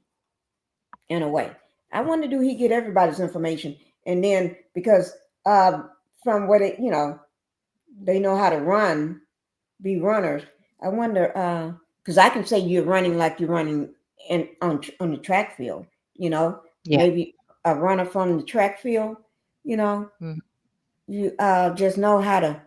in a way. I wonder do he get everybody's information, and then because from what they know how to be runners. I wonder because I can say you're running like you're running on the track field. You know, Yeah. maybe a runner from the track field. You know, Mhm. you just know how to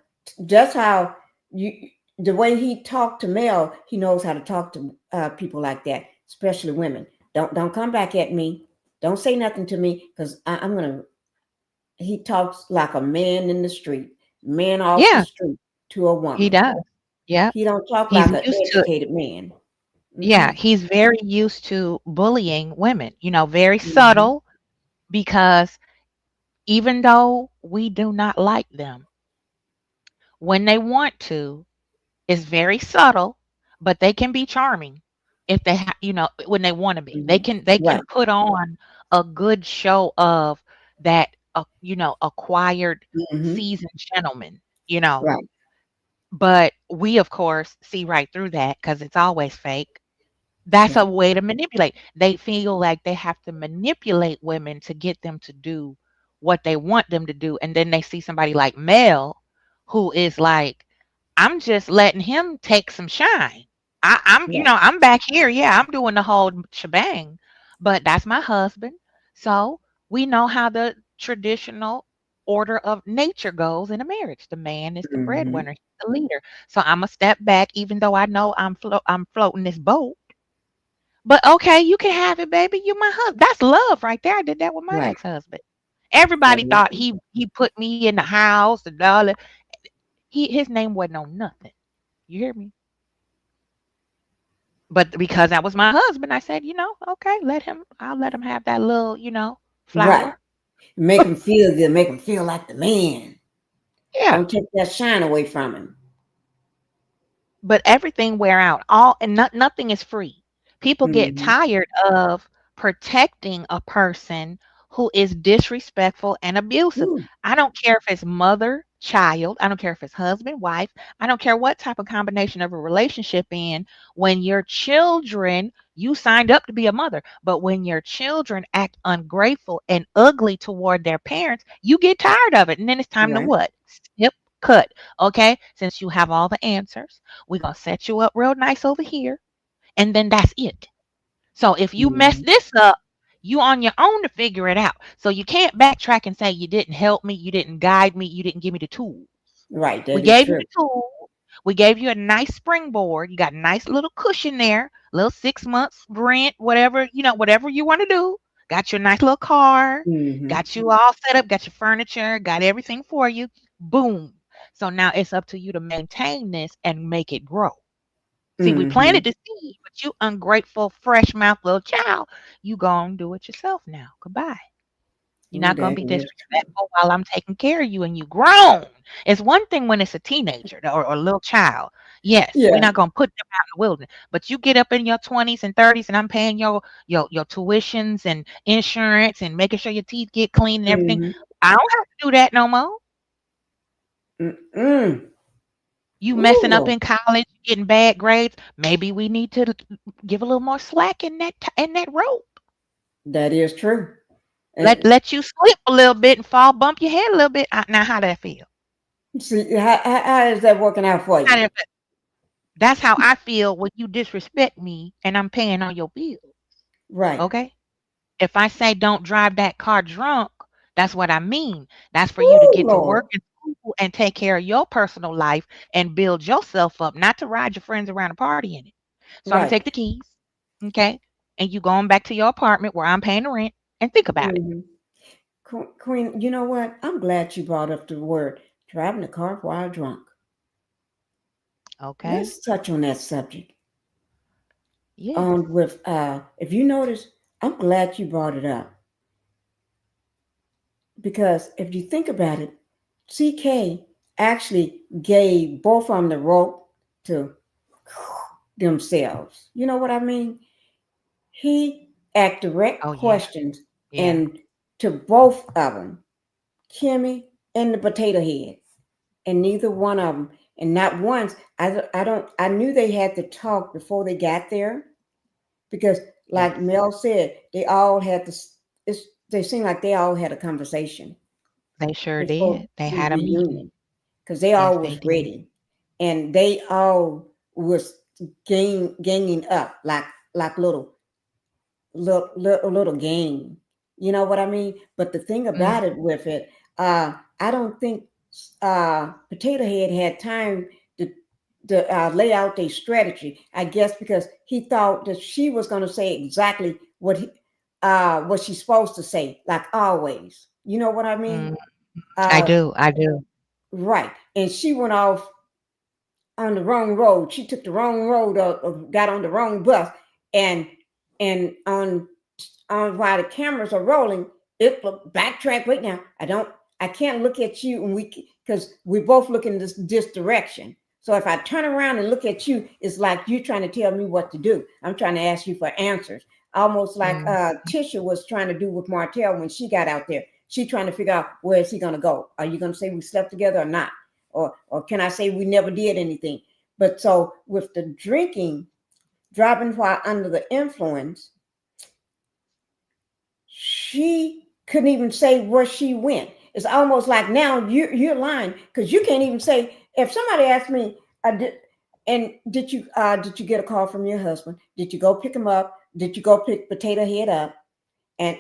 just how you the way he talked to Mel, he knows how to talk to people like that, especially women. Don't come back at me. Don't say nothing to me because I'm gonna. He talks like a man in the street, man off the Yeah. street. to a He woman. does. Yep. He don't talk He's like an used to educated man. yeah, Mm-mm. he's very used to bullying women, very Mm-hmm. subtle because even though we do not like them, when they want to, it's very subtle, but they can be charming if when they want to be. They Mm-hmm. can Right. put on a good show of that acquired Mm-hmm. seasoned gentleman, you know. Right. But we of course see right through that because it's always fake. That's That's a way to manipulate. They feel like they have to manipulate women to get them to do what they want them to do. And then they see somebody like Mel who is like, I'm just letting him take some shine. right. I'm back here. Yeah, I'm doing the whole shebang. But that's my husband. So we know how the traditional order of nature goes in a marriage. The man is the Mm-hmm. breadwinner, he's the leader. So I'm a step back, even though I know I'm floating this boat. But okay, you can have it, baby. You my husband. That's love right there. I did that with my Right. ex-husband. That Everybody is thought true. he put me in the house and all that. His name wasn't on nothing. You hear me? But because that was my husband, I said, okay, I'll let him have that little, Right. flower. Make him feel good. Make him feel like the man. Yeah. Don't take that shine away from him. But everything wear out. All and nothing is free. People get Mm-hmm. tired of protecting a person who is disrespectful and abusive. Ooh. I don't care if it's mother, child, I don't care if it's husband, wife, I don't care what type of combination of a relationship in. When your children, you signed up to be a mother, but when your children act ungrateful and ugly toward their parents, you get tired of it. And then it's time to Right. what? Snip, cut. Okay? Since you have all the answers, we're going to set you up real nice over here. And then that's it. So if you mess Mm-hmm. this up, you on your own to figure it out. So you can't backtrack and say you didn't help me, you didn't guide me, you didn't give me the tools. Right. We That is gave you true. the tool. We gave you a nice springboard. You got a nice little cushion there, little 6 months rent, whatever, whatever you want to do. Got your nice little car, Mm-hmm. got you all set up, got your furniture, got everything for you. Boom. So now it's up to you to maintain this and make it grow. See, we Mm-hmm. planted the seed, but you ungrateful, fresh mouth little child, you gonna do it yourself now. Goodbye. You're Oh, not gonna that be is true. disrespectful while I'm taking care of you and you grown. It's one thing when it's a teenager or a little child. Yes, we're Yeah. not gonna put them out in the wilderness. But you get up in your 20s and 30s and I'm paying your tuitions and insurance and making sure your teeth get clean and everything. Mm-hmm. I don't have to do that no more. Mm-mm. You Ooh, messing up Lord. in college, getting bad grades. Maybe we need to give a little more slack in that rope. That is true. And Let you slip a little bit and fall, bump your head a little bit. Now, how that feel? see, how is that working out for How you? that feel? That's how I feel when you disrespect me and I'm paying all your bills. Right. Okay? If I say don't drive that car drunk, that's what I mean. That's for you to Ooh, get to Lord. work and school and take care of your personal life and build yourself up, not to ride your friends around a party in it. So I'm gonna Right. take the keys, okay? And you going back to your apartment where I'm paying the rent and think about it. Mm-hmm. Queen, you know what? I'm glad you brought up the word driving the car while drunk. Okay? Let's touch on that subject. Yes. On with if you notice, I'm glad you brought it up because if you think about it, CK actually gave both of them the rope to themselves. You know what I mean? He asked direct Oh yeah. questions Yeah. and to both of them, Kimmy and the potato head, and neither one of them, and not once. I don't. I knew they had to talk before they got there because, like Yes. Mel said, they all had to. They seemed like they all had a conversation They sure before did. They the had a meeting. reunion because they Yes, all they was did. ready, and they all was ganging up like little game. You know what I mean? But the thing Mm, about it with it, I don't think Potato Head had time to lay out their strategy. I guess because he thought that she was going to say exactly what she's supposed to say, like always. You know what I mean? mm. I Uh, do. I do. right. And she went off. on the wrong road. She took the wrong road, or got on the wrong bus, and and on while the cameras are rolling, it backtrack. Wait now, I can't look at you, and because we both look in this direction. So if I turn around and look at you, it's like you trying to tell me what to do. I'm trying to ask you for answers, almost like Mm. Tisha was trying to do with Martell when she got out there. She trying to figure out, where is he going to go? Are you going to say we slept together or not? Or can I say we never did anything? But so with the drinking, driving while under the influence, she couldn't even say where she went. It's almost like now you're lying, because you can't even say. If somebody asked me, did you get a call from your husband? Did you go pick him up? Did you go pick Potato Head up and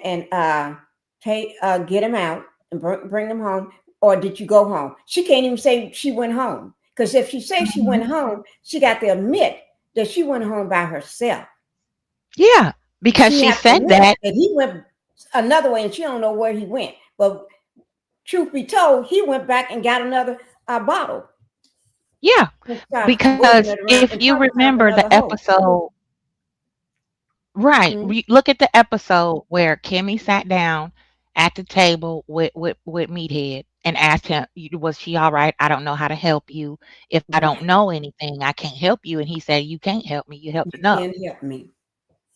get him out and bring him home? Or did you go home? She can't even say she went home, because if she says she went Mhm. home, she got to admit that she went home by herself. Yeah, because She she had to said admit that. that he went another way, and she don't know where he went. But truth be told, he went back and got another bottle Yeah, and started because waving it around if and you talking about remember the another hoe. episode, right? Mm, Look at the episode where Kimmy sat down at the table with Meathead and asked him, "Was she all right? I don't know how to help you. If I don't right. know anything, I can't help you." And he said, "You can't help me. You helped You enough." can't help me.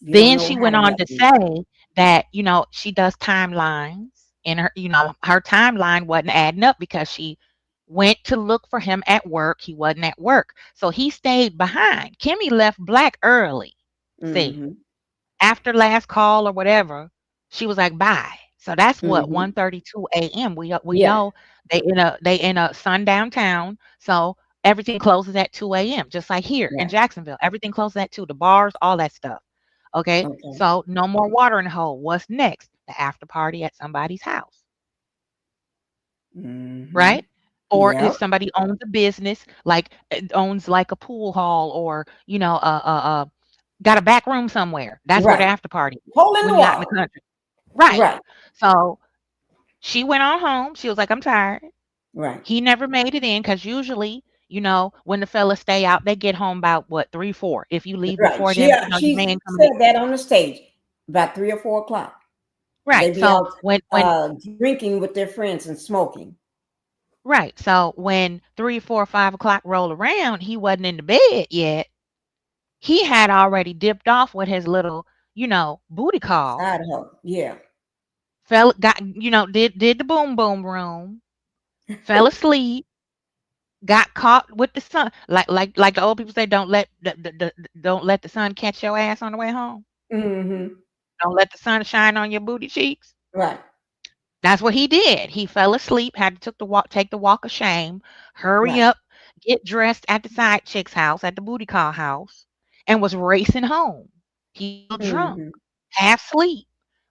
You don't Then know she how went to on help to me. say that, she does timelines, and her timeline wasn't adding up because she went to look for him at work. He wasn't at work. So he stayed behind. Kimmy left Black early. See, Mm-hmm. after last call or whatever, she was like, bye. So that's what, Mm-hmm. 1:32 a.m. We Yeah. know they in a sundown town. So everything closes at 2 a.m. Just like here in Right. Jacksonville. Everything closes at 2. The bars, all that stuff. Okay. Okay. So no more water in the hole. What's next? The after party at somebody's house. Mm-hmm. Right? Or if Yep. somebody owns a business, like owns like a pool hall, or got a back room somewhere. That's where the Right. after party is Hole in when the you're not in the wall. country. Right. Right. So she went on home. She was like, I'm tired. Right. He never made it in because usually, when the fellas stay out, they get home about what, 3, 4. If you leave Right. before She them, your she man coming said in. that on the stage about 3 or 4 o'clock. They Right. be So out when drinking with their friends and smoking. right. So when 3, 4, 5 o'clock roll around, he wasn't in the bed yet. He had already dipped off with his little, booty call. Side hoe. Yeah. Fell got, did the boom boom room, fell asleep, got caught with the sun. Like the old people say, don't let the sun catch your ass on the way home. Mm-hmm. Don't let the sun shine on your booty cheeks. Right. That's what he did. He fell asleep, had to take the walk of shame, hurry Right. up, get dressed at the side chick's house, at the booty call house, and was racing home. He was drunk, Mm-hmm. half asleep.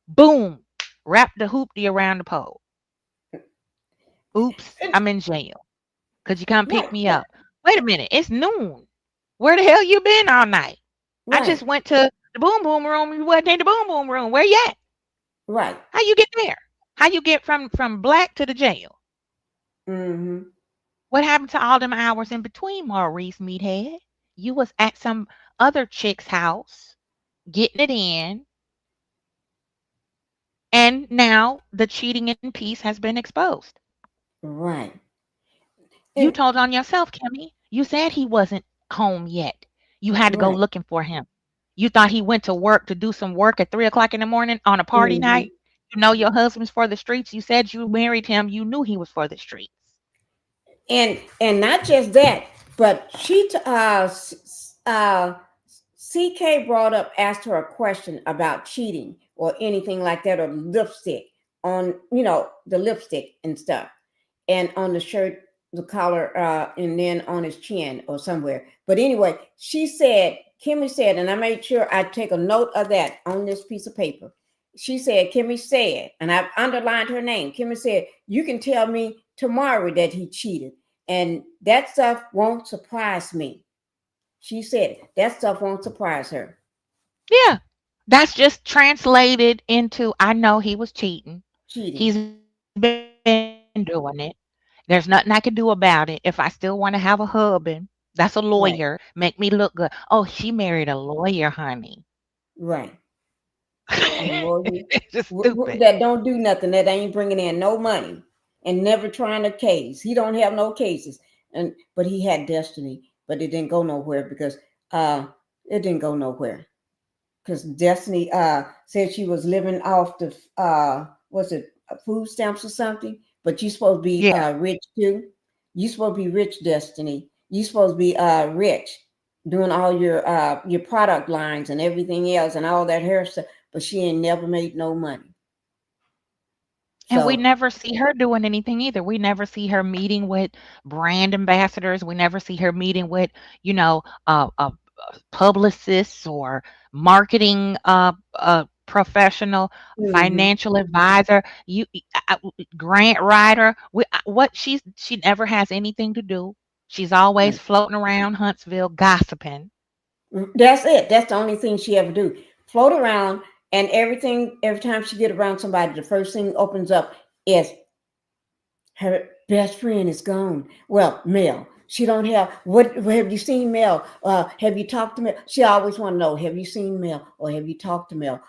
Boom, wrapped the hoopty around the pole. Oops, And, I'm in jail. Could you come pick right. me up? Wait a minute, it's noon. Where the hell you been all night? I Right. just went to the boom boom room. You wasn't in the boom boom room. Where you at? Right. How you get there? How you get from Black to the jail? Mm-hmm. What happened to all them hours in between, Maurice Meathead? You was at some other chick's house getting it in, and now the cheating in peace has been exposed. Right. You And told on yourself, Kimmy. You said he wasn't home yet. You had to go right. looking for him. You thought he went to work to do some work at 3 o'clock in the morning on a party Mm-hmm. night. You know your husband's for the streets. You said you married him. You knew he was for the streets. And not just that, but CK brought up, asked her a question about cheating or anything like that, or lipstick on, the lipstick and stuff, and on the shirt, the collar, and then on his chin or somewhere. But anyway, Kimmy said, and I made sure I take a note of that on this piece of paper. Kimmy said, and I've underlined her name. Kimmy said, you can tell me tomorrow that he cheated, and that stuff won't surprise me. She said that stuff won't surprise her. Yeah. That's just translated into I know he was cheating. Cheating. He's been doing it. There's nothing I can do about it. If I still want to have a husband, That's a Right. lawyer. Make me look good. Oh, she married a lawyer, honey. Right. A lawyer It's just stupid. that don't do nothing, that ain't bringing in no money, and never trying a case. He don't have no cases, and but he had destiny, but it didn't go nowhere because uh, it didn't go nowhere because Destiny said she was living off the was it food stamps or something? But you supposed to be Yeah. rich too. You supposed to be rich, Destiny. You supposed to be rich, doing all your product lines and everything else and all that hair stuff. But she ain't never made no money. And we So never see her doing anything either. We never see her meeting with brand ambassadors. We never see her meeting with, you know, publicists or marketing professional, hmm financial advisor, grant writer. What she never has anything to do. She's always floating around Huntsville gossiping. that's it. That's the only thing she ever do. Float around and everything. Every time she get around somebody, the first thing opens up is her best friend is gone. Well, Mel. She don't have what have you seen Mel? Have you talked to Mel? She always want to know, have you seen Mel or have you talked to Mel?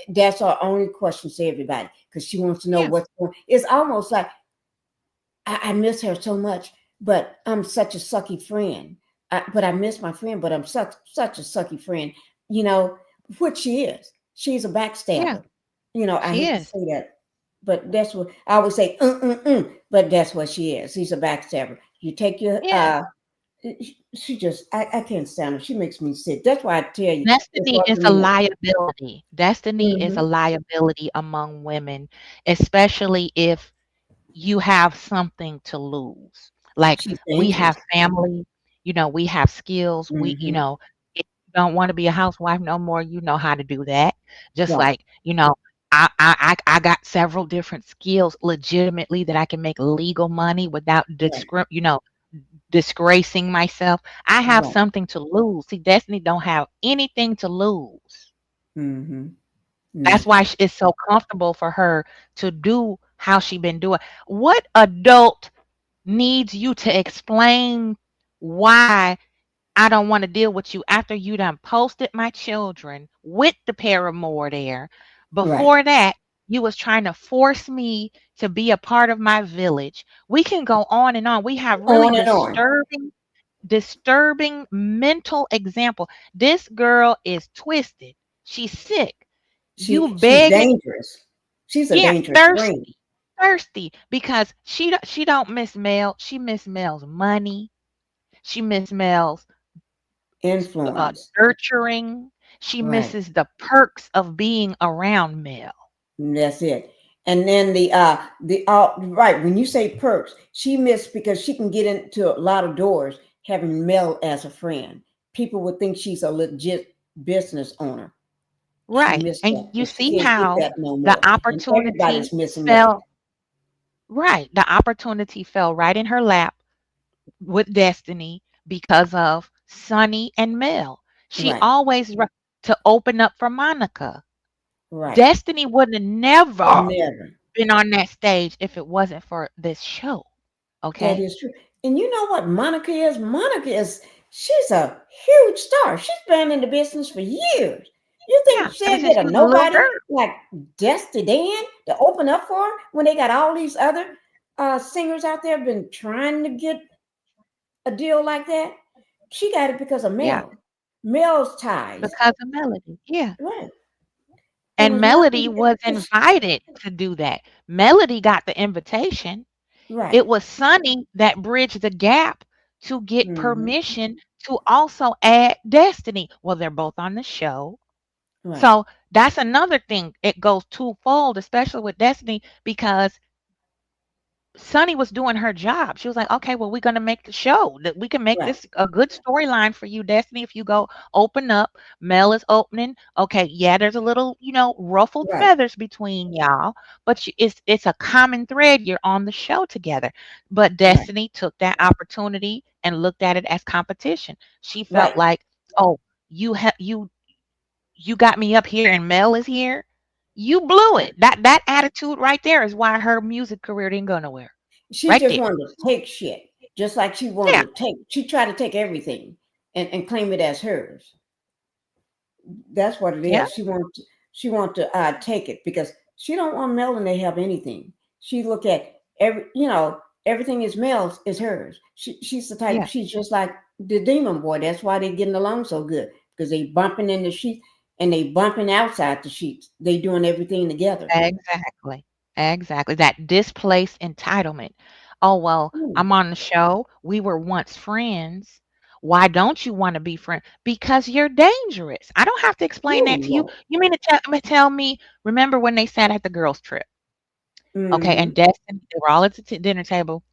That's our only question to everybody because she wants to know Yeah, what's going. It's almost like I miss her so much, but I'm such a sucky friend. But I miss my friend, but I'm such a sucky friend. You know what she is. She's a yeah, backstabber. I she hate to is. say that, but that's what I always say. But that's what she is. She's a backstabber. You take your Yeah. she just I can't stand her. She makes me sick. That's why I tell you it's Destiny hard is for a me. liability. Destiny is a Mm-hmm. liability among women, especially if you have something to lose. Like She's we dangerous. have family, we have skills. Mm-hmm. If you don't want to be a housewife no more, you know how to do that. Just Right. like, I got several different skills legitimately that I can make legal money without Right. disgracing myself. I have Right. something to lose. See, Destiny don't have anything to lose. Mm-hmm. That's why Nothing. it's so comfortable for her to do how she been doing. What adult needs you to explain why I don't want to deal with you after you done posted my children with the paramour there? Right. Before that, you was trying to force me to be a part of my village. We can go on and on. We have really On and on. disturbing mental example. This girl is twisted. She's sick. You She's begging, dangerous. She's a yeah, dangerous friend. thirsty because she don't miss Mel. She miss Mel's money. She miss Mel's Influence. nurturing. She Right. misses the perks of being around Mel. And that's it. And then the right, when you say perks, she missed because she can get into a lot of doors having Mel as a friend. People would think she's a legit business owner. She Right. missed And that, you and she see can't get how that no the more. And opportunity everybody's missing that. fell right. The opportunity fell right in her lap with Destiny because of Sunny and Mel. She Right. always to open up for Monica. Right. Destiny would have never Never. been on that stage if it wasn't for this show. That Okay? is true. And you know what Monica is? She's a huge star. She's been in the business for years. You think Yeah. Ever she'll since get a she was a little nobody girl. like Dusty Dan to open up for her when they got all these other singers out there been trying to get a deal like that? She got it because of Yeah. Mel. Mel's ties. Because of Melody. Yeah. Right. It And was nothing. Melody was invited to do that. Melody got the invitation. Right. It was Sunny that bridged the gap to get hmm permission to also add Destiny. Well, they're both on the show. Right. So that's another thing. It goes twofold, especially with Destiny, because Sunny was doing her job. She was like, okay, well, we're going to make the show. That we can make Right. this a good storyline for you, Destiny. If you go open up, Mel is opening. Okay, yeah, there's a little, ruffled Right. feathers between y'all, but it's a common thread. You're on the show together. But Right. Destiny took that opportunity and looked at it as competition. She felt Right. like, oh, you got me up here and Mel is here. You blew Right. it. That attitude right there is why her music career didn't go nowhere. She Right just there. wanted to take shit. Just like she Yeah, wanted to take, she tried to take everything and claim it as hers. That's what it yeah, is. She wants to take it because she don't want Melanie to have anything. She look at everything is Mel's is hers. She's the type. yeah. She's just like the demon boy. That's why they getting along so good because they bumping in the sheets and they bumping outside the sheets. They doing everything together. Exactly. Exactly. That displaced entitlement. Oh, well, Ooh, I'm on the show. We were once friends. Why don't you want to be friends? Because you're dangerous. I don't have to explain that ooh, to you. Lord. You mean to tell me, remember when they sat at the girls' trip? Okay, Mm-hmm. and Destiny, they were all at the dinner table.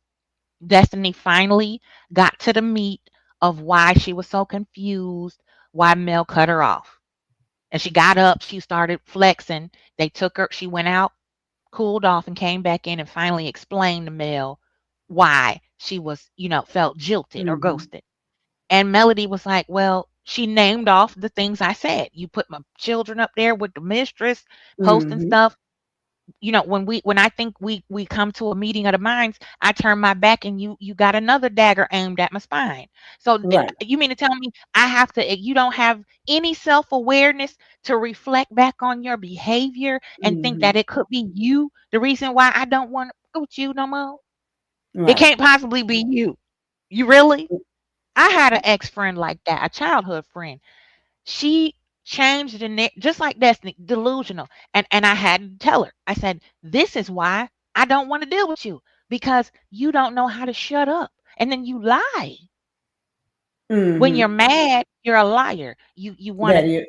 Destiny finally got to the meat of why she was so confused, why Mel cut her off. And she got up, she started flexing. They took her, she went out, cooled off, and came back in and finally explained to Mel why she was, felt jilted or Mm-hmm. ghosted. And Melody was like, well, she named off the things I said. You put my children up there with the mistress, posting Mm-hmm. stuff. When I think we come to a meeting of the minds, I turn my back and you got another dagger aimed at my spine. So Right. you mean to tell me I have to you don't have any self-awareness to reflect back on your behavior and think Mm-hmm. that it could be you the reason why I don't want to go with you no more? It Right. can't possibly be you. You really? I had an ex-friend like that, a childhood friend. She changed the just like Destiny, delusional. And I had to tell her. I said, "This is why I don't want to deal with you because you don't know how to shut up, and then you lie. When you're Mm-hmm. mad, you're a liar. You want That to is.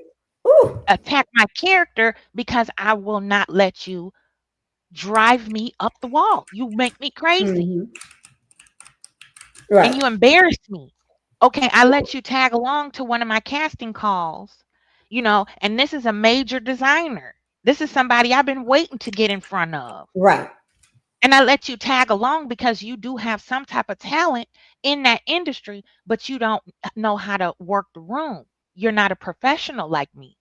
Ooh. attack my character because I will not let you drive me up the wall. You make me crazy, Mm-hmm. and Right. you embarrass me. Okay, I let you tag along to one of my casting calls, and this is a major designer. This is somebody I've been waiting to get in front of. Right. And I let you tag along because you do have some type of talent in that industry, but you don't know how to work the room. You're not a professional like me.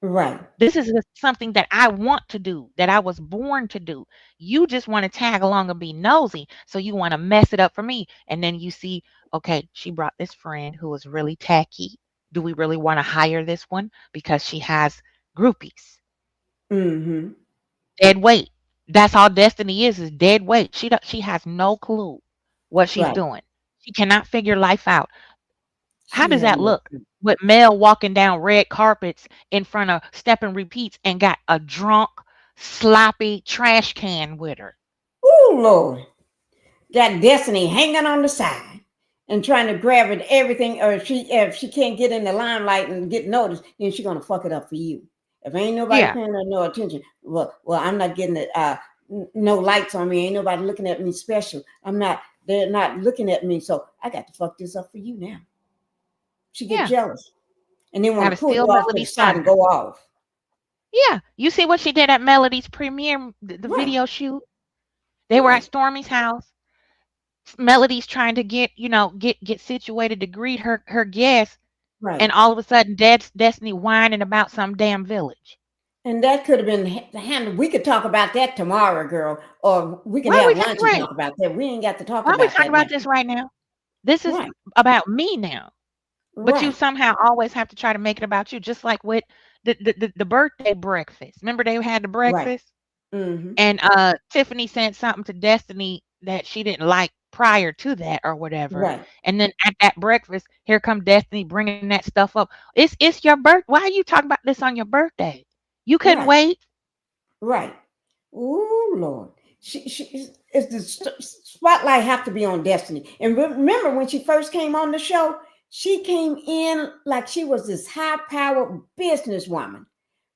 Right. This is something that I want to do, that I was born to do. You just want to tag along and be nosy. So you want to mess it up for me. And then you see, okay, she brought this friend who was really tacky. Do we really want to hire this one? Because she has groupies. Mm-hmm. Dead weight. That's all Destiny is dead weight. She has no clue what she's Right. doing. She cannot figure life out. How She does have that no look? clue. With Mel walking down red carpets in front of Step and Repeats and got a drunk, sloppy trash can with her. Oh Lord. Got Destiny hanging on the side and trying to grab at everything, or if she can't get in the limelight and get noticed, then she's gonna fuck it up for you. If ain't nobody Yeah, paying her no attention, well, I'm not getting it. No lights on me. Ain't nobody looking at me special. I'm not. They're not looking at me, so I got to fuck this up for you now. She get yeah. jealous and then want Gotta to pull steal you off to the Melody's side and thunder. go off. Yeah. You see what she did at Melody's premiere, the Right, video shoot? They were at right, Stormy's house. Melody's trying to get situated to greet her guests, and right. all of a sudden, Destiny whining about some damn village. And that could have been handled. We could talk about that tomorrow, girl, or we can Why are we have talking lunch and right? talk about that. We ain't got to talk Why are we about talking that now. about this right now? This is Right, about me now. But you right, somehow always have to try to make it about you, just like with the birthday breakfast. Remember they had the right. breakfast, Mm-hmm. and Tiffany sent something to Destiny that she didn't like prior to that or whatever. Right, And then at that breakfast, here come Destiny bringing that stuff up. It's your birth. Why are you talking about this on your birthday? You couldn't right, wait. right. Oh Lord, she is the spotlight have to be on Destiny. And remember when she first came on the show, she came in like she was this high-powered businesswoman,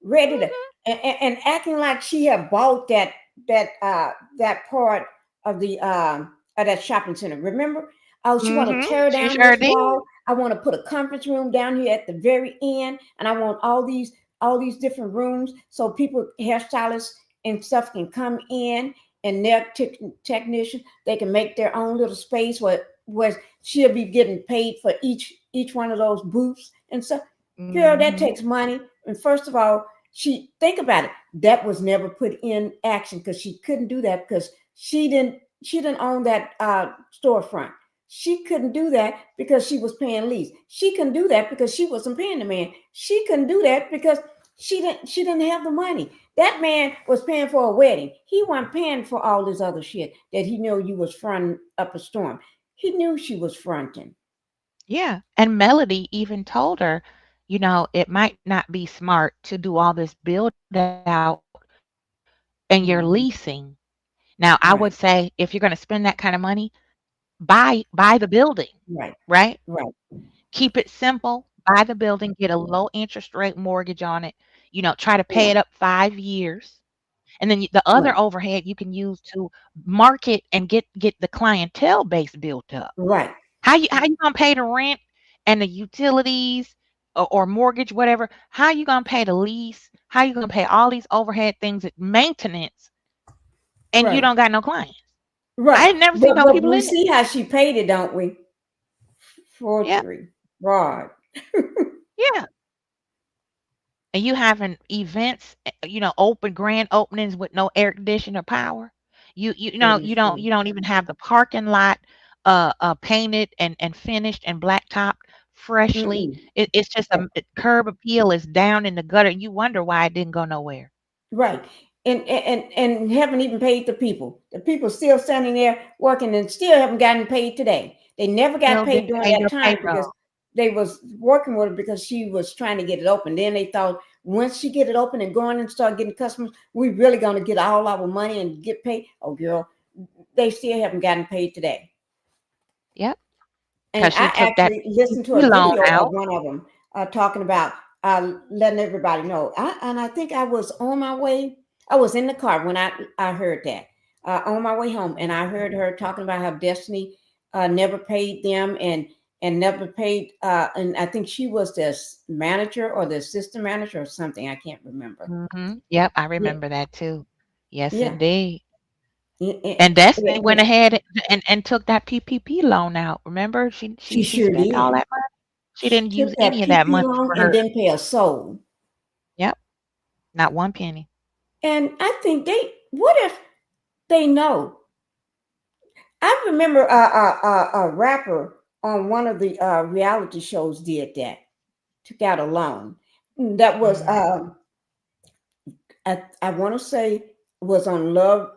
ready to Hmm. and acting like she had bought that part of that shopping center. Remember? Oh, she want to tear She down sure this did. wall. I want to put a conference room down here at the very end, and I want all these different rooms so people, hairstylists and stuff, can come in and their technician, they can make their own little space where she'll be getting paid for each one of those booths and stuff. Girl, that Hmm. takes money. And first of all, she think about it. That was never put in action because she couldn't do that because she didn't own that storefront. She couldn't do that because she was paying lease. She couldn't do that because she wasn't paying the man. She couldn't do that because she didn't have the money. That man was paying for a wedding. He wasn't paying for all this other shit that he knew you was fronting up a storm. He knew she was fronting. Yeah. And Melody even told her, it might not be smart to do all this build out and you're leasing. Now, I would say if you're going to spend that kind of money, buy the building, Right, right? right, Keep it simple, buy the building, get a low interest rate mortgage on it, try to pay yeah, it up 5 years. And then the other right, overhead you can use to market and get the clientele base built up. right, How you gonna pay the rent and the utilities or mortgage, whatever? How you gonna pay the lease? How you gonna pay all these overhead things, maintenance, and you right, don't got no clients? I right. ain't never seen But no but people we in there. see how she paid it, don't we? Yeah, Forgery, fraud. yeah. And you having events, open grand openings with no air conditioner power. You That know is you don't true. you don't even have the parking lot painted and finished and blacktopped freshly. Mm-mm. It's just curb appeal is down in the gutter. You wonder why it didn't go nowhere. Right. And haven't even paid the people. The people still standing there working and still haven't gotten paid today. They never got Still paid didn't during pay that their time because payroll. they was working with her because she was trying to get it open. Then they thought once she get it open and going and start getting customers, we really gonna get all our money and get paid. Oh girl, they still haven't gotten paid today. Yep, And because I she took that actually listened to PPP a loan video of out. one of them talking about letting everybody know. And I think I was on my way. I was in the car when I heard that on my way home, and I heard her talking about how Destiny never paid them and never paid. And I think she was the manager or the assistant manager or something. I can't remember. Yep, I Yeah, remember that too. Yes, yeah. indeed. Eh, eh, And eh, Destiny went eh, ahead and took that PPP loan out. Remember, she she She she sure spent all did. that money. She She didn't use took that any of that PP money loan for and her. didn't pay a soul. Yep, not one penny. And I think what if they know? I remember a rapper on one of the reality shows did that, took out a loan. That was, Mm, I want to say, was on Love,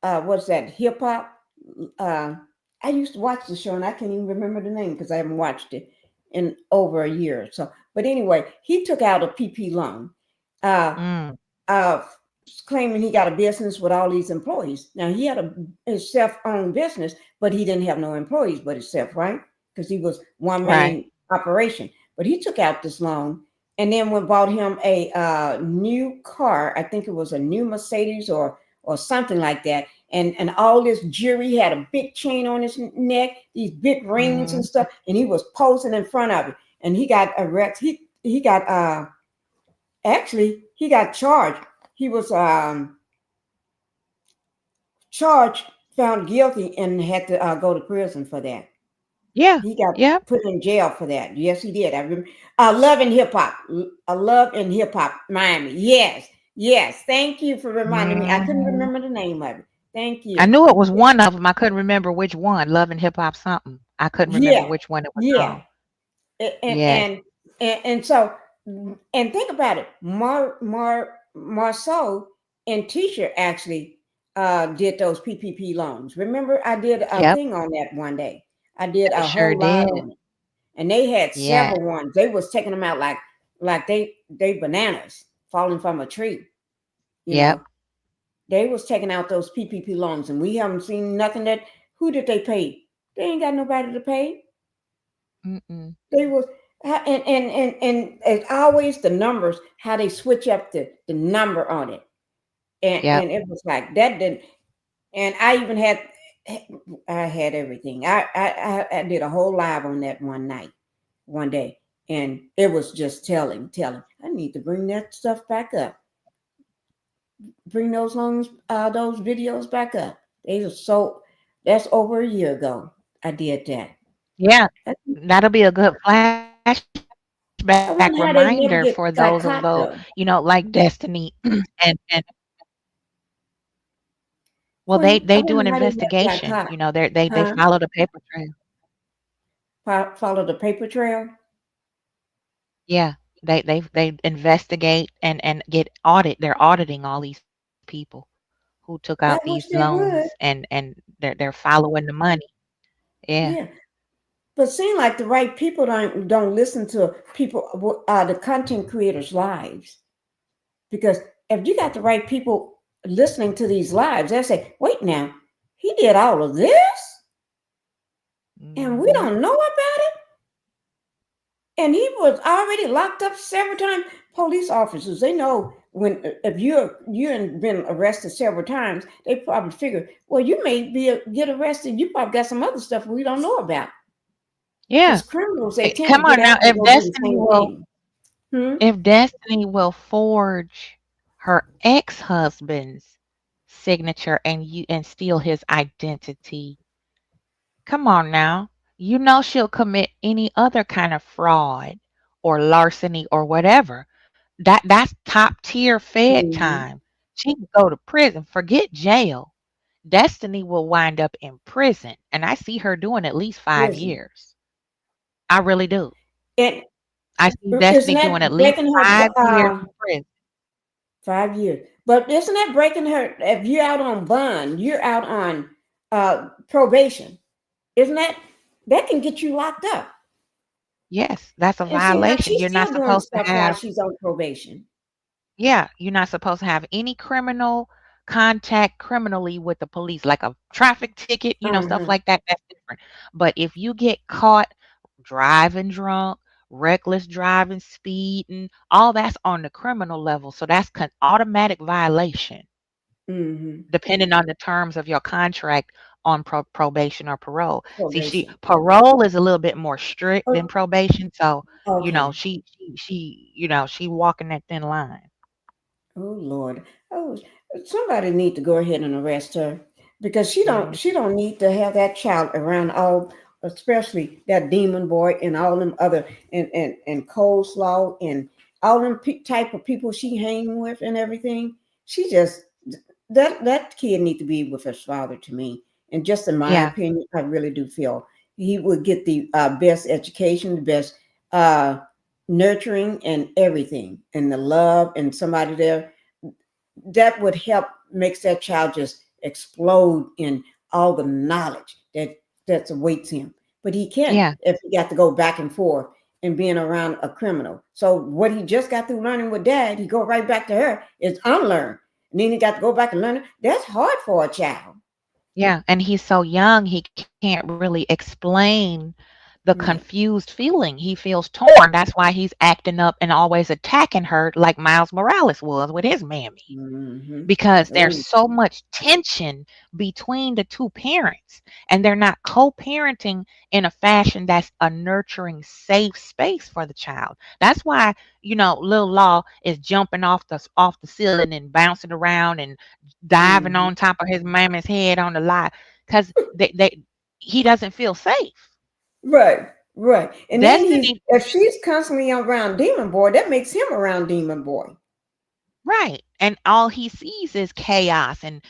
what's that, hip hop? Uh, I used to watch the show and I can't even remember the name because I haven't watched it in over a year or so. But anyway, he took out a PP loan. Uh, mm, uh, Claiming he got a business with all these employees. Now he had a self-owned business, but he didn't have no employees but himself, right? Because he was one right. main operation. But he took out this loan and then we bought him a new car. I think it was a new Mercedes or something like that. And all this jewelry, he had a big chain on his neck, these big rings and Mm, stuff, and he was posing in front of it. And he got arrested. He got actually he got charged. He was charged, found guilty, and had to go to prison for that. yeah, He got yeah. put in jail for that. Yes, he did. I remember. Love and hip hop. Love and hip hop, Miami. Yes, yes. Thank you for reminding me. I couldn't Mhm. remember the name of it. Thank I you. knew it was one of them. I couldn't remember which one. Love and Hip Hop something. I couldn't remember Yeah, which one it was yeah. on. And Yes. and and so and think about it. Marceau and Tisha actually did those PPP loans. Remember, I did a Yep. thing on that one day. I did They a sure whole live did. on it, and they had Yeah. several ones. They was taking them out like they bananas falling from a tree. You Yep. know, they was taking out those PPP loans, and we haven't seen nothing that. Who did they pay? They ain't got nobody to pay. Mm-mm. They was and as always the numbers how they switch up the number on it Yep. and it was like that didn't and I even had I had everything. I did a whole live on that one night, one day, and it was just telling. I need to bring that stuff back up, bring those videos back up. They were so that's over a year ago. I did that. Yeah. I, That'll be a good flashback reminder I for wonder how those they of never like got caught Destiny though. and well they Queen, I do an wonder how they never got investigation. caught. They Huh? follow the paper trail. follow the paper trail. Yeah, they investigate and get audit. They're auditing all these people who took out these I wish they loans would. and they're following the money. Yeah. Yeah, but seem like the right people don't listen to people, the content creators' lives, because if you got the right people listening to these lives, they'll say, "Wait now, he did all of this, and we Mhm. don't know about it." And he was already locked up several times. Police officers, they know when if you've been arrested several times, they probably figure, well, you may get arrested. You probably got some other stuff we don't know about. Yeah. Because criminals, they tend to Come get on now. out and go do the same thing. Hmm? If Destiny will forge her ex-husband's signature and steal his identity, come on now. You know she'll commit any other kind of fraud or larceny or whatever. That's top tier Fed Hmm. time. She can go to prison. Forget jail. Destiny will wind up in prison. And I see her doing at least five Prison. years. I really do. And I see isn't Destiny doing that at least breaking her 5 years in prison. 5 years? But isn't that breaking her? If you're out on bond, you're out on probation. Isn't that can get you locked up? Yes, that's a And seem like violation. she's You're not still doing supposed to stuff while have, she's on probation. yeah, you're not supposed to have any criminal contact criminally with the police, like a traffic ticket, stuff Uh-huh. like that. That's different. But if you get caught driving drunk, reckless driving, speeding, all that's on the criminal level. So that's automatic violation, Mm-hmm. depending on the terms of your contract on probation or parole. See, Probation. parole is a little bit more strict than Oh, probation, so okay. she walking that thin line. Oh Lord. Oh, somebody need to go ahead and arrest her because she don't Mm, she don't need to have that child around all, especially that demon boy and all them other and coleslaw and all them type of people she hang with and everything. She just that kid need to be with his father to me. And just in my yeah, opinion, I really do feel he would get the best education, the best uh, nurturing, and everything, and the love, and somebody there that would help makes that child just explode in all the knowledge that awaits him. But he can't yeah, if he got to go back and forth and being around a criminal. So what he just got through learning with dad, he go right back to her. It's unlearned. And then he got to go back and learn it. That's hard for a child. yeah. And he's so young, he can't really explain the Right. confused feeling. He feels torn. That's why he's acting up and always attacking her like Miles Morales was with his mammy. Mm-hmm. Because there's Oh, so much tension between the two parents and they're not co-parenting in a fashion that's a nurturing safe space for the child. That's why little Law is jumping off the ceiling and bouncing around and diving mm-hmm. on top of his mama's head on the lot because he doesn't feel safe. Right, right. And then Destiny. if she's constantly around Demon Boy, that makes him around Demon Boy. Right. And all he sees is chaos and,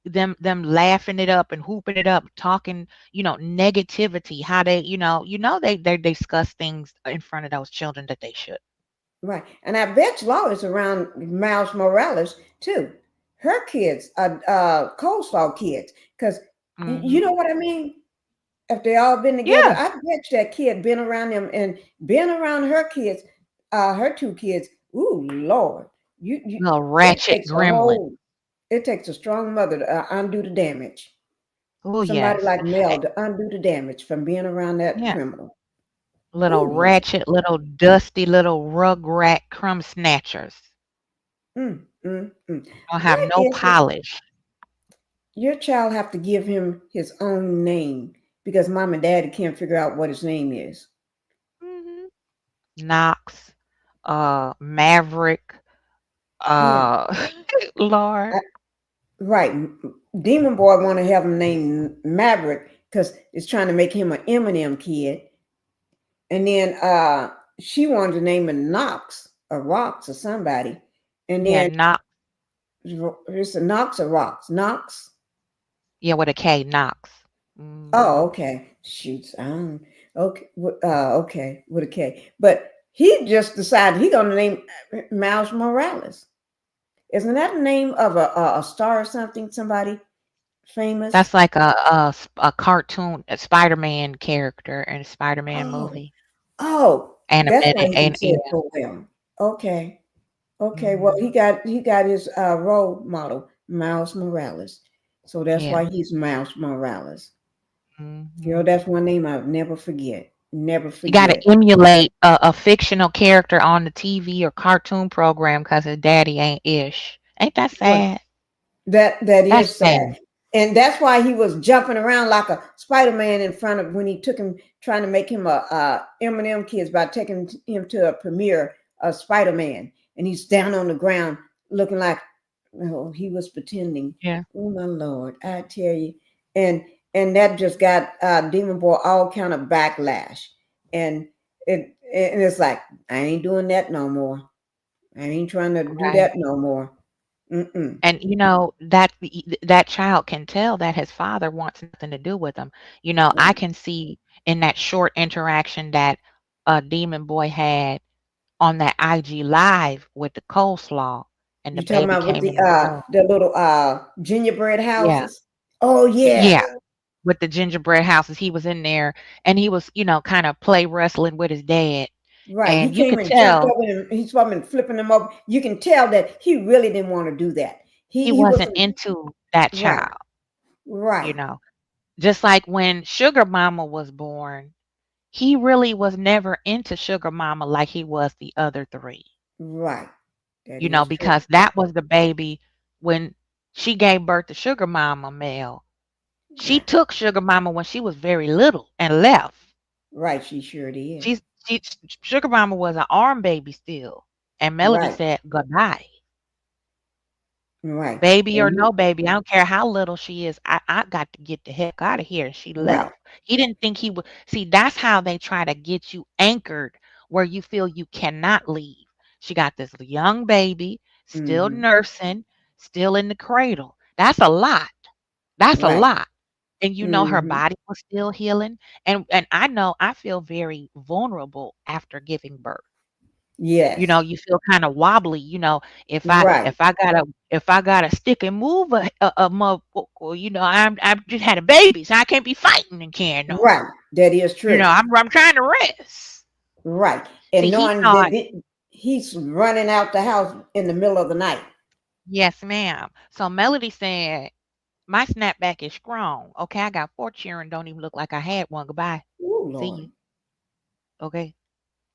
them laughing it up and hooping it up, talking, negativity, how they discuss things in front of those children that they should. Right. And I bet Law is around Miles Morales too. Her kids are coleslaw kids. Because you Hmm. know what I mean? If they all been together, Yeah. I bet that kid been around them and been around her kids, her two kids. Ooh, Lord. You Little it ratchet takes a gremlin. whole it takes a strong mother to undo the damage. Oh, Somebody yes. like Mel to undo the damage from being around that Yeah. criminal. Little Oh Lord. ratchet, little dusty, little rugrat crumb snatchers. Don't have What no is it? polish. Your child have to give him his own name because mom and daddy can't figure out what his name is. Hmm. Knox, Maverick, Yeah, Lord. I- right. Demon Boy want to have him named Maverick because it's trying to make him an Eminem kid, and then she wanted to name him Knox or Rocks or somebody, and Yeah, then Knox. it's a Knox or Rocks. Knox. Yeah, with a K, Knox. Hmm. Oh, okay. Shoots. I don't. Okay, okay, with a K. But he just decided he gonna name Miles Morales. Isn't that the name of a star or something? Somebody famous? That's like a cartoon, a Spider-Man character in a Spider-Man Oh, movie. oh, that's why Animated, he can and say it yeah. so well. Okay, okay. Well, Hmm. he got his role model, Miles Morales. So that's Yeah. why he's Miles Morales. Girl, Hmm. that's one name I'll never forget. Never You got to forget. emulate a fictional character on the TV or cartoon program because his daddy ain't ish. Ain't that Well, sad? that That's is sad. sad. And that's why he was jumping around like a Spider-Man in front of when he took him, trying to make him a M&M kids by taking him to a premiere of Spider-Man. And he's down on the ground looking like, oh, he was pretending. Yeah. Oh my Lord, I tell you. And and that just got Demon Boy all kind of backlash. And it's like, I ain't doing that no more. I ain't trying to do Right. that no more. Mm-mm. And that child can tell that his father wants nothing to do with him. I Right. can see in that short interaction that Demon Boy had on that IG live with the coleslaw and the You talking baby about with came in the room. the little gingerbread Yeah. houses? Oh yeah, Yeah. With the gingerbread houses, he was in there and he was, kind of play wrestling with his dad. right. He And you came could and jumped tell up and he's probably flipping them up. You can tell that he really didn't want to do that. he He wasn't wasn't into that right, child, you right, know. Just like when Sugar Mama was born, he really was never into Sugar Mama like he was the other three, right. That is true. because that was the baby when she gave birth to Sugar Mama Mel. She Right, took Sugar Mama when she was very little and left. right. She sure did. She's she Sugar Mama was an arm baby still, and Melody Right, said goodbye. right. Baby or And no baby, I don't care how little she is. I got to get the heck out of here. And she right. left. He didn't think he would see. That's how they try to get you anchored where you feel you cannot leave. She got this young baby, still Mm-hmm. nursing, still in the cradle. That's a lot. That's a Right. lot. And her Mm-hmm. body was still healing. And I know I feel very vulnerable after giving birth. Yes. You feel kind of wobbly, if I Right. if I gotta stick and move a motherfucker, I just had a baby, so I can't be fighting and carrying on. Right. That is true. I'm trying to rest. Right. See, And he knowing that thought, he's running out the house in the middle of the night. yes, ma'am. So Melody said, my snapback is strong. Okay, I got 4 children, don't even look like I had one. Goodbye. Oh See Lord. you. Okay.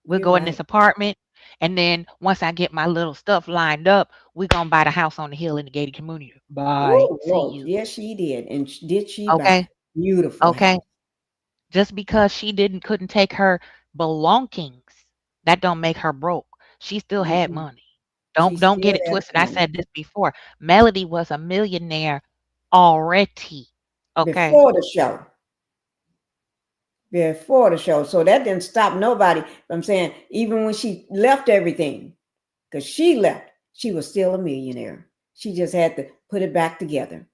We'll You're go in this right. apartment, and then once I get my little stuff lined up, we're gonna buy the house on the hill in the gated community. Bye. Oh See Lord. you. Yes, she did. And did she buy? Okay. Beautiful Okay. house. Just because she couldn't take her belongings, that don't make her broke. She still had Mm-mm. money. She Don't still get it had twisted. I money said this before. Melody was a millionaire already. Okay. before the show. Before the show. So that didn't stop nobody from saying, even when she left everything, because she left, she was still a millionaire. She just had to put it back together.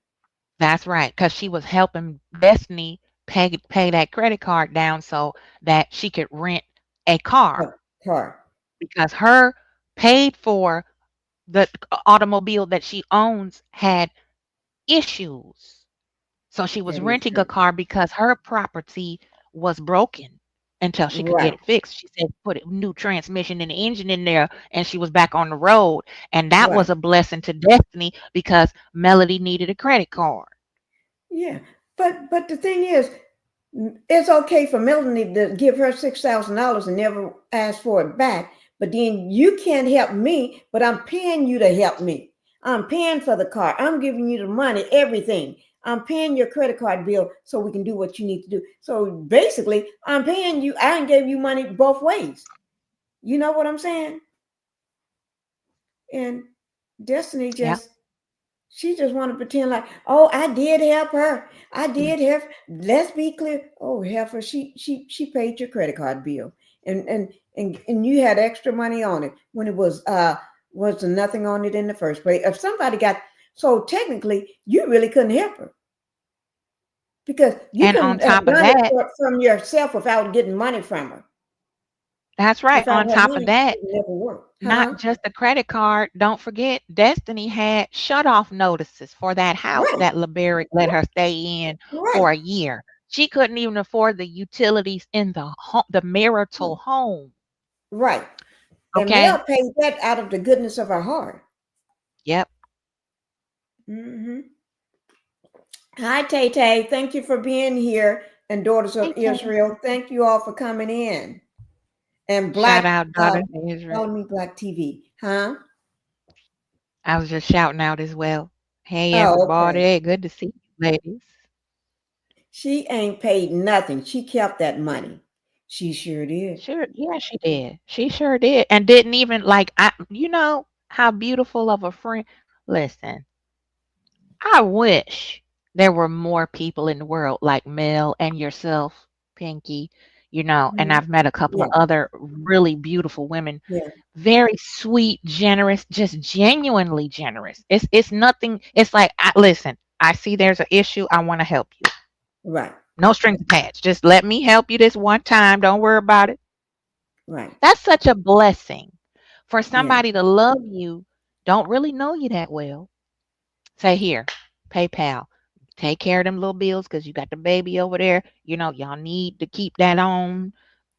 That's right. Because she was helping Destiny pay that credit card down so that she could rent a car, Her car. because her paid for the automobile that she owns had issues. So she was That is renting a true. car because her property was broken until she could get Right. it fixed. She said put a new transmission and engine in there, and she was back on the road. And that Right. was a blessing to Destiny because Melody needed a credit card. Yeah. But the thing is, it's okay for Melanie to give her $6,000 and never ask for it back. But then you can't help me, but I'm paying you to help me. I'm paying for the car. I'm giving you the money, everything. I'm paying your credit card bill so we can do what you need to do. So basically, I'm paying you. I gave you money both ways. You know what I'm saying? And Destiny Yeah. she just want to pretend like, oh, I did help her. I did help. Let's be clear. Oh, help her. She paid your credit card bill, and you had extra money on it when it was nothing on it in the first place. If somebody got, so technically you really couldn't help her Because you And can on top of run it that, from yourself without getting money from her. that's right. Without On her top of money, that, it would never work. not Huh? just the credit card. Don't forget, Destiny had shut off notices for that house Right. that LeBerick let her stay in Right. for a year. She couldn't even afford the utilities in the marital home. Right. And Mel Okay. paid that out of the goodness of her heart. Yep. Hmm. Hi, Tay Tay. Thank you for being here. And Daughters of Hey, Tay. Israel, thank you all for coming in. And Shout Black, out, daughter of Israel. follow me, Black TV. Huh? I was just shouting out as well. Hey, Oh, okay. everybody. Good to see you, ladies. She ain't paid nothing. She kept that money. She sure did. Sure. Yeah, she did. She sure did. And didn't even like, you know how beautiful of a friend. Listen, I wish there were more people in the world like Mel and yourself, Pinkie, and Mhm. I've met a couple of Yeah. other really beautiful women, Yeah. very sweet, generous, just genuinely generous. It's nothing. It's like, listen, I see there's an issue. I want to help you. Right. No strings attached. Just let me help you this one time. Don't worry about it. Right. That's such a blessing for Yeah. somebody to love you, don't really know you that well. Say, here, PayPal. Take care of them little bills because you got the baby over there. Y'all need to keep that on.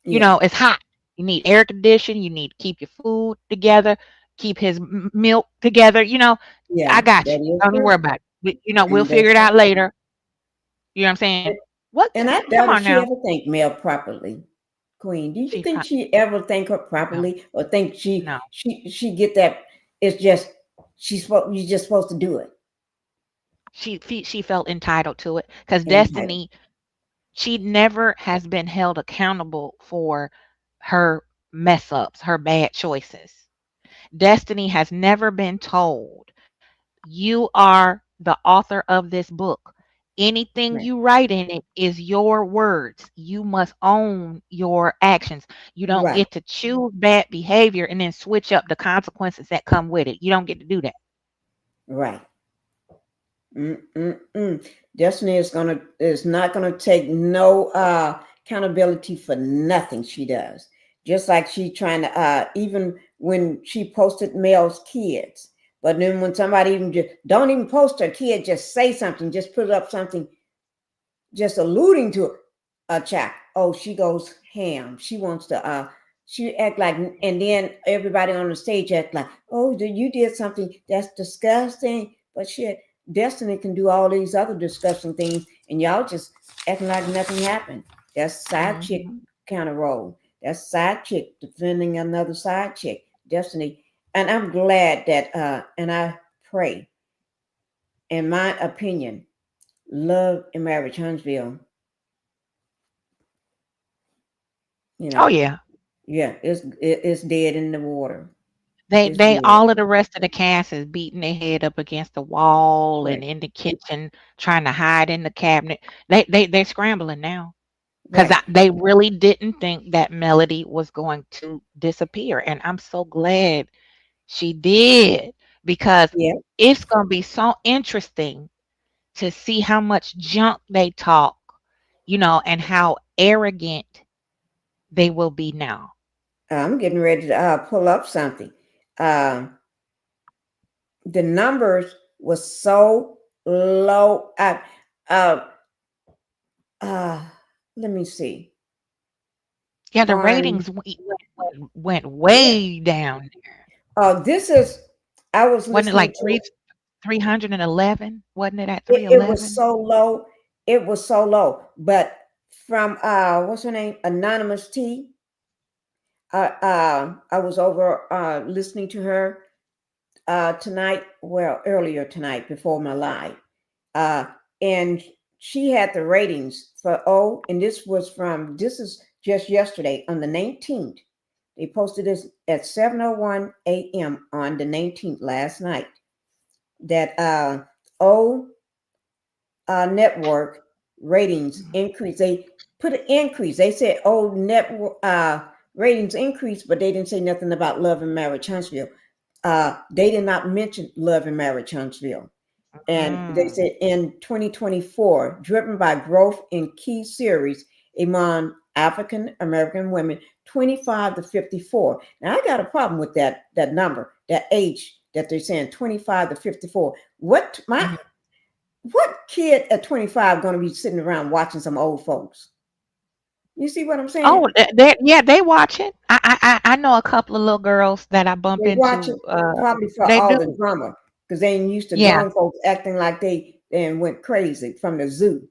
Yeah. It's hot. You need air conditioning. You need to keep your food together, keep his milk together. I Yeah. got That you. is Don't even worry true. about it. We'll And figure it out later. You know what I'm saying? What? and I Come doubt if on she now. ever thanked Mel properly. Queen, do you She think fine. she ever thank her No, properly, or think she no. she get that? It's just you're just supposed to do it. She felt entitled to it because Entitled. Destiny, she never has been held accountable for her mess ups, her bad choices. Destiny has never been told, you are the author of this book. Anything Right. you write in it is your words. You must own your actions. You don't Right. get to choose bad behavior and then switch up the consequences that come with it. You don't get to do that. Right. Mm-mm-mm. Destiny is not gonna take no accountability for nothing she does. Just like she trying to even when she posted Mel's kids, but then when somebody even just don't even post her kid, just say something, just put up something, just alluding to a child. Oh, she goes ham. She wants to she act like, and then everybody on the stage act like, oh, you did something that's disgusting. But shit, Destiny can do all these other disgusting things, and y'all just acting like nothing happened. That's side chick Mhm. kind of role. That's side chick defending another side chick. Destiny, and I'm glad that and I pray, in my opinion, Love and Marriage Huntsville, you Oh know, yeah. yeah, it's dead in the water. It's They dead. all of the rest of the cast is beating their head up against the wall and Right. in the kitchen trying to hide in the cabinet. They're scrambling now because Right. they really didn't think that Melody was going to disappear, and I'm so glad she did because Yeah. it's gonna be so interesting to see how much junk they talk, and how arrogant they will be now. I'm getting ready to pull up something. Um, the numbers was so low. Uh, uh, let me see. Yeah, the On ratings went Yeah. way down there. This is. I was Wasn't it listening like to 311? Wasn't it at it was 311? so low. It was so low. But from what's her name? Anonymous T. I was over listening to her tonight, well, earlier tonight before my live. Uh, and she had the ratings for and this is just yesterday on the 19th. They posted this at 7:01 a.m. on the 19th last night. That O network ratings Mhm. increase. They put an increase. They said network ratings increase, but they didn't say nothing about Love and Marriage Huntsville. They did not mention Love and Marriage Huntsville. And they Mm. said in 2024, driven by growth in key series among African American women 25 to 54. Now I got a problem with that number, that age that they're saying 25 to 54. Mhm. What kid at 25 going to be sitting around watching some old folks? You see what I'm saying? Oh, yeah, they watch it. I know a couple of little girls that I bump They watch it into. probably for They all do. the drama because they ain't used to Yeah, grown folks acting like they and went crazy from the zoo.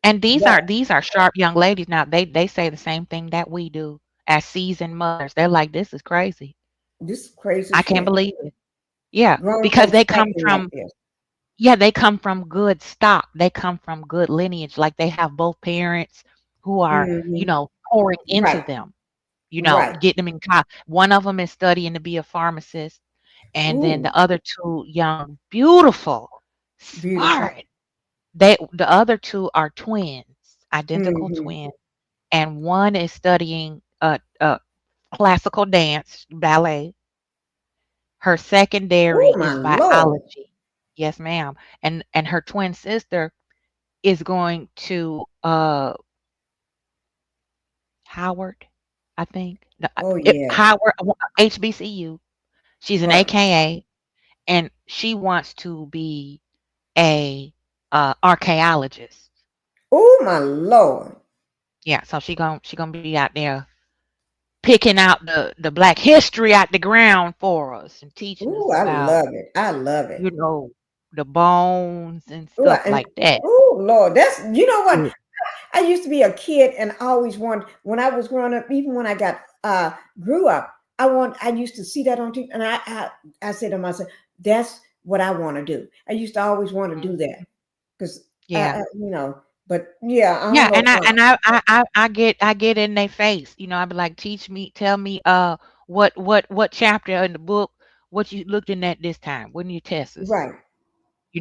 and But these are sharp young ladies now. They say the same thing that we do as seasoned mothers. They're like, this is crazy. this is crazy I can't shit. believe it. Yeah, Grown because folks they come acting like from this. yeah, they come from good stock. They come from good lineage. Like they have both parents who are, Hmm. pouring into Right, them, right. getting them in college. One of them is studying to be a pharmacist, and then Ooh, the other two young, beautiful, beautiful. smart. The other two are twins, identical Hmm. twins, and one is studying classical dance, ballet. Her Oh secondary my is Lord. biology. Yes, ma'am. And her twin sister is going to Howard, I think. No, Oh yeah. Howard HBCU. She's an Right. AKA, and she wants to be a archaeologist. Oh my Lord. Yeah, so she gonna be out there picking out the black history out the ground for us and teaching Ooh, us I about, love it. I love it. you know, the bones and Ooh, stuff and like that. oh Lord, that's you know what? Yeah. I used to be a kid and I always wanted when I was growing up, even when I got grew up, I used to see that on TV and I said to myself, that's what I want to do. I used to always want to Mhm. do that because Yeah. but yeah, I don't Yeah, know. and I get in their face. I'd be like, teach me, tell me, what chapter in the book, what you looking at this time? When you test us? Right.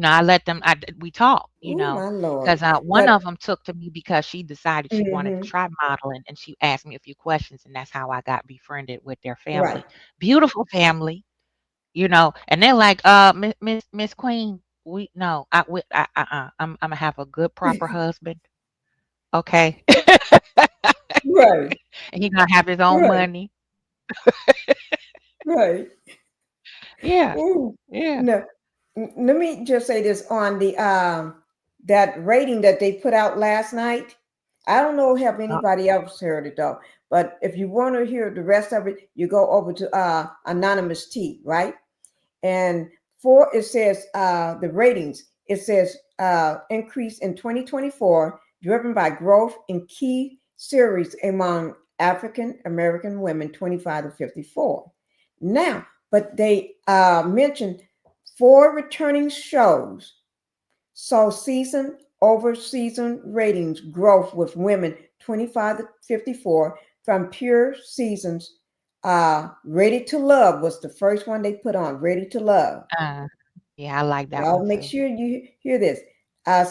I let them. We talk. Oh my Lord. Because one But of them took to me because she decided she wanted to hmm try modeling, and she asked me a few questions, and that's how I got befriended with their right. family. Beautiful family, and they're like, Miss Queen, we no, I'm gonna have a good proper husband, okay. Right. And he gonna have his own Right. money. Right. Yeah, Ooh. yeah. No. Let me just say this on the that rating that they put out last night. I don't know if Uh, anybody else heard it though, but if you want to hear the rest of it, you go over to Anonymous T, right? And for it says the ratings, it says increase in 2024, driven by growth in key series among African American women 25 to 54. Now, but they mentioned four returning shows saw season over season ratings growth with women 25 to 54 from pure seasons. Ready to Love was the first one they put on. Ready to Love. uh, yeah, I like that Y'all one make too. sure you hear this.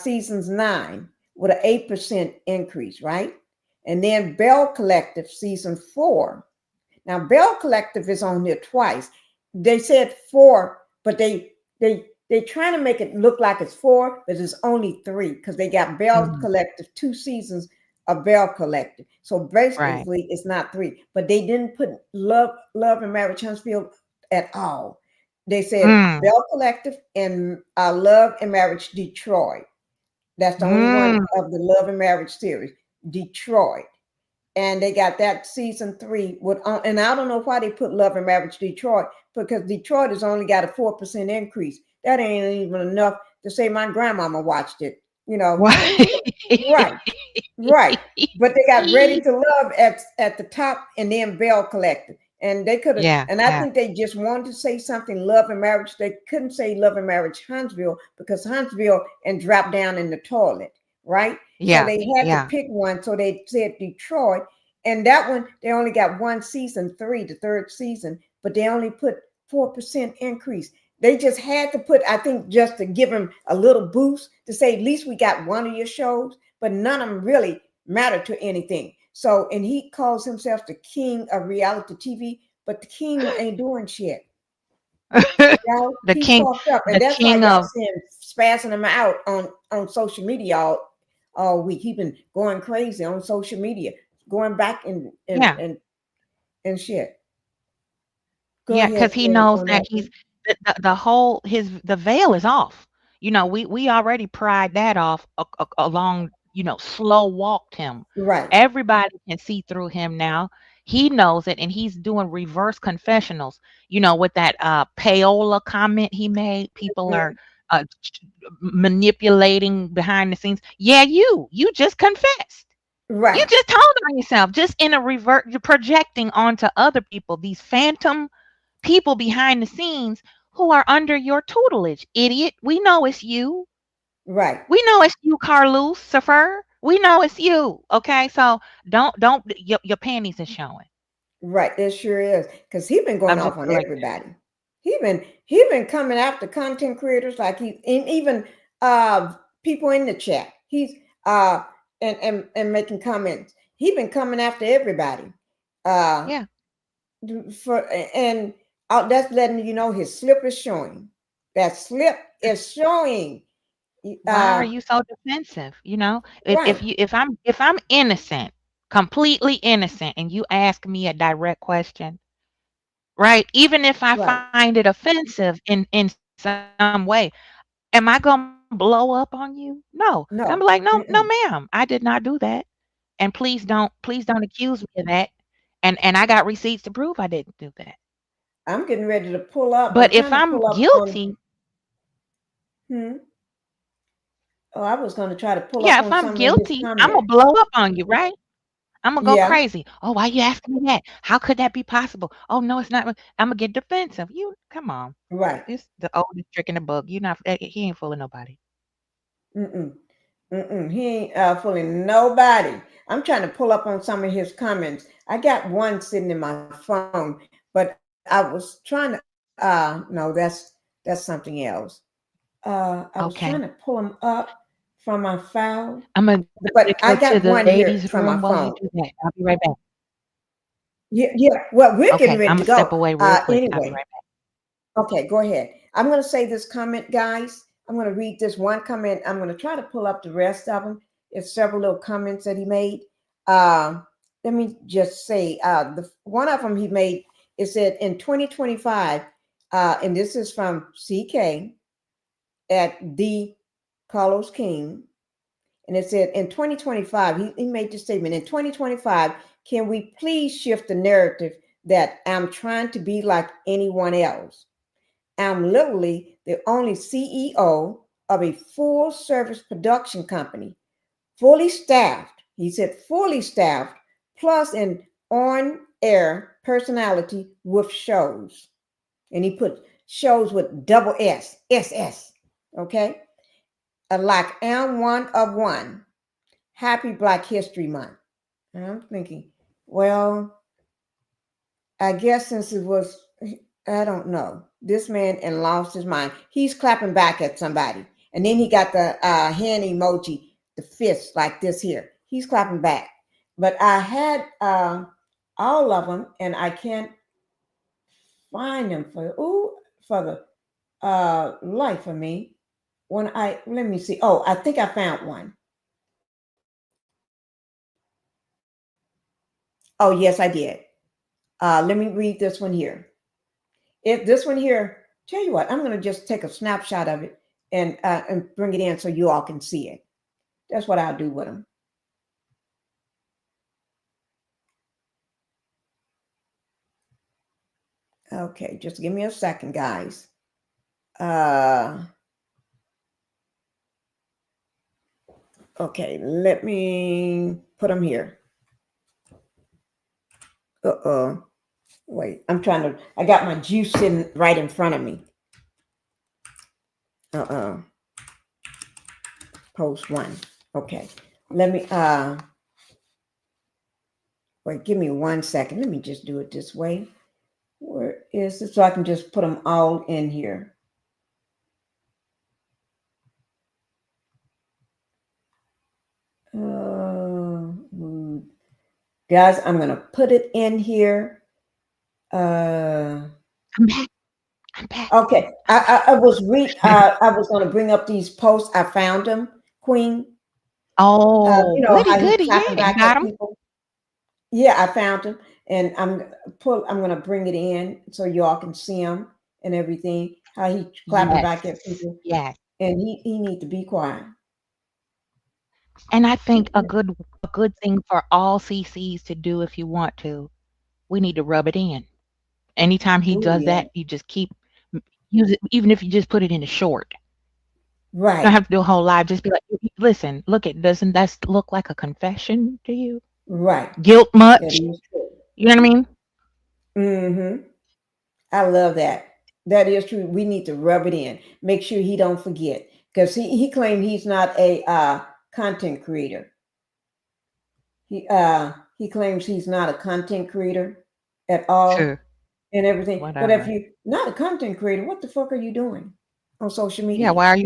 Seasons 9 with an 8% increase, right? And then Bell Collective season 4. Now Bell Collective is on there twice. They said 4, but they trying to make it look like it's 4, but it's only 3 because they got Bell Mhm. Collective 2 seasons of Bell Collective. So Right. basically, it's not 3, but they didn't put Love and Marriage Huntsville at all. They said Mm, Bell Collective and Love and Marriage Detroit. That's the only one mm, of the Love and Marriage series, Detroit. And they got that season 3 with, and I don't know why they put Love and Marriage Detroit because Detroit has only got a 4% increase. That ain't even enough to say my grandmama watched it. You know, right. right, right. But they got Ready to Love at the top, and then Bell Collective. And they could have, Yeah, and I yeah, think they just wanted to say something Love and Marriage. They couldn't say Love and Marriage Huntsville because Huntsville and drop down in the toilet, right? So yeah, they had to yeah. pick one. So they said Detroit. And that one, they only got one season, 3, the third season, but they only put 4% increase. They just had to put, I think, just to give them a little boost to say, at least we got one of your shows, but none of them really matter to anything. So, and he calls himself the king of reality TV, but the king ain't doing shit. Y'all, the he's king, fucked up, the and that's why king y'all of see him spazzing him out on social media all week. He been going crazy on social media, going back and and yeah. and and shit. Go Yeah, ahead, because he Jen, knows on that that he's one. the whole his the veil is off. We already pried that off along, slow walked him. Right, Everybody can see through him now. He knows it, and he's doing reverse confessionals. With that payola comment he made, people are mm, manipulating behind the scenes. Yeah, you just confessed. You right, just told on yourself, just in a revert, you're projecting onto other people these phantom people behind the scenes who are under your tutelage, idiot. We know it's you. right, We know it's you, Carlos Safer. We know it's you. Okay, so don't your panties are showing. right. It sure is, because he been going I'm just off on like, everybody. He been coming after content creators like he, and even uh people in the chat. He's uh and making comments. He been coming after everybody. Uh yeah. for and that's letting you know his slip is showing. That slip is showing. Why are you so defensive? If Right, you if I'm innocent, completely innocent, and you ask me a direct question, right? Even if I right. find it offensive in some way, am I gonna blow up on you? No. I'm like, no, no, No. ma'am. I Mm-mm. did not do that. And please don't accuse me of that. And I got receipts to prove I didn't do that. I'm getting ready to pull up. But I'm if trying to I'm pull up on. guilty, Hmm. Oh, I was going to try to pull up yeah, if on I'm some of his guilty, I'm gonna comments. blow up on you, right? I'm gonna go Yeah, crazy. Oh, why you asking me that? How could that be possible? Oh no, it's not. I'm gonna get defensive. You come on. right. It's the oldest trick in the book. You not he ain't fooling nobody. Mm-mm. Mm-mm. He ain't fooling nobody. I'm trying to pull up on some of his comments. I got one sitting in my phone, but I was trying to. No, that's something else. I was trying to Okay. pull them up from my file, I'm gonna but I go got to the one here ladies' from my room while you phone. do that. I'll be right back. Yeah, yeah. Well, we're getting Okay, ready I'm to gonna step go. away real quick. I'll be Anyway, right back. okay, go ahead. I'm going to say this comment, guys. I'm going to read this one comment. I'm going to try to pull up the rest of them. It's several little comments that he made. Let me just say, the one of them he made, it said in 2025, and this is from CK at the Carlos King. And it said in 2025, he made the statement in 2025, can we please shift the narrative that I'm trying to be like anyone else? I'm literally the only CEO of a full service production company, fully staffed. He said fully staffed, plus an on air personality with shows. And he put shows with double S, SS. Okay. Like I'm one of one. Happy Black History Month. And I'm thinking, well, I guess since it was, I don't know, this man and lost his mind. He's clapping back at somebody. And then he got the hand emoji, the fist like this here. He's clapping back. But I had all of them and I can't find them for the life of me. Let me see. Oh, I think I found one. Oh, yes, I did. Let me read this one here. If this one here, tell you what, I'm going to just take a snapshot of it and bring it in so you all can see it. That's what I'll do with them. Okay, just give me a second, guys. Uh, okay, let me put them here. Uh-oh. Wait, I got my juice sitting right in front of me. Uh-oh. Post one. Okay. Let me, wait, give me 1 second. Let me just do it this way. Where is it? So I can just put them all in here. Uh, guys, I'm gonna put it in here. Uh, I'm back. I'm back. Okay, I'm I was read. back. I was going to bring up these posts. I found them, Queen. Oh, You know goody, how he goody. clapping Yeah, you back got at him. people. Yeah, I found them, and I'm going to bring it in so y'all can see him and everything. How he clapping Yes. back at people, Yes. and he need to be quiet. And I think a good thing for all CCs to do if you want to, we need to rub it in. Anytime he Oh does yeah, that, you just keep use it, even if you just put it in a short. You don't right, have to do a whole live. Just be like, listen, look, it doesn't that look like a confession to you? right. Guilt That much? is true. You know what I mean? Mm-hmm. I love that. That is true. We need to rub it in. Make sure he don't forget because he claimed he's not a content creator. He claims he's not a content creator at True. all and everything. But if Whatever. you're not a content creator, what the fuck are you doing on social Yeah, media? why are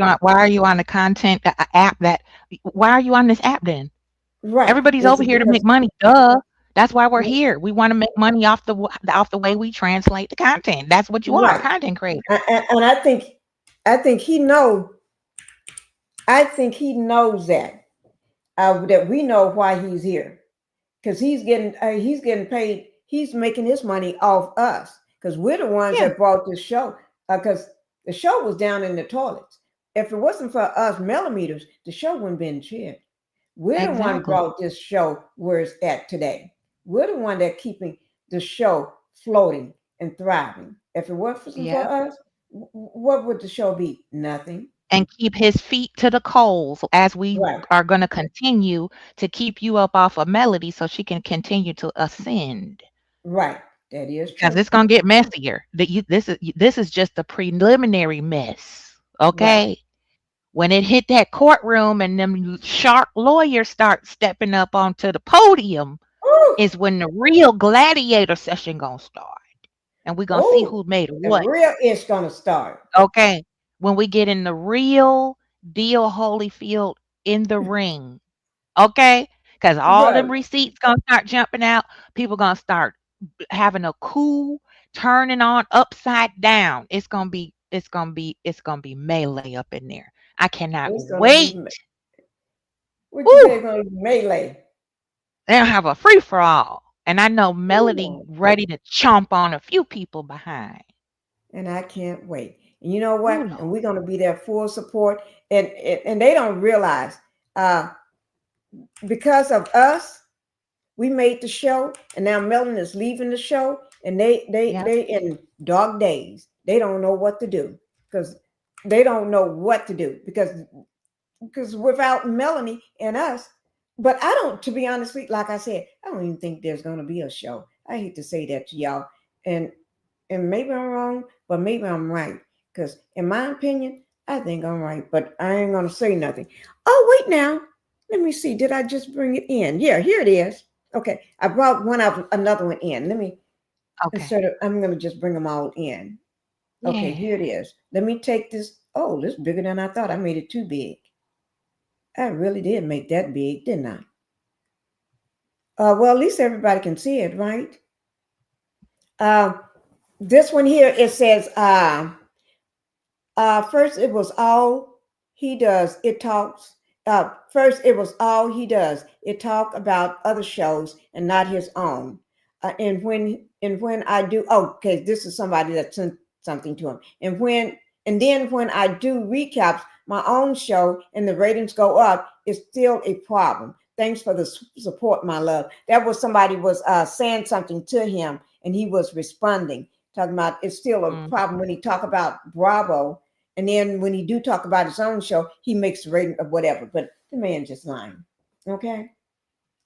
you on the content app that why are you on this app then? Right. Everybody's Is over it here to because make money. Duh. That's why we're here. We want to make money off the way we translate the content. That's what you are, a right? content creator. And I think he knows that we know why he's here because he's getting paid. He's making his money off us because we're the ones Yeah, that brought this show. Because the show was down in the toilets. If it wasn't for us millimeters, the show wouldn't been shared. We're the one exactly. brought this show where it's at today. We're the one that keeping the show floating and thriving. If it wasn't for Yeah. us, what would the show be? Nothing. And keep his feet to the coals as we Right. are going to continue to keep you up off of Melody so she can continue to ascend. Right. That is Because true. it's going to get messier. This is just the preliminary mess. Right. Okay. When it hit that courtroom and them shark lawyers start stepping up onto the podium, Oh, is when the real gladiator session gonna start. And we're gonna see oh, who made the what. real is gonna start. Okay. When we get in the real deal Holyfield in the ring. Okay? Because all them Right. receipts gonna start jumping out. People gonna start having a coup, turning on upside down. It's gonna be melee up in there. I cannot It's gonna be wait. what you Woo! say it's gonna be melee. They'll have a free for all. And I know Melody Ooh, ready to chomp on a few people behind. and I can't wait. And you know Ooh, what? And Lord. we're gonna be there full support. And they don't realize uh because of us, we made the show, and now Melon is leaving the show, and they they Yep. they in dark days. They don't know what to do because they don't know what to do because without Melanie and us, but I don't, to be honest, like I said, I don't even think there's gonna be a show. I hate to say that to y'all, and and maybe I'm wrong, but maybe I'm right. Because in my opinion, I think I'm right, but I ain't gonna say nothing. Oh wait now, let me see. Did I just bring it in? Yeah, here it is. Okay, I brought one of another one in. Let me Okay. instead of I'm gonna just bring them all in. Okay, Yeah. here it is. Let me take this. Oh, this is bigger than I thought. I made it too big. I really did make that big, didn't I? Well, at least everybody can see it, right? Uh, this one here, it says, first it was all he does. It talks. First it was all he does. It talk about other shows and not his own. And when I do, oh, okay, this is somebody that sent something to him. And then when I do recaps my own show and the ratings go up, it's still a problem. Thanks for the support, my love. That was somebody was saying something to him, and he was responding, talking about it's still a Mm. problem when he talk about Bravo, and then when he do talk about his own show, he makes the rating of whatever. But the man just lying. Okay,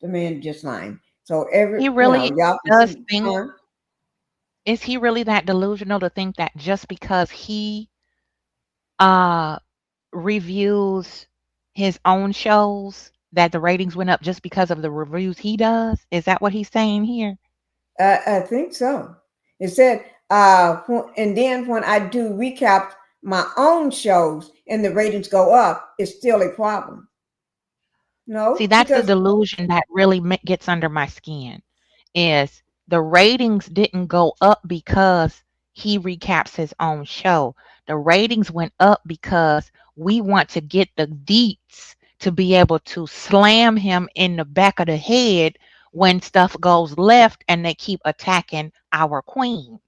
the man just lying. So He really y'all can does see, think, huh? is he really that delusional to think that just because he uh reviews his own shows that the ratings went up just because of the reviews he does? Is that what he's saying here? I think so. It said, and then when I do recap my own shows and the ratings go up, it's still a problem. See, No, that's the because delusion that really gets under my skin is the ratings didn't go up because he recaps his own show. The ratings went up because we want to get the deets to be able to slam him in the back of the head when stuff goes left and they keep attacking our queen.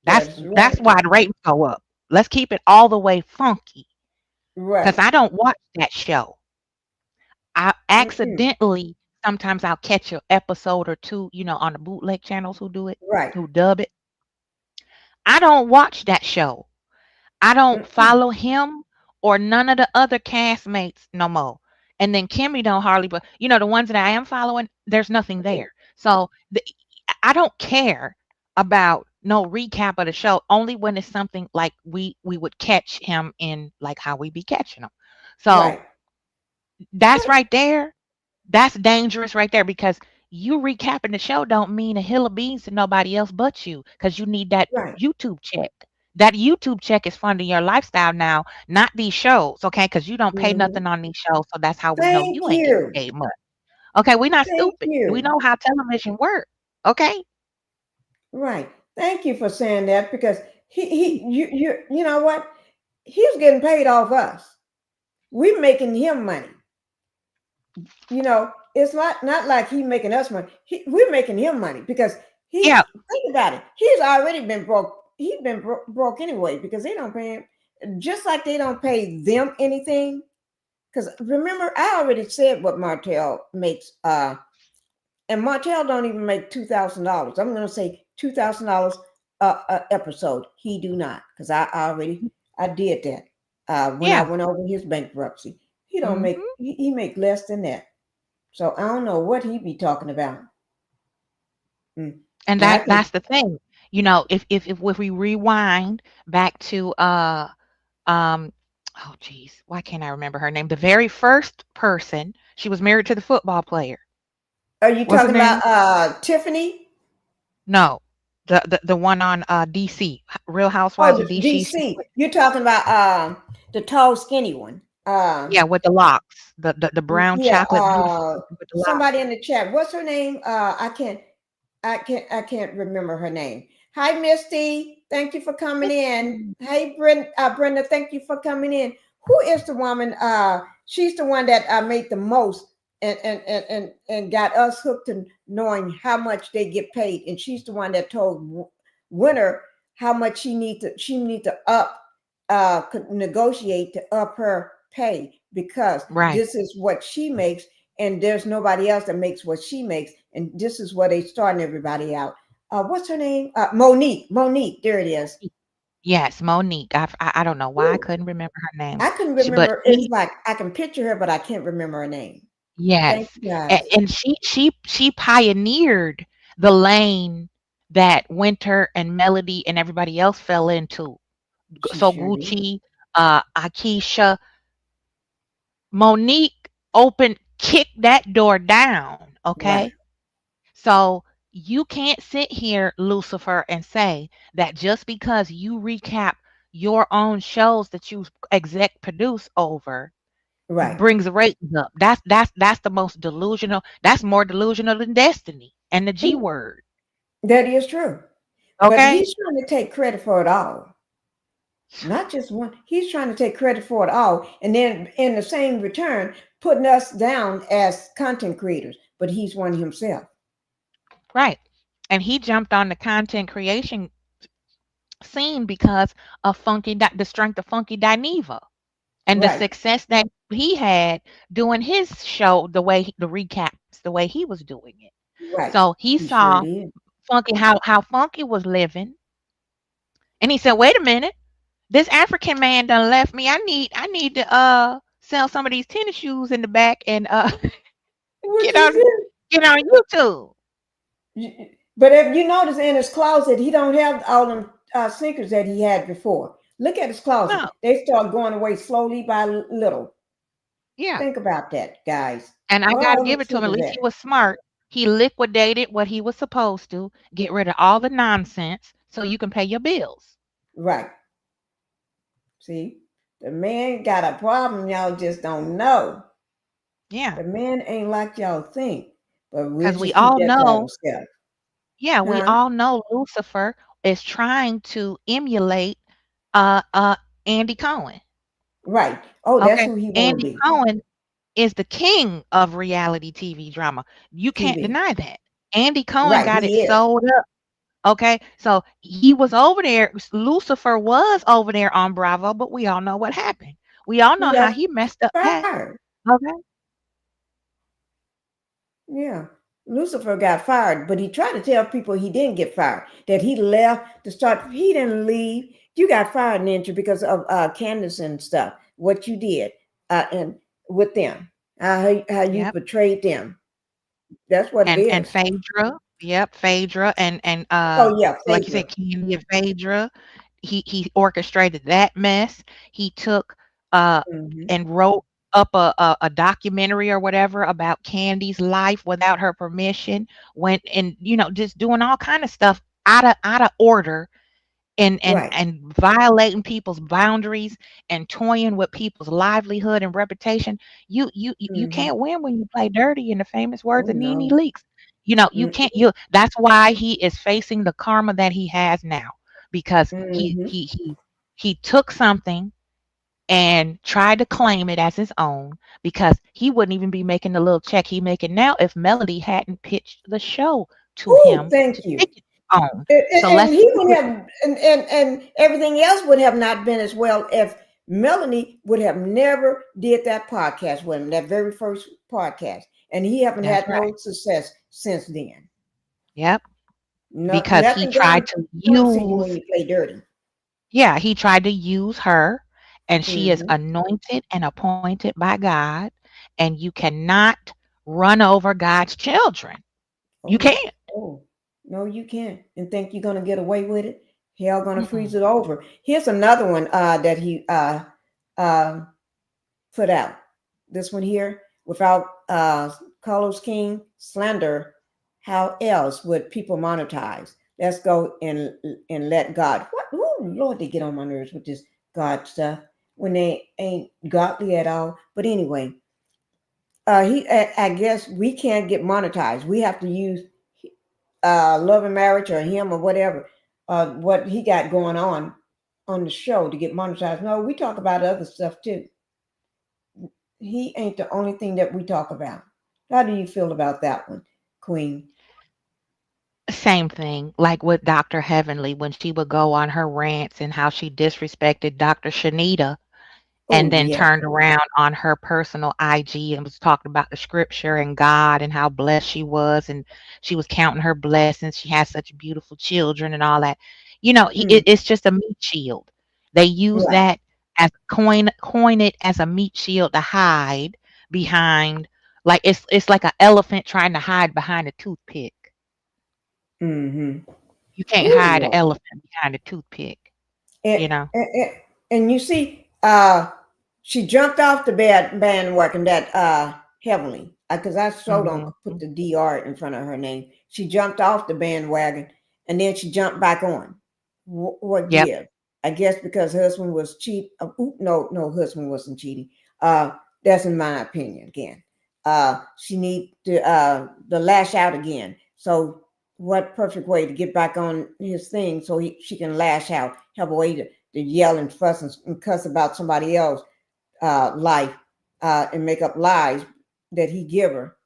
That's That's that's right. why the ratings go up. Let's keep it all the way funky. Cause Right. I don't watch that show. I Mm-mm. accidentally sometimes I'll catch an episode or two, on the bootleg channels who do it, Right. who dub it. I don't watch that show. I don't Mm-mm. follow him or none of the other castmates no more. And then Kimmy don't hardly, but the ones that I am following, there's nothing there. So I don't care about no recap of the show. Only when it's something like we would catch him in, like how we be catching him. So Right. that's But right there. That's dangerous right there because you recapping the show don't mean a hill of beans to nobody else but you because you need that right. YouTube check. That YouTube check is funding your lifestyle now, not these shows, okay? Because you don't pay Hmm. nothing on these shows, so that's how we know Thank you ain't getting you. paid much. Okay, we're not Thank stupid. We you. know how television works. Okay? Right. Thank you for saying that because you know what? He's getting paid off us. We're making him money. It's not like he's making us money. We're making him money because Yeah, think about it. He's already been broke. He's been broke anyway because they don't pay him. Just like they don't pay them anything. Because remember, I already said what Martell makes. And Martell don't even make $2,000. I'm going to say $2,000 a episode. He do not because I did that when I yeah. went over his bankruptcy. He don't make Hmm. he make less than that. So I don't know what he be talking about. Mm. And Now I that's can. the thing. If we rewind back to um oh geez, why can't I remember her name? The very first person, she was married to the football player. Are you What's her talking name? about Tiffany? No. The one on DC, Real Oh, Housewives of the DC. DC. You're talking about the tall, skinny one. Yeah, with the locks. The brown Yeah. chocolate beautiful with the locks. Somebody in the chat. What's her name? I can't remember her name. Hi, Misty. Thank you for coming in. Mm. Hey, Brenda. Thank you for coming in. Who is the woman? She's the one that made the most and got us hooked to knowing how much they get paid. And she's the one that told Winter how much she need to negotiate to up her pay because Right. this is what she makes and there's nobody else that makes what she makes and this is where they starting everybody out. What's her name? Monique, there it is. Yes, Monique. I don't know why I Ooh, couldn't remember her name. I couldn't But remember. It's like I can picture her but I can't remember her name. Thank yes. you And, guys. and she pioneered the lane that Winter and Melody and everybody else fell into. She So sure did. Gucci, Akeisha, Monique kicked that door down, Right. okay? So you can't sit here, Lucifer, and say that just because you recap your own shows that you exec produce over Right. brings the ratings up. That's the most delusional. That's more delusional than Destiny and the G word. That is true. But Okay? he's trying to take credit for it all. Not just one. He's trying to take credit for it all, and then in the same return, putting us down as content creators. But he's one himself. Right. And he jumped on the content creation scene because of the strength of Funky Dineva and the Right, success that he had doing his show the recaps the way he was doing it. right. So he He sure saw did. Funky how Funky was living, and he said, "Wait a minute, this African man done left me. I need to sell some of these tennis shoes in the back and What get you on do? get on YouTube." But if you notice in his closet, he don't have all them sneakers that he had before. Look at his closet. No, They start going away slowly by little. yeah. Think about that, guys. And I Where gotta all give them it to him. At sneakers least at? he was smart. He liquidated what he was supposed to, get rid of all the nonsense so you can pay your bills. Right. See, the man got a problem. Y'all just don't know. Yeah. The man ain't like y'all think. But we'll Because we just keep all that to know, ourselves. yeah, we Huh? all know Lucifer is trying to emulate uh uh Andy Cohen. Right. Oh, that's Okay. who he want to Andy be. Cohen is the king of reality TV drama. You can't TV. deny that. Andy Cohen Right. got it He is. sold up. Okay. So he was over there. Lucifer was over there on Bravo, but we all know what happened. We all He know how got he messed up that. fired. Okay. Yeah. Lucifer got fired, but he tried to tell people he didn't get fired, that he left to start. He didn't leave. You got fired, Ninja, because of Candace and stuff, what you did and with them, how you Yep. portrayed them. That's what it And is. Phaedra. Yep. Phaedra and Oh, yeah, like you said, Phaedra. Candy and Phaedra. He orchestrated that mess. He took uh Hmm. and wrote up a documentary or whatever about Candy's life without her permission, went and just doing all kind of stuff out of order, and and Right. and violating people's boundaries and toying with people's livelihood and reputation. You Hmm. can't win when you play dirty, in the famous Oh, words of Nene no. Leakes. You can't. That's why he is facing the karma that he has now, because Mm-hmm. he took something and tried to claim it as his own, because he wouldn't even be making the little check he making now if Melody hadn't pitched the show to Oh, him to thank you. take it on. So And let's he keep would it. have, and everything else would have not been as well if Melanie would have never did that podcast with him, that very first podcast, and he haven't That's had right. no success since then. Yep, No, because he nothing tried gonna to succeed you when use you play dirty. yeah, he tried to use her, and she is Hmm. anointed and appointed by God, and you cannot run over God's children. You Oh, can't. oh, no, you can't, and think you're gonna get away with it. Hell, gonna freeze Mm-mm. it over. Here's another one that he uh, put out. This one here, without Carlos King slander, how else would people monetize? Let's go and let God. What? Ooh, Lord, they get on my nerves with this God stuff when they ain't godly at all. But anyway, I guess we can't get monetized. We have to use love and marriage or him or whatever, what he got going on the show to get monetized. No, we talk about other stuff too. He ain't the only thing that we talk about. How do you feel about that one, Queen? Same thing, like with Dr. Heavenly when she would go on her rants and how she disrespected Dr. Shanita, and Oh then yeah. turned around on her personal IG and was talking about the scripture and God and how blessed she was, and she was counting her blessings. She has such beautiful children and all that. Mm, It's just a meat shield. They use right. that as coin it as a meat shield to hide behind, like it's like an elephant trying to hide behind a toothpick. Mm-hmm. You can't Oh hide an Lord. elephant behind a toothpick, And, you know? and you see, she jumped off the bandwagon that heavily because I so don't Mhm. put the dr in front of her name. She jumped off the bandwagon and then she jumped back on. What Yep. give? I guess because her husband was cheat. No, no, husband wasn't cheating. Uh, that's in my opinion. Again, she need to lash out again. So, what perfect way to get back on his thing so she can lash out, have a way to yell and fuss and cuss about somebody else life and make up lies that he give her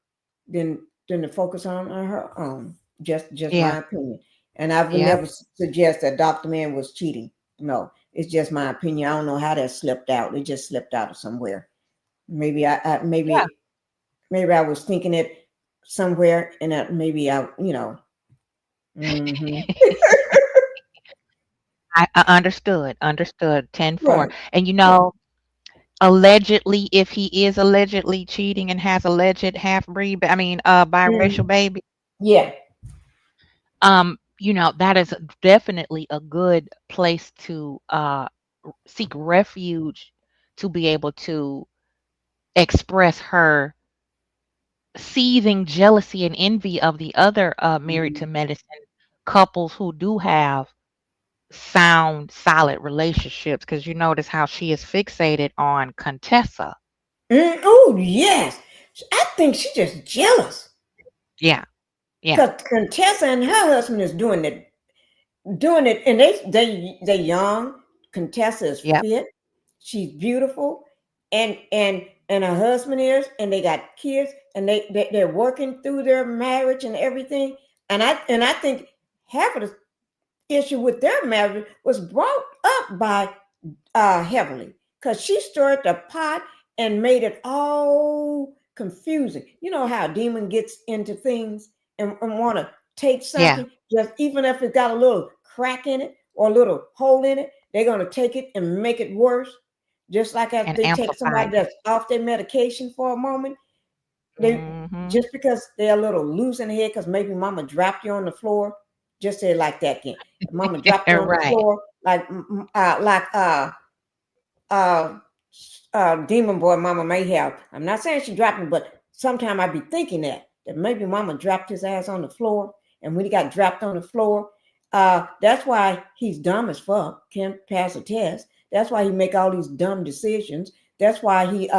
than to focus on her own. Just Yeah. my opinion. And I would Yep. never suggest that Dr. Man was cheating. No, it's just my opinion. I don't know how that slipped out. It just slipped out of somewhere. Maybe Yeah. maybe I was thinking it somewhere, and maybe I. Hmm. I understood 10-4. Right. And allegedly, if he is allegedly cheating and has alleged half-breed, biracial Mm, baby, yeah. that is definitely a good place to seek refuge, to be able to express her seething jealousy and envy of the other married Mm-hmm. to medicine couples who do have sound, solid relationships, because you notice how she is fixated on Contessa. Oh yes, I think she's just jealous Yeah, yeah. because Contessa and her husband is doing it. doing it, and they young. Contessa is Yep. fit. She's beautiful, and her husband is, and they got kids, and they're working through their marriage and everything. And I think half of the issue with their marriage was brought up by heavily, because she stirred the pot and made it all confusing. You know how a demon gets into things and want to take Yeah. something, just even if it got a little crack in it or a little hole in it, they're going to take it and make it worse. Just like if And they take amplify somebody it. that's off their medication for a moment, they Mm-hmm. just because they're a little loose in the head, because maybe mama dropped you on the floor. Just say it like that again. If mama dropped you on the Right. floor, like uh, demon boy mama may have. I'm not saying she dropped him, but sometimes I be thinking that maybe mama dropped his ass on the floor, and when he got dropped on the floor, that's why he's dumb as fuck, can't pass a test. That's why he make all these dumb decisions. That's why he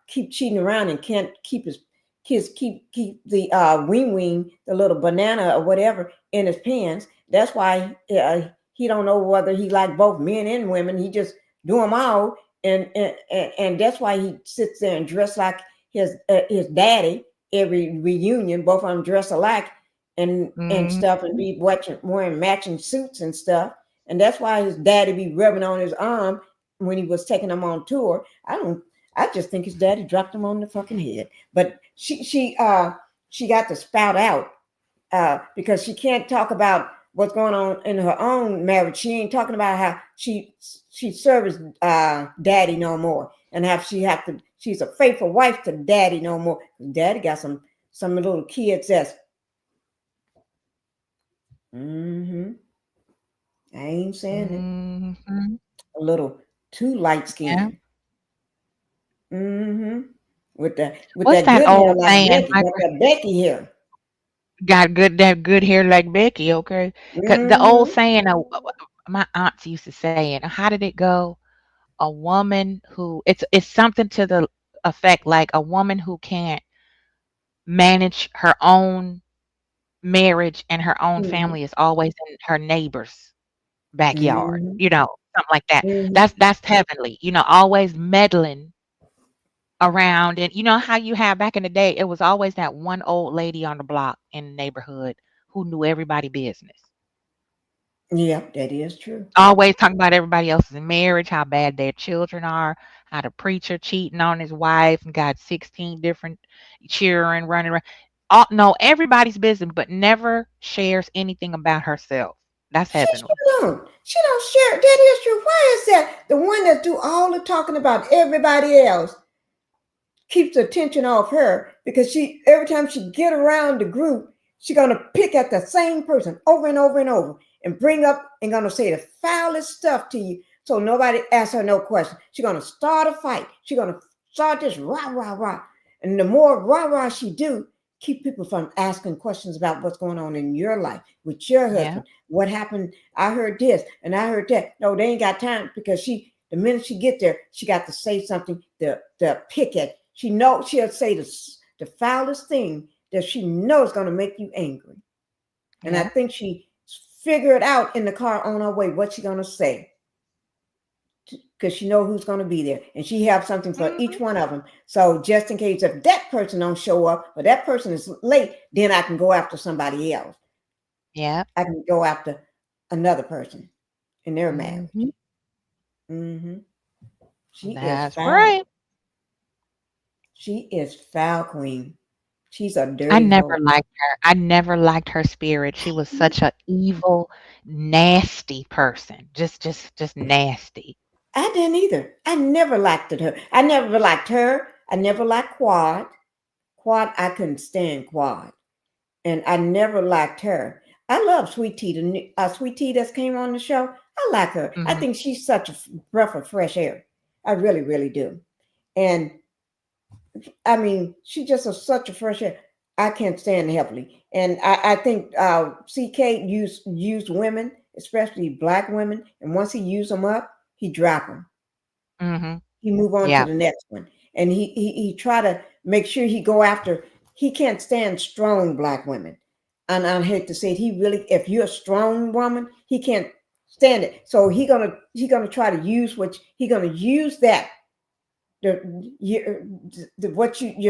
keep cheating around and can't keep his kids keep the wing, the little banana or whatever in his pants. That's why he don't know whether he like both men and women. He just do them all, and that's why he sits there and dress like his daddy every reunion. Both of them dress alike and Mm-hmm. stuff, and be wearing matching suits and stuff. And that's why his daddy be rubbing on his arm when he was taking him on tour. I just think his daddy dropped him on the fucking head. But she got to spout out because she can't talk about what's going on in her own marriage. She ain't talking about how she serves daddy no more, and how she's a faithful wife to daddy no more. Daddy got some little kids that's mm-hmm, I ain't saying it, Mm-hmm. a little too light Yeah. skinned. Mm-hmm. With What's that that good hair old like saying? Becky, got that Becky hair. Got good that good hair like Becky, okay? 'Cause the old Mm-hmm. saying, my aunts used to say it. How did it go? A woman who it's something to the effect like a woman who can't manage her own marriage and her own Mm-hmm. family is always in her neighbor's backyard. Mm-hmm. Something like that. Mm-hmm. That's heavenly. Always meddling around, and you know how you have back in the day, it was always that one old lady on the block in the neighborhood who knew everybody business. Yep, that is true. Always talking about everybody else's marriage, how bad their children are, how the preacher cheating on his wife and got 16 different cheering running around. All, no, everybody's business, but never shares anything about herself. That's She heavenly. sure don't. She don't share. That is true. Why is that? The one that do all the talking about everybody else keeps the attention off her, because she every time she get around the group, she gonna pick at the same person over and over and over and bring up and gonna say the foulest stuff to you. So nobody asks her no question. She gonna start a fight. She gonna start this rah rah rah. And the more rah rah she do, keep people from asking questions about what's going on in your life with your Yeah. husband. What happened? I heard this and I heard that. No, they ain't got time, because the minute she get there, she got to say something to pick at. She knows she'll say the foulest thing that she knows is going to make you angry. And I Yeah. think she figured out in the car on her way what she's going to say, because she know who's going to be there, and she have something for Mhm. each one of them. So just in case if that person don't show up or that person is late, then I can go after somebody else. Yeah. I can go after another person in their marriage. Mhm. Hmm. She is That's foul. right. She is foul, queen. She's a I dirty never hoe. liked her. I never liked her spirit. She was such a evil, nasty person. Just nasty. I didn't either. I never liked her. I never liked her. I never liked Quad. Quad, I couldn't stand Quad. And I never liked her. I love Sweet Tea, Sweet Tea that came on the show. I like her. I Mhm. think she's such a breath of fresh air. I really, really do. And I mean, she just is such a fresh air. I can't stand heavily. And I think CK used women, especially black women. And once he used them up, he dropped them. Mhm. He move on to Yeah. the next one, and he try to make sure he go after. He can't stand strong black women. and I hate to say it, he really, if you're a strong woman, he can't stand it. So he gonna try to use that your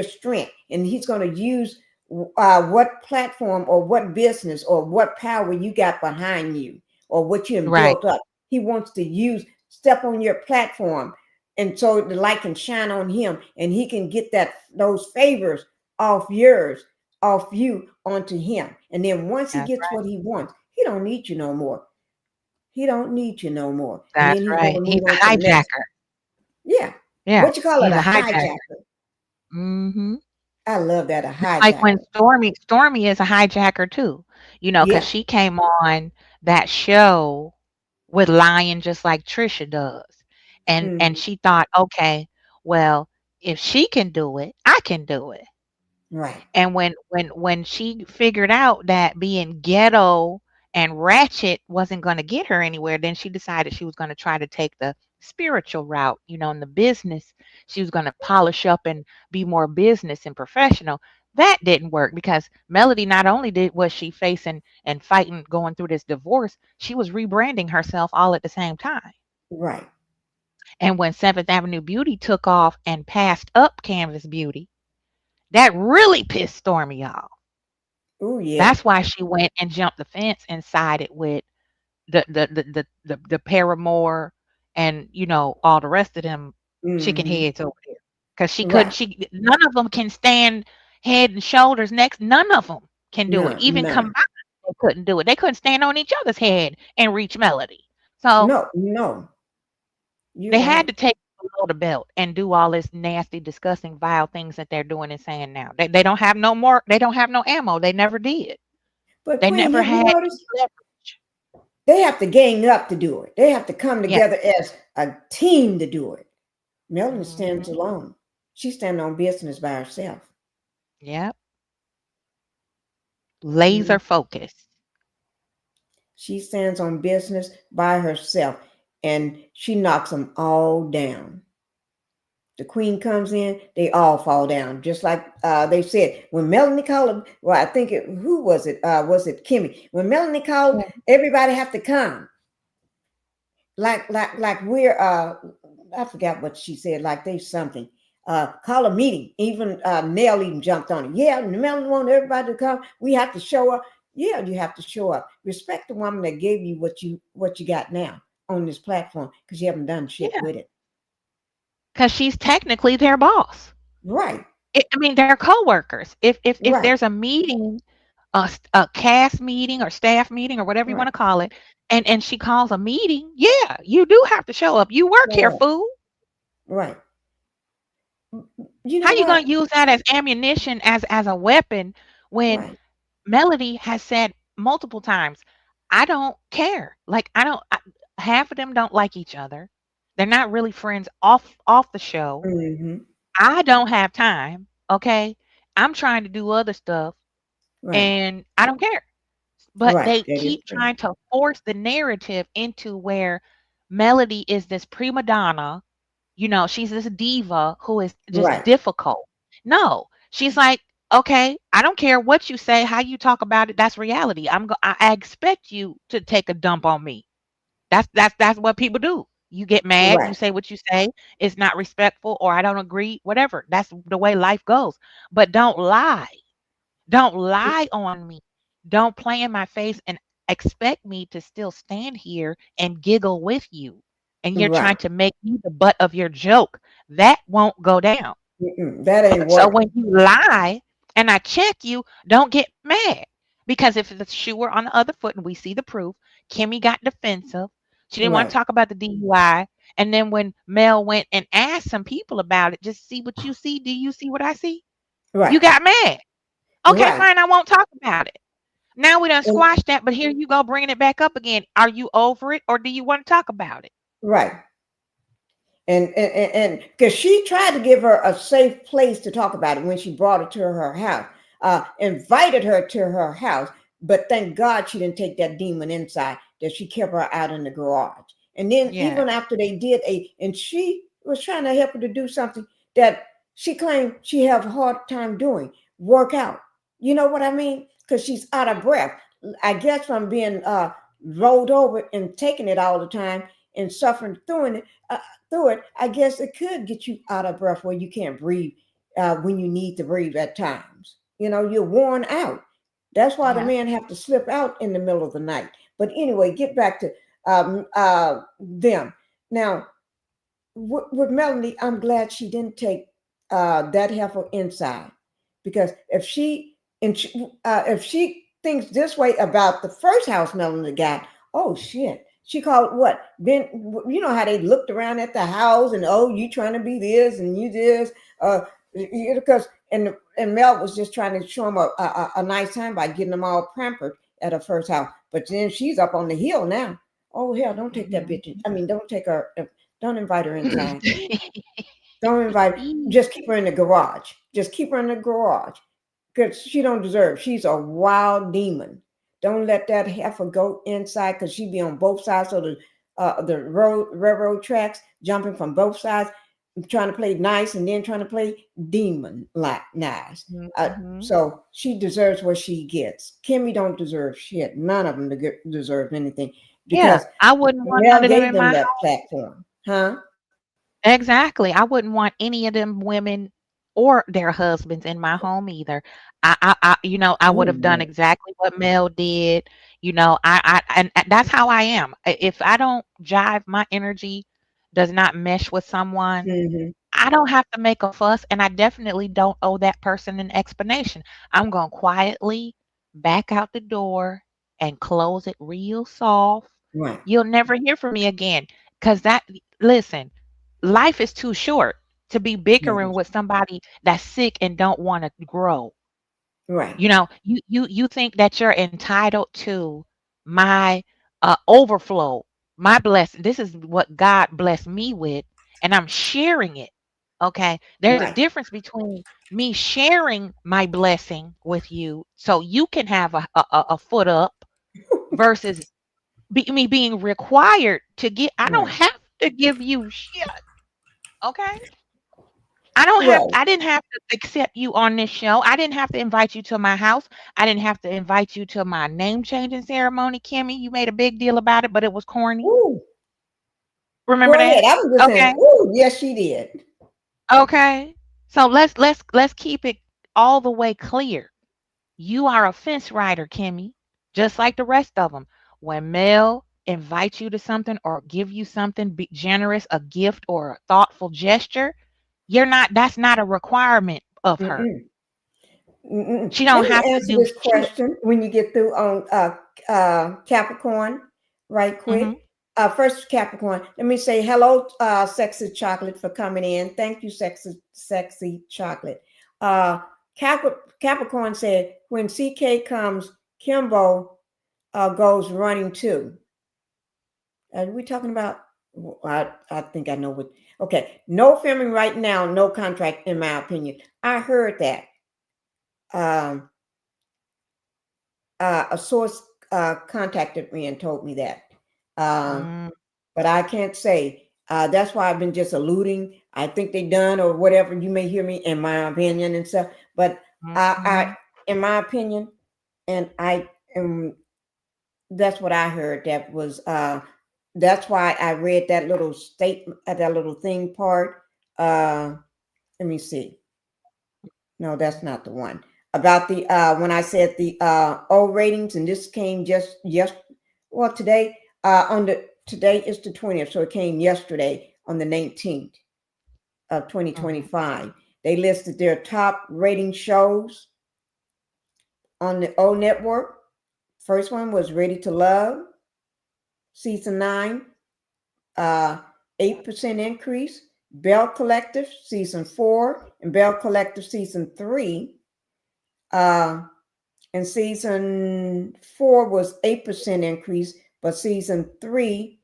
strength, and he's gonna use what platform or what business or what power you got behind you or what you have Right. built up. He wants to step on your platform, and so the light can shine on him, and he can get those favors off you onto him. And then once he That's gets what he wants, he don't need you no more. He don't need you no more. And That's then he's going right. to He's move on a to the next. hijacker. Yeah. Yeah. What you call it? He's A a hijacker. hijacker. Mm-hmm. I love that. A Like when hijacker. Stormy is a hijacker too, because Yeah. she came on that show with lying just like Trisha does. And Hmm. she thought, okay, well, if she can do it, I can do it. Right. And when she figured out that being ghetto and ratchet wasn't going to get her anywhere, then she decided she was going to try to take the spiritual route, in the business. She was going to polish up and be more business and professional. That didn't work because Melody not only was she facing and fighting going through this divorce, she was rebranding herself all at the same time. Right. And when Seventh Avenue Beauty took off and passed up Canvas Beauty, that really pissed Stormy off. Oh yeah. That's why she went and jumped the fence and sided with the Paramore and, all the rest of them chicken Hmm. heads over there. Because she couldn't Right. she none of them can stand head and shoulders next. None of them can do it. None. Even None. combined, they couldn't do it. They couldn't stand on each other's head and reach Melody. So No. No. You're they had right. to take below the belt and do all this nasty, disgusting, vile things that they're doing and saying now. They don't have no more. They don't have no ammo. They never did. But They Queen, never have you had any noticed? leverage. They have to gang up to do it. They have to come Yeah. together as a team to do it. Melanie stands Mhm. alone. She stands on business by herself. Yep. Mm. Laser focus. She stands on business by herself, and she knocks them all down. The queen comes in, they all fall down. Just like they said, when Melanie called, well, I think who was it? Was it Kimmy? When Melanie called, Yeah. everybody have to come. Like we're I forgot what she said. Like they something. Call a meeting. Even Nell even jumped on it. Yeah, Melanie wanted everybody to come. We have to show up. Yeah, you have to show up. Respect the woman that gave you what you got now on this platform because you haven't done shit Yeah. with it. Because she's technically their boss. Right, I mean, they're coworkers. If right, there's a meeting, a cast meeting or staff meeting or whatever you want right, to call it, and she calls a meeting, yeah, you do have to show up. You work here, show up. fool. Right. You How know you gonna what? use that as ammunition as a weapon when Right. Melody has said multiple times, I don't care. Like half of them don't like each other. They're not really friends off the show. Hmm. I don't have time, okay? I'm trying to do other stuff Right. and I don't care. But Right. they That is keep true. trying to force the narrative into where Melody is this prima donna, she's this diva who is just Right. difficult. No, she's like, okay, I don't care what you say, how you talk about it. That's reality. I expect you to take a dump on me. That's what people do. You get mad, you Right. say what you say, it's not respectful, or I don't agree, whatever. That's the way life goes. But don't lie. Don't lie on me. Don't play in my face and expect me to still stand here and giggle with you. And you're trying Right. to make me the butt of your joke. That won't go down. Mm-mm. That ain't So working. when you lie and I check you, don't get mad. Because if the shoe were on the other foot and we see the proof, Kimmy got defensive. She didn't want to Right. talk about the DUI. And then when Mel went and asked some people about it, just see what you see. Do you see what I see? You Right. got mad. Okay, Right. fine. I won't talk about it. Now we done And squashed that, but here you go bringing it back up again. Are you over it or do you want to talk about it? right. And because she tried to give her a safe place to talk about it when she brought her to her house, invited her to her house, but thank God she didn't take that demon inside, that she kept her out in the garage. And then Yeah. even after they did and she was trying to help her to do something that she claimed she have a hard time doing, work out. You know what I mean? Because she's out of breath. I guess from being rolled over and taking it all the time and suffering through it. I guess it could get you out of breath where you can't breathe when you need to breathe at times. You know, you're worn out. That's why the Yeah. men have to slip out in the middle of the night. But anyway, get back to them. Now, with Melanie, I'm glad she didn't take that heifer inside, because if she thinks this way about the first house Melanie got, oh shit, she called what? Then you know how they looked around at the house and, oh, you trying to be this and you this, because and Mel was just trying to show him a nice time by getting them all pampered at her first house, but then she's up on the hill now. Oh hell, don't take that bitch. I mean, don't take her. Don't invite her inside. Don't invite. Just keep her in the garage. Just keep her in the garage, because she don't deserve. She's a wild demon. Don't let that heifer go inside, because she be on both sides of the railroad tracks, jumping from both sides, trying to play nice and then trying to play demon like nice. So she deserves what she gets. Kimmy don't deserve shit. None of them deserve anything, Yeah, because I wouldn't want none Mel of them gave in them my that platform, huh? exactly. I wouldn't want any of them women or their husbands in my home either. I would Oh have done no. exactly what Mel did. And that's how I am. If I don't jive, my energy does not mesh with someone, Hmm. I don't have to make a fuss, and I definitely don't owe that person an explanation. I'm going to quietly back out the door and close it real soft. Right. You'll never hear from me again. Listen, life is too short to be bickering Right. with somebody that's sick and don't want to grow. Right. You think that you're entitled to my overflow, my blessing. This is what God blessed me with, and I'm sharing it. Okay. There's a Right. difference between me sharing my blessing with you so you can have a foot up versus me being required to get, I don't Right. have to give you shit. Okay. Right. I didn't have to accept you on this show. I didn't have to invite you to my house. I didn't have to invite you to my name changing ceremony, Kimmy. You made a big deal about it, but it was corny. Ooh. Remember Go ahead. that? I was just saying, Okay. ooh, yes, she did. Okay. So let's keep it all the way clear. You are a fence rider, Kimmy, just like the rest of them. When Mel invites you to something or give you something be generous, a gift or a thoughtful gesture, that's not a requirement of her. Mm-mm. Mm-mm. She Let don't me have to answer do this shit. question when you get through on Capricorn, right Mhm. quick. First, Capricorn, let me say hello, Sexy Chocolate, for coming in. Thank you, Sexy Chocolate. Uh, Capricorn said, when CK comes, Kimbo goes running too. Are we talking about? I think I know what. Okay, no filming right now, no contract, in my opinion. I heard that. Um, a source contacted me and told me that. Uh, Mm, but I can't say. That's why I've been just alluding. I think they done or whatever. You may hear me in my opinion and stuff. But mhm. in my opinion, and I am. That's what I heard. That was. That's why I read that little statement, that little thing part. Uh, Let me see. No, that's not the one. About the when I said the O ratings, and this came just yes, well today on the today is the 20th, so it came yesterday on the 19th of Mhm. 2025. They listed their top rating shows on the O network. First one was Ready to Love, season 9, uh 8% increase. Bell Collective, season 4, and Bell Collective, season 3. Uh, and season 4 was 8% increase, but season 3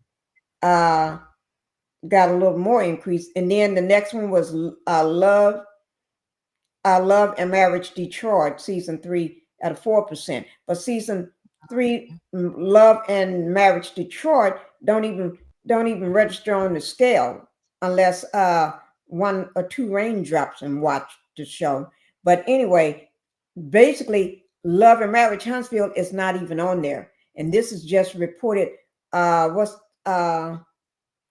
uh, got a little more increase. And then the next one was Love and Marriage Detroit, season 3 at a 4%. But season 3, Love and Marriage Detroit don't even register on the scale unless one or two raindrops and watch the show. But anyway, basically, Love and Marriage Huntsville is not even on there, and this is just reported. What's uh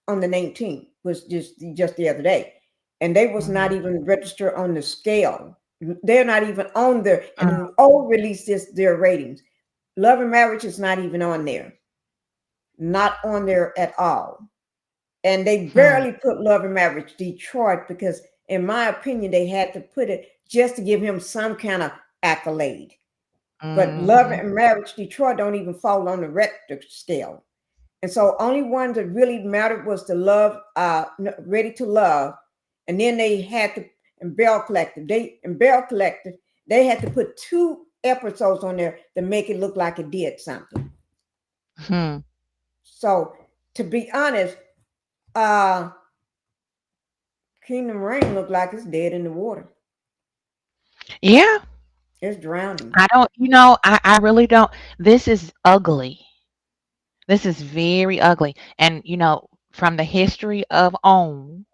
on the 19th, was just the other day, and they was not Mhm. even registered on the scale. They're not even on there. Mm, And all released their ratings. Love and Marriage is not even on there, not on there at all. And they hmm, barely put Love and Marriage Detroit because, in my opinion, they had to put it just to give him some kind of accolade. But Love mhm, and Marriage Detroit don't even fall on the Richter scale. And so only one that really mattered was the Love, Ready to Love. And then they had to, and Bell Collective. Bell Collective, they had to put 2 episodes on there to make it look like it did something. hmm. So to be honest, uh Kingdom Reign looked like it's dead in the water. Yeah, It's drowning. I don't, I really don't. This is ugly. This is very ugly. And, from the history of OWN,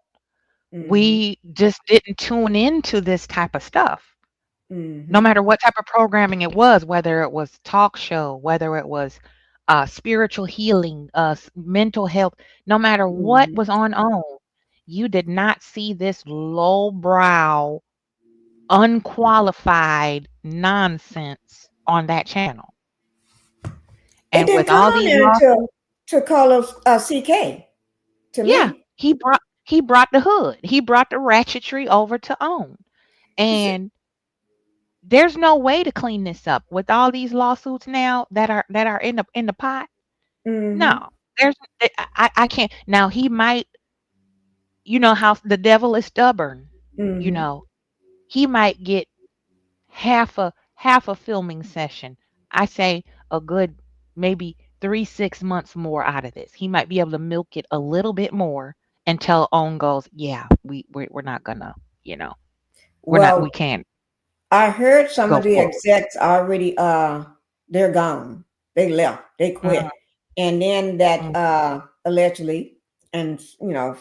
Mm-hmm. we just didn't tune into this type of stuff. No Mm-hmm. matter what type of programming it was, whether it was talk show, whether it was spiritual healing, mental health, no matter what Mm-hmm. was on OWN, you did not see this lowbrow, unqualified nonsense on that channel. It And didn't with come all on these there until lawsuits, to Carlos CK to yeah, me. he brought the hood. He brought the ratchetry over to OWN. And there's no way to clean this up with all these lawsuits now that are in the pot. Mm-hmm. No, there's I can't. Now he might, how the devil is stubborn. You Mm-hmm. know, he might get half a filming session. I say a good maybe 3 6 months more out of this. He might be able to milk it a little bit more until OWN goes, yeah, we're not gonna, you know, we Well, can't I heard some go of the forward. execs already they're gone. They left. They Mm, quit. And then that mm, allegedly, and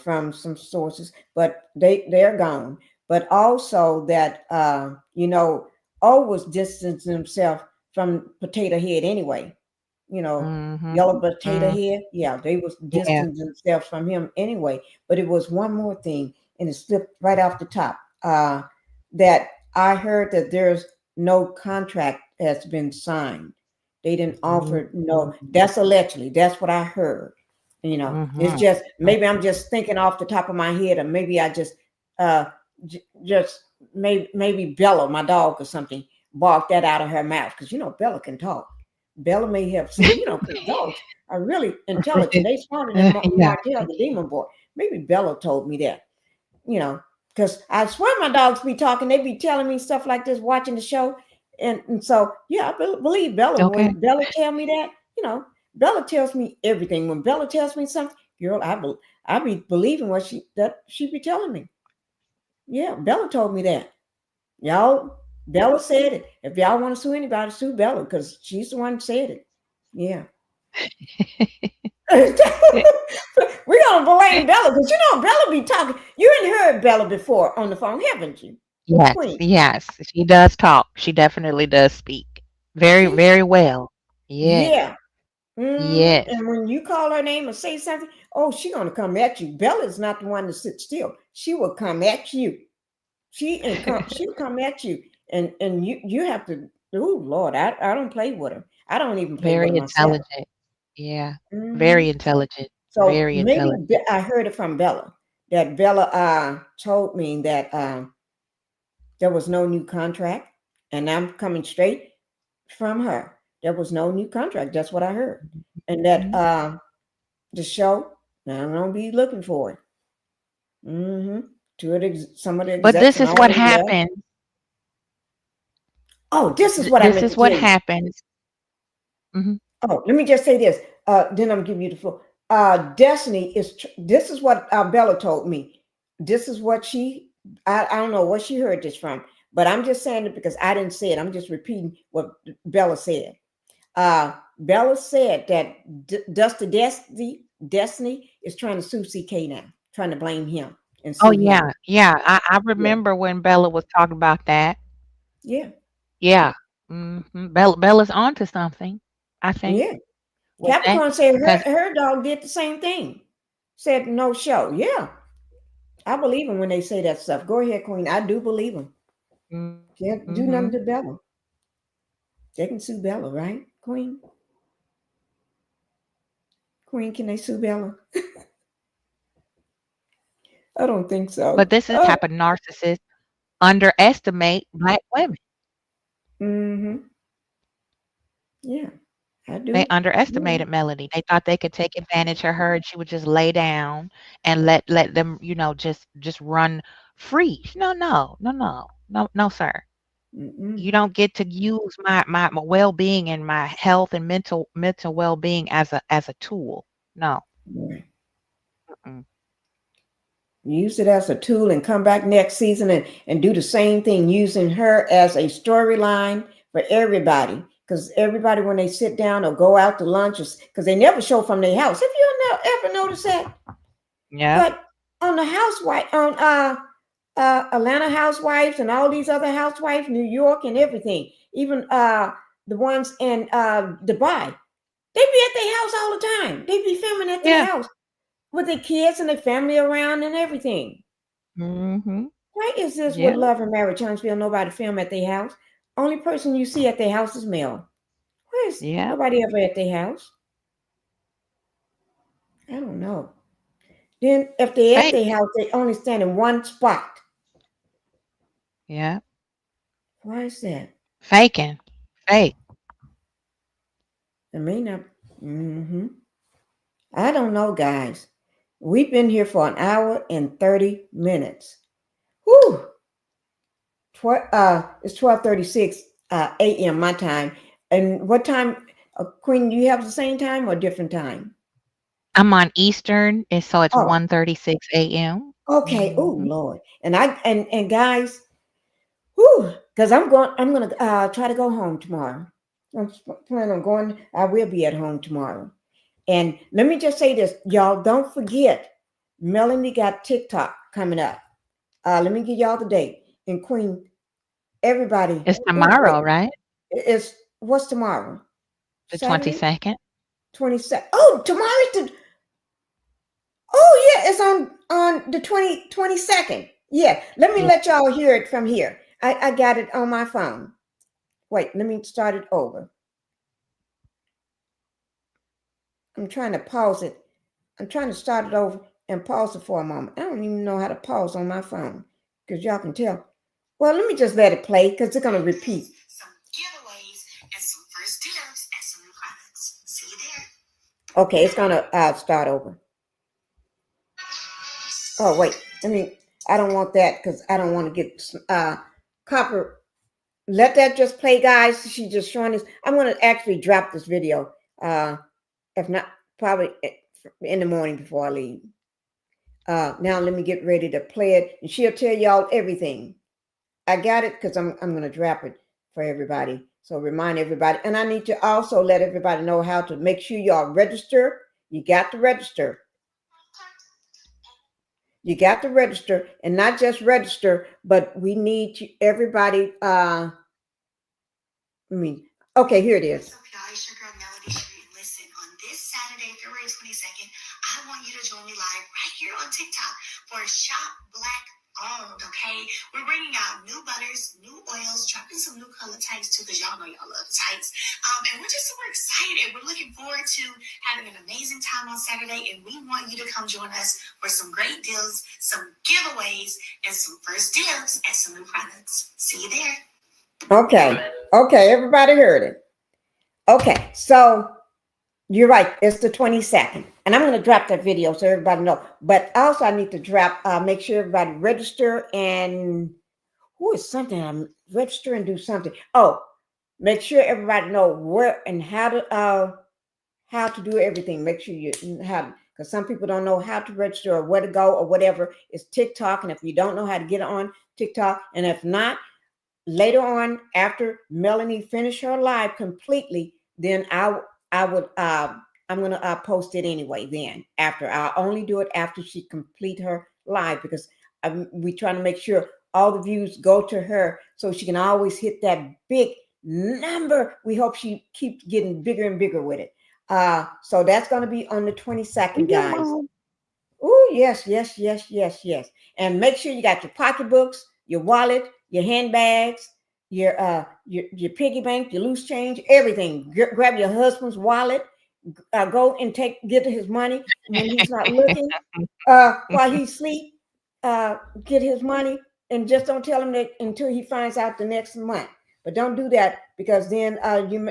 from some sources, but they're gone. But also that O was distancing himself from Potato Head anyway. You know, mhm, Yellow Potato mm, Head. Yeah, they was yeah. distancing themselves from him anyway. But it was one more thing, and it slipped right off the top. That I heard that there's no contract has been signed. They didn't Mm, offer no. That's allegedly. That's what I heard. It's mhm, just maybe I'm just thinking off the top of my head, or maybe I just uh just maybe Bella, my dog, or something, barked that out of her mouth because Bella can talk. Bella may have said, because dogs are really intelligent. They smarter than yeah. Martell, the demon boy. Maybe Bella told me that, you know, because I swear my dogs be talking. They be telling me stuff like this, watching the show. And so, yeah, I believe Bella. Okay. When Bella tell me that, Bella tells me everything. When Bella tells me something, girl, I be believing what she be telling me. Yeah, Bella told me that. Y'all, Bella said it. If y'all want to sue anybody, sue Bella because she's the one who said it. Yeah. We're gonna blame Bella because Bella be talking. You ain't heard Bella before on the phone, haven't you? Yes, Queen. yes, she does talk. She definitely does speak. Very, See? very well. Yes, Yeah. yes. And when you call her name or say something, oh, she gonna come at you. Bella's not the one to sit still. She will come at you. She'll come at you. And you have to, oh Lord, I don't play with her. I don't even play with her Very myself. intelligent. Yeah, hmm very intelligent. So Very maybe intelligent. I heard it from Bella that Bella told me that there was no new contract, and I'm coming straight from her. There was no new contract. That's what I heard, and that Mhm. the show. I'm gonna be looking for it. hmm Some of the But execs this and is what already left. happens. Oh, this is what I This meant is to what tell you. happens. Mhm. Oh, let me just say this. Then I'm giving you the floor. Destiny is. This is what Bella told me. This is what she. I don't know what she heard this from, but I'm just saying it because I didn't say it. I'm just repeating what Bella said. Bella said that Destiny is trying to sue CK now, trying to blame him and Oh sue him. yeah, yeah. I Yeah, remember when Bella was talking about that. yeah. Yeah. Bella's onto something, I think, Yeah. with that, Capricorn said because her dog did the same thing. Said no show. Yeah. I believe them when they say that stuff. Go ahead, Queen. I do believe them. Can't do nothing mhm. to Bella. They can sue Bella, right, Queen? Queen, can they sue Bella? I don't think But so. this is the type of narcissist underestimate Black women. Mm-hmm. Yeah, I They do. Yeah. underestimated Melanie. They thought they could take advantage of her and she would just lay down and let them, just run free. No, no, no, no. No, no, sir. Mm-mm. You don't get to use my well-being and my health and mental well-being as a tool. No. Right. Mm-mm. Use it as a tool and come back next season and do the same thing, using her as a storyline for everybody. Because everybody, when they sit down or go out to lunch, because they never show from their house. Have you ever noticed that? Yep. But on the housewife, on Atlanta housewives and all these other housewives, New York and everything, even the ones in Dubai, they be at their house all the time. They be filming at their Yeah. house with their kids and their family around and everything. Mhm. Why is this with Yeah. Love and Marriage Huntsville? Nobody film at their house. Only person you see at their house is Mel. Why is Yeah. nobody ever at their house? I don't know. Then if they at Fake. their house, they only stand in one spot. Yeah. Why is that? Faking. Fake. It may not. Mm-hmm. I don't know, guys. We've been here for an hour and 30 minutes. Whew. It's 12:36 a.m. my time. And what time, Queen? Do you have the same time or different time? I'm on Eastern, and so it's Oh, 1:36 AM. okay. Oh, Mhm. Lord. And guys, whew, because I'm gonna try to go home tomorrow. I'm planning on going. I will be at home tomorrow. And let me just say this, y'all. Don't forget, Melanie got TikTok coming up. Let me give y'all the date. And Queen, everybody. It's Oh, wait. tomorrow, right? It's what's tomorrow? The Saturday, 22nd? 22nd. Oh, tomorrow's the. Oh yeah, it's on the 22nd. Yeah. Let me Yeah. let y'all hear it from here. I got it on my phone. Wait, let me start it over. I'm trying to pause it. I'm trying to start it over and pause it for a moment. I don't even know how to pause on my phone because y'all can tell. Well, let me just let it play because it's going to repeat. Some giveaways and some first tips and some new products. See you there. Okay, it's going to start over. Oh, wait. I don't want that because I don't want to get copper. Let that just play, guys. She's just showing this. I'm going to actually drop this video. If not, probably in the morning before I leave. Now let me get ready to play it, and she'll tell y'all everything. I got it because I'm gonna drop it for everybody. So remind everybody, and I need to also let everybody know how to make sure y'all register. You got to register. You got to register, and not just register, but we need everybody. Okay, here it is. What's up, y'all? It's your girl Melody Street. Listen, on this Saturday, February 22nd, I want you to join me live right here on TikTok for Shop Black Owned, okay? We're bringing out new butters, new oils, dropping some new color types too, because y'all know y'all love the types. And we're just super excited. We're looking forward to having an amazing time on Saturday, and we want you to come join us for some great deals, some giveaways, and some first dibs and some new products. See you there. Okay. Okay. Everybody heard it. Okay. So you're right. It's the 22nd. And I'm going to drop that video so everybody know. But also I need to make sure everybody register and who is something I'm register and do something. Oh, make sure everybody know where and how to do everything. Make sure you have, because some people don't know how to register or where to go or whatever. It's TikTok. And if you don't know how to get on TikTok, and if not, later on after Melanie finished her live completely, then I would I'm gonna post it anyway. Then after I'll only do it after she complete her live because we trying to make sure all the views go to her so she can always hit that big number. We hope she keeps getting bigger and bigger with it. So that's going to be on the 22nd, Yeah, guys. Mom. Oh, yes, yes, yes, yes, yes. And make sure you got your pocketbooks, your wallet, your handbags, your piggy bank, your loose change, everything. Grab your husband's wallet. Go and get his money when he's not looking. While he's asleep, get his money, and just don't tell him that until he finds out the next month. But don't do that, because then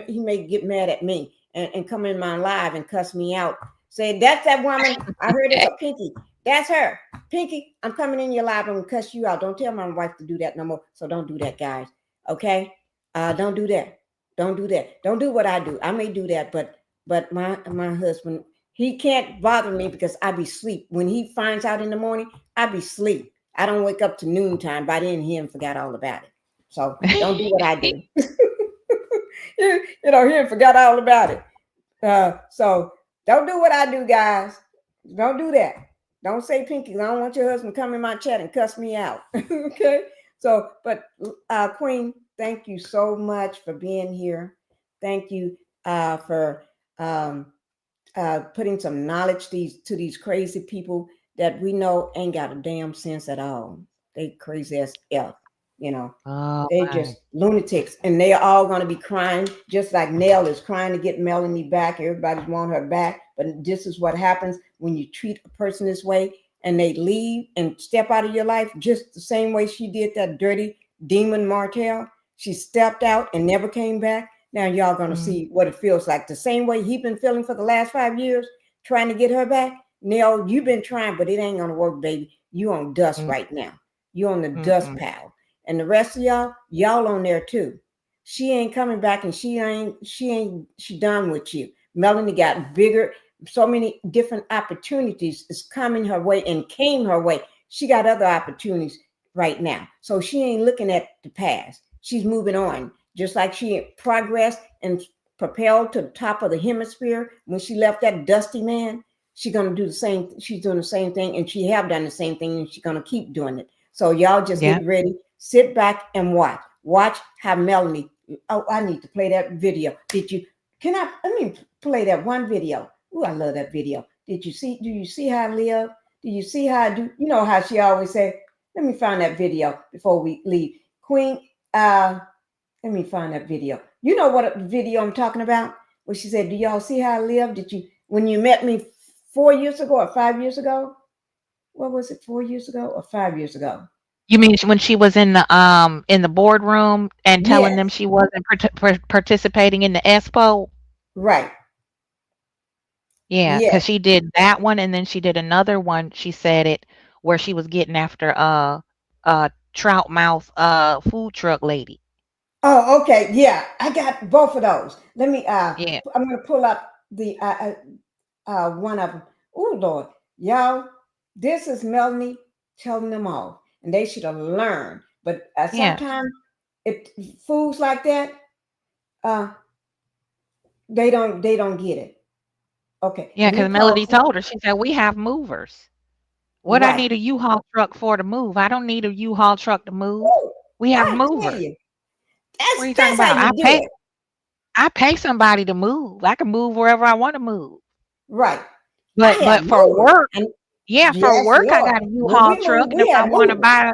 he may get mad at me and come in my live and cuss me out. Say, that's that woman. I heard it's a Pinkie. That's her. Pinkie, I'm coming in your live. I'm going to cuss you out. Don't tell my wife to do that no more. So don't do that, guys. Okay? Don't do that. Don't do that. Don't do what I do. I may do that, but my husband, he can't bother me because I be sleep. When he finds out in the morning, I be sleep. I don't wake up to noontime. By then, him forgot all about it. So don't do what I do. Him forgot all about it. So don't do what I do, guys. Don't do that. Don't say Pinkie. I don't want your husband to come in my chat and cuss me out. Okay. So, but Queen, thank you so much for being here. Thank you for putting some knowledge to these crazy people that we know ain't got a damn sense at all. They crazy as F, you know. Oh They my. just lunatics, and they are all going to be crying, just like Nell is crying to get Melanie back. Everybody's want her back, but this is what happens when you treat a person this way, and they leave and step out of your life just the same way she did that dirty demon Martell. She stepped out and never came back. Now y'all gonna Mm, see what it feels like. The same way he been feeling for the last 5 years, trying to get her back. Nell, you've been trying, but it ain't gonna work, baby. You on dust mm, right now. You on the dust mm-mm. pile. And the rest of y'all on there too. She ain't coming back, and she done with you. Melanie got bigger, so many different opportunities is coming her way and came her way. She got other opportunities right now. So she ain't looking at the past. She's moving on. Just like she progressed and propelled to the top of the hemisphere when she left that dusty man, she's gonna do the same. She's doing the same thing, and she have done the same thing, and she's gonna keep doing it. So y'all just Yeah. get ready, sit back and watch. Watch how Melanie. Oh, I need to play that video. Did you? Can I? Let me play that one video. Oh, I love that video. Did you see? Do you see how I live? Do you see how I do? You know how she always say. Let me find that video before we leave. Queen, let me find that video. You know what video I'm talking about? Where she said, "Do y'all see how I live? Did you when you met me 4 years ago or 5 years ago? What was it? 4 years ago or 5 years ago? You mean when she was in the boardroom and telling them Yes, she wasn't participating in the expo? right. Yeah, because Yes. she did that one, and then she did another one. She said it where she was getting after trout mouth food truck lady. Oh, okay. Yeah, I got both of those. Let me. Yeah, I'm gonna pull up the one of them. Oh Lord, y'all, this is Melanie telling them all, and they should have learned. But yeah, sometimes it fools like that, uh, they don't get it. Okay, yeah. let me Because call. Melody told her, she said, "We have movers. What I Right. need a U-Haul truck for to move? I don't need a U-Haul truck to move. Ooh, We have I tell movers. you, What are you talking that's how about? you do it. I pay somebody to move. I can move wherever I want to move. Right. I But have for movers, work, and yeah, for yes, work, I Lord, got a when U-Haul we truck, move, and we if I have want to movers. buy,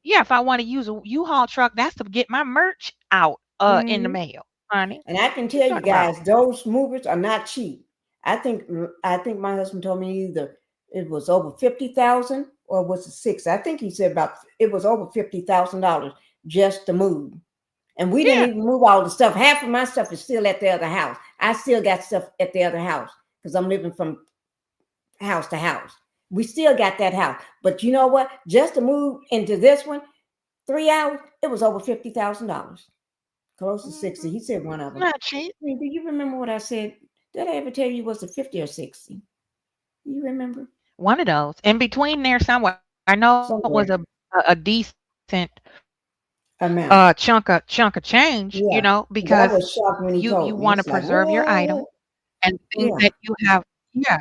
yeah, if I want to use a U-Haul truck, that's to get my merch out in the Mhm. mail, honey. And I can What you tell you talking about? guys, those movers are not cheap. I think my husband told me either it was over 50,000 or was it six. I think he said about it was over $50,000 just to move. And we didn't Yeah, even move all the stuff. Half of my stuff is still at the other house. I still got stuff at the other house because I'm living from house to house. We still got that house. But you know what? Just to move into this one, 3 hours, it was over $50,000. Close to 60. hmm, He said one of them. not cheap. I mean, do you remember what I said? Did I ever tell you was it 50 or 60? You remember? One of those in between there somewhere. I know it was Somewhere. a decent Amount. chunk of change, Yeah. because I was shocked when he you told me. want to It's like, preserve your item what? and things Yeah. that you have. Yeah,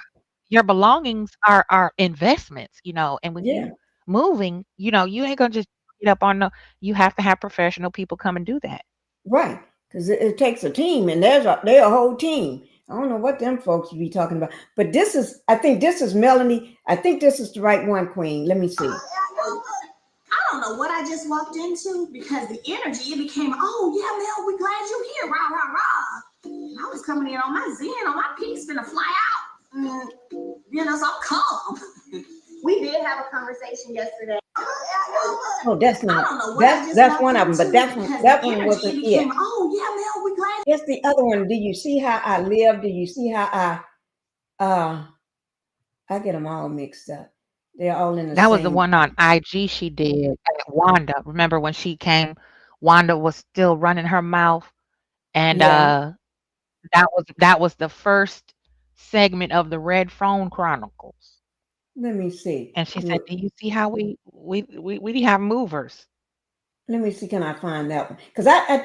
your belongings are investments, and with Yeah. you moving, you ain't gonna just get up on the, you have to have professional people come and do that. Right. Because it takes a team, and they're a whole team. I don't know what them folks be talking about. But I think this is Melanie. I think this is the right one, Queen. Let me see. I don't know what I just walked into because the energy, it became, oh yeah, Mel, we glad you here, rah, rah, rah. And I was coming in on my zen, on my pink's gonna fly out. You know, so I'm calm. We did have a conversation yesterday. Oh, that's not. I don't know what That's one of them, but that one wasn't it. Became, oh yeah, Mel, we glad. It's the other one. Do you see how I live? Do you see how I get them all mixed up? They're all in the That was the same. one on IG she did at Wanda. Remember when she came, Wanda was still running her mouth, and Yeah. that was the first segment of the Red Phone Chronicles. Let me see. And she said, "Do you see how we have movers?" Let me see. Can I find that one? Because I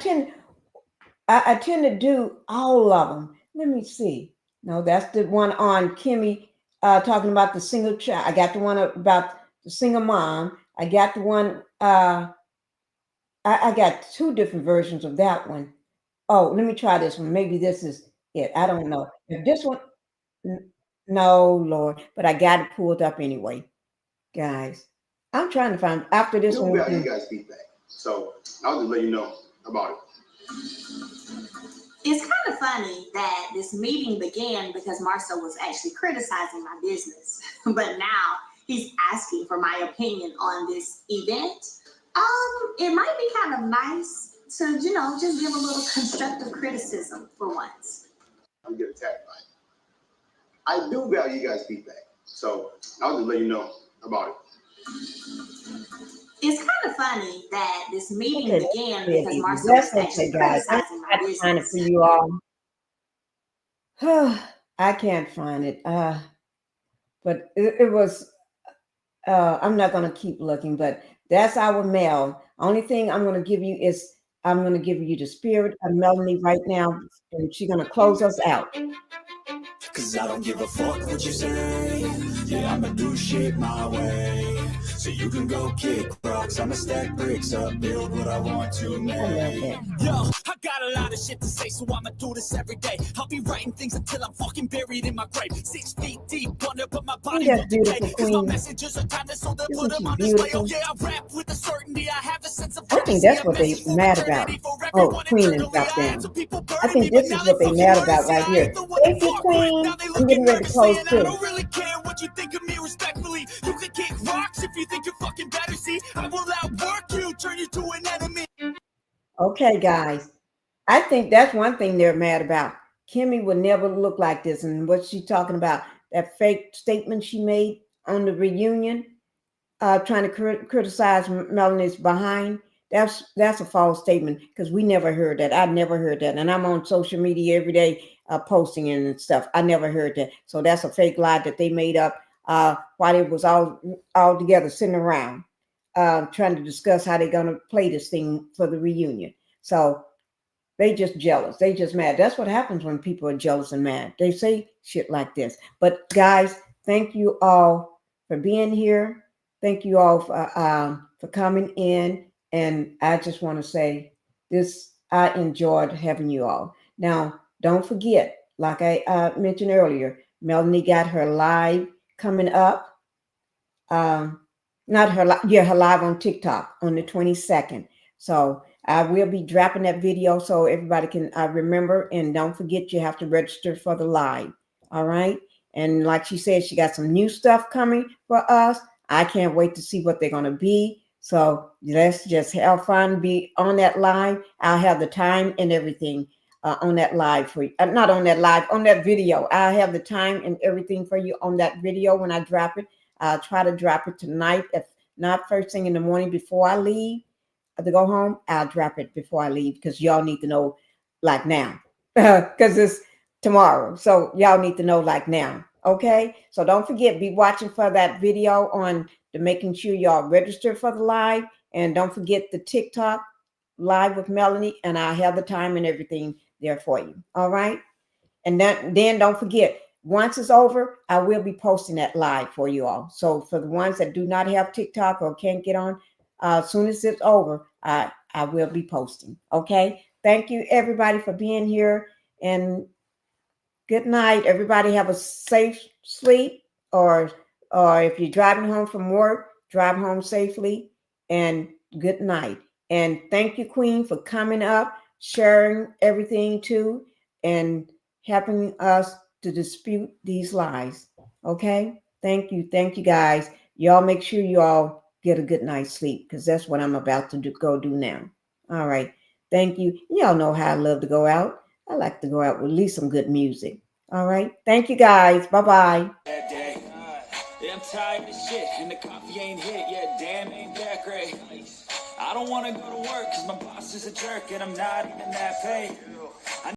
tend to do all of them. Let me see. No, that's the one on Kimmy talking about the single child. I got the one about the single mom. I got the one. I got two different versions of that one. Oh, let me try this one. Maybe this is it. I don't know. If this one, no, Lord, but I got it pulled up anyway, guys. I'm trying to find after this one. You guys feedback, so I'll just let you know about it. It's kind of funny that this meeting began because Marcel was actually criticizing my business, but now he's asking for my opinion on this event. It might be kind of nice to, you know, just give a little constructive criticism for once. I'm getting attacked by it. I do value you guys' feedback, so I'll just let you know about it. It's kind of funny that this meeting began because Marcel was actually guys. criticizing my business. Find it for you all. I can't find it. But it was. I'm not going to keep looking, but that's our Mel. Only thing I'm going to give you is I'm going to give you the spirit of Melanie right now, and she's going to close us out. Cause I don't give a fuck what you say. Yeah, I'ma do shit my way. So you can go kick rocks, I'ma stack bricks up, build what I want to make. Yo, I got a lot of shit to say, so I'ma do this every day. I'll be writing things until I'm fucking buried in my grave. 6 feet deep under, but my body won't decay. Cause my messages are timeless, so they'll put them on display. Oh yeah, I rap with a certainty, I have a sense of I think that's what they mad about. Oh, Queen and about them. I think this is what they mad about right here. Thank you, Queen. I'm getting ready to close too. I don't really care what you think of me respectfully. You can kick rocks if you think you're fucking better. See, I will outwork you, turn you to an enemy. Okay, guys. I think that's one thing they're mad about. Kimmy would never look like this. And what she's talking about, that fake statement she made on the reunion, trying to criticize Melanie's behind. That's a false statement because we never heard that. I never heard that. And I'm on social media every day posting and stuff. I never heard that. So that's a fake lie that they made up while it was all together sitting around trying to discuss how they're going to play this thing for the reunion. So they just jealous. They just mad. That's what happens when people are jealous and mad. They say shit like this. But guys, thank you all for being here. Thank you all for coming in. And I just want to say this, I enjoyed having you all. Now, don't forget, like I mentioned earlier, Melanie got her live coming up. Not her live on TikTok on the 22nd. So I will be dropping that video so everybody can remember. And don't forget, you have to register for the live. All right. And like she said, she got some new stuff coming for us. I can't wait to see what they're going to be. So let's just have fun, be on that live. I'll have the time and everything on that live for you. Not on that live, on that video. I'll have the time and everything for you on that video when I drop it. I'll try to drop it tonight. If not first thing in the morning before I leave to go home, I'll drop it before I leave because y'all need to know like now because it's tomorrow. So y'all need to know like now. Okay. So don't forget, be watching for that video on the making sure y'all register for the live. And don't forget the TikTok live with Melanie. And I'll have the time and everything there for you. All right. And then don't forget, once it's over, I will be posting that live for you all. So for the ones that do not have TikTok or can't get on, As soon as it's over, I will be posting. Okay. Thank you everybody for being here, and good night. Everybody have a safe sleep, or if you're driving home from work, drive home safely, and good night. And thank you, Queen, for coming up, sharing everything too, and helping us to dispute these lies. Okay? Thank you. Thank you, guys. Y'all make sure you all get a good night's sleep, because that's what I'm about to go do now. All right. Thank you. Y'all know how I love to go out. I like to go out with at least some good music. All right. Thank you, guys. Bye-bye. Yeah, I'm tired of shit, and the coffee ain't hit yet. Damn, ain't that great. I don't wanna go to work, cause my boss is a jerk, and I'm not even that paid.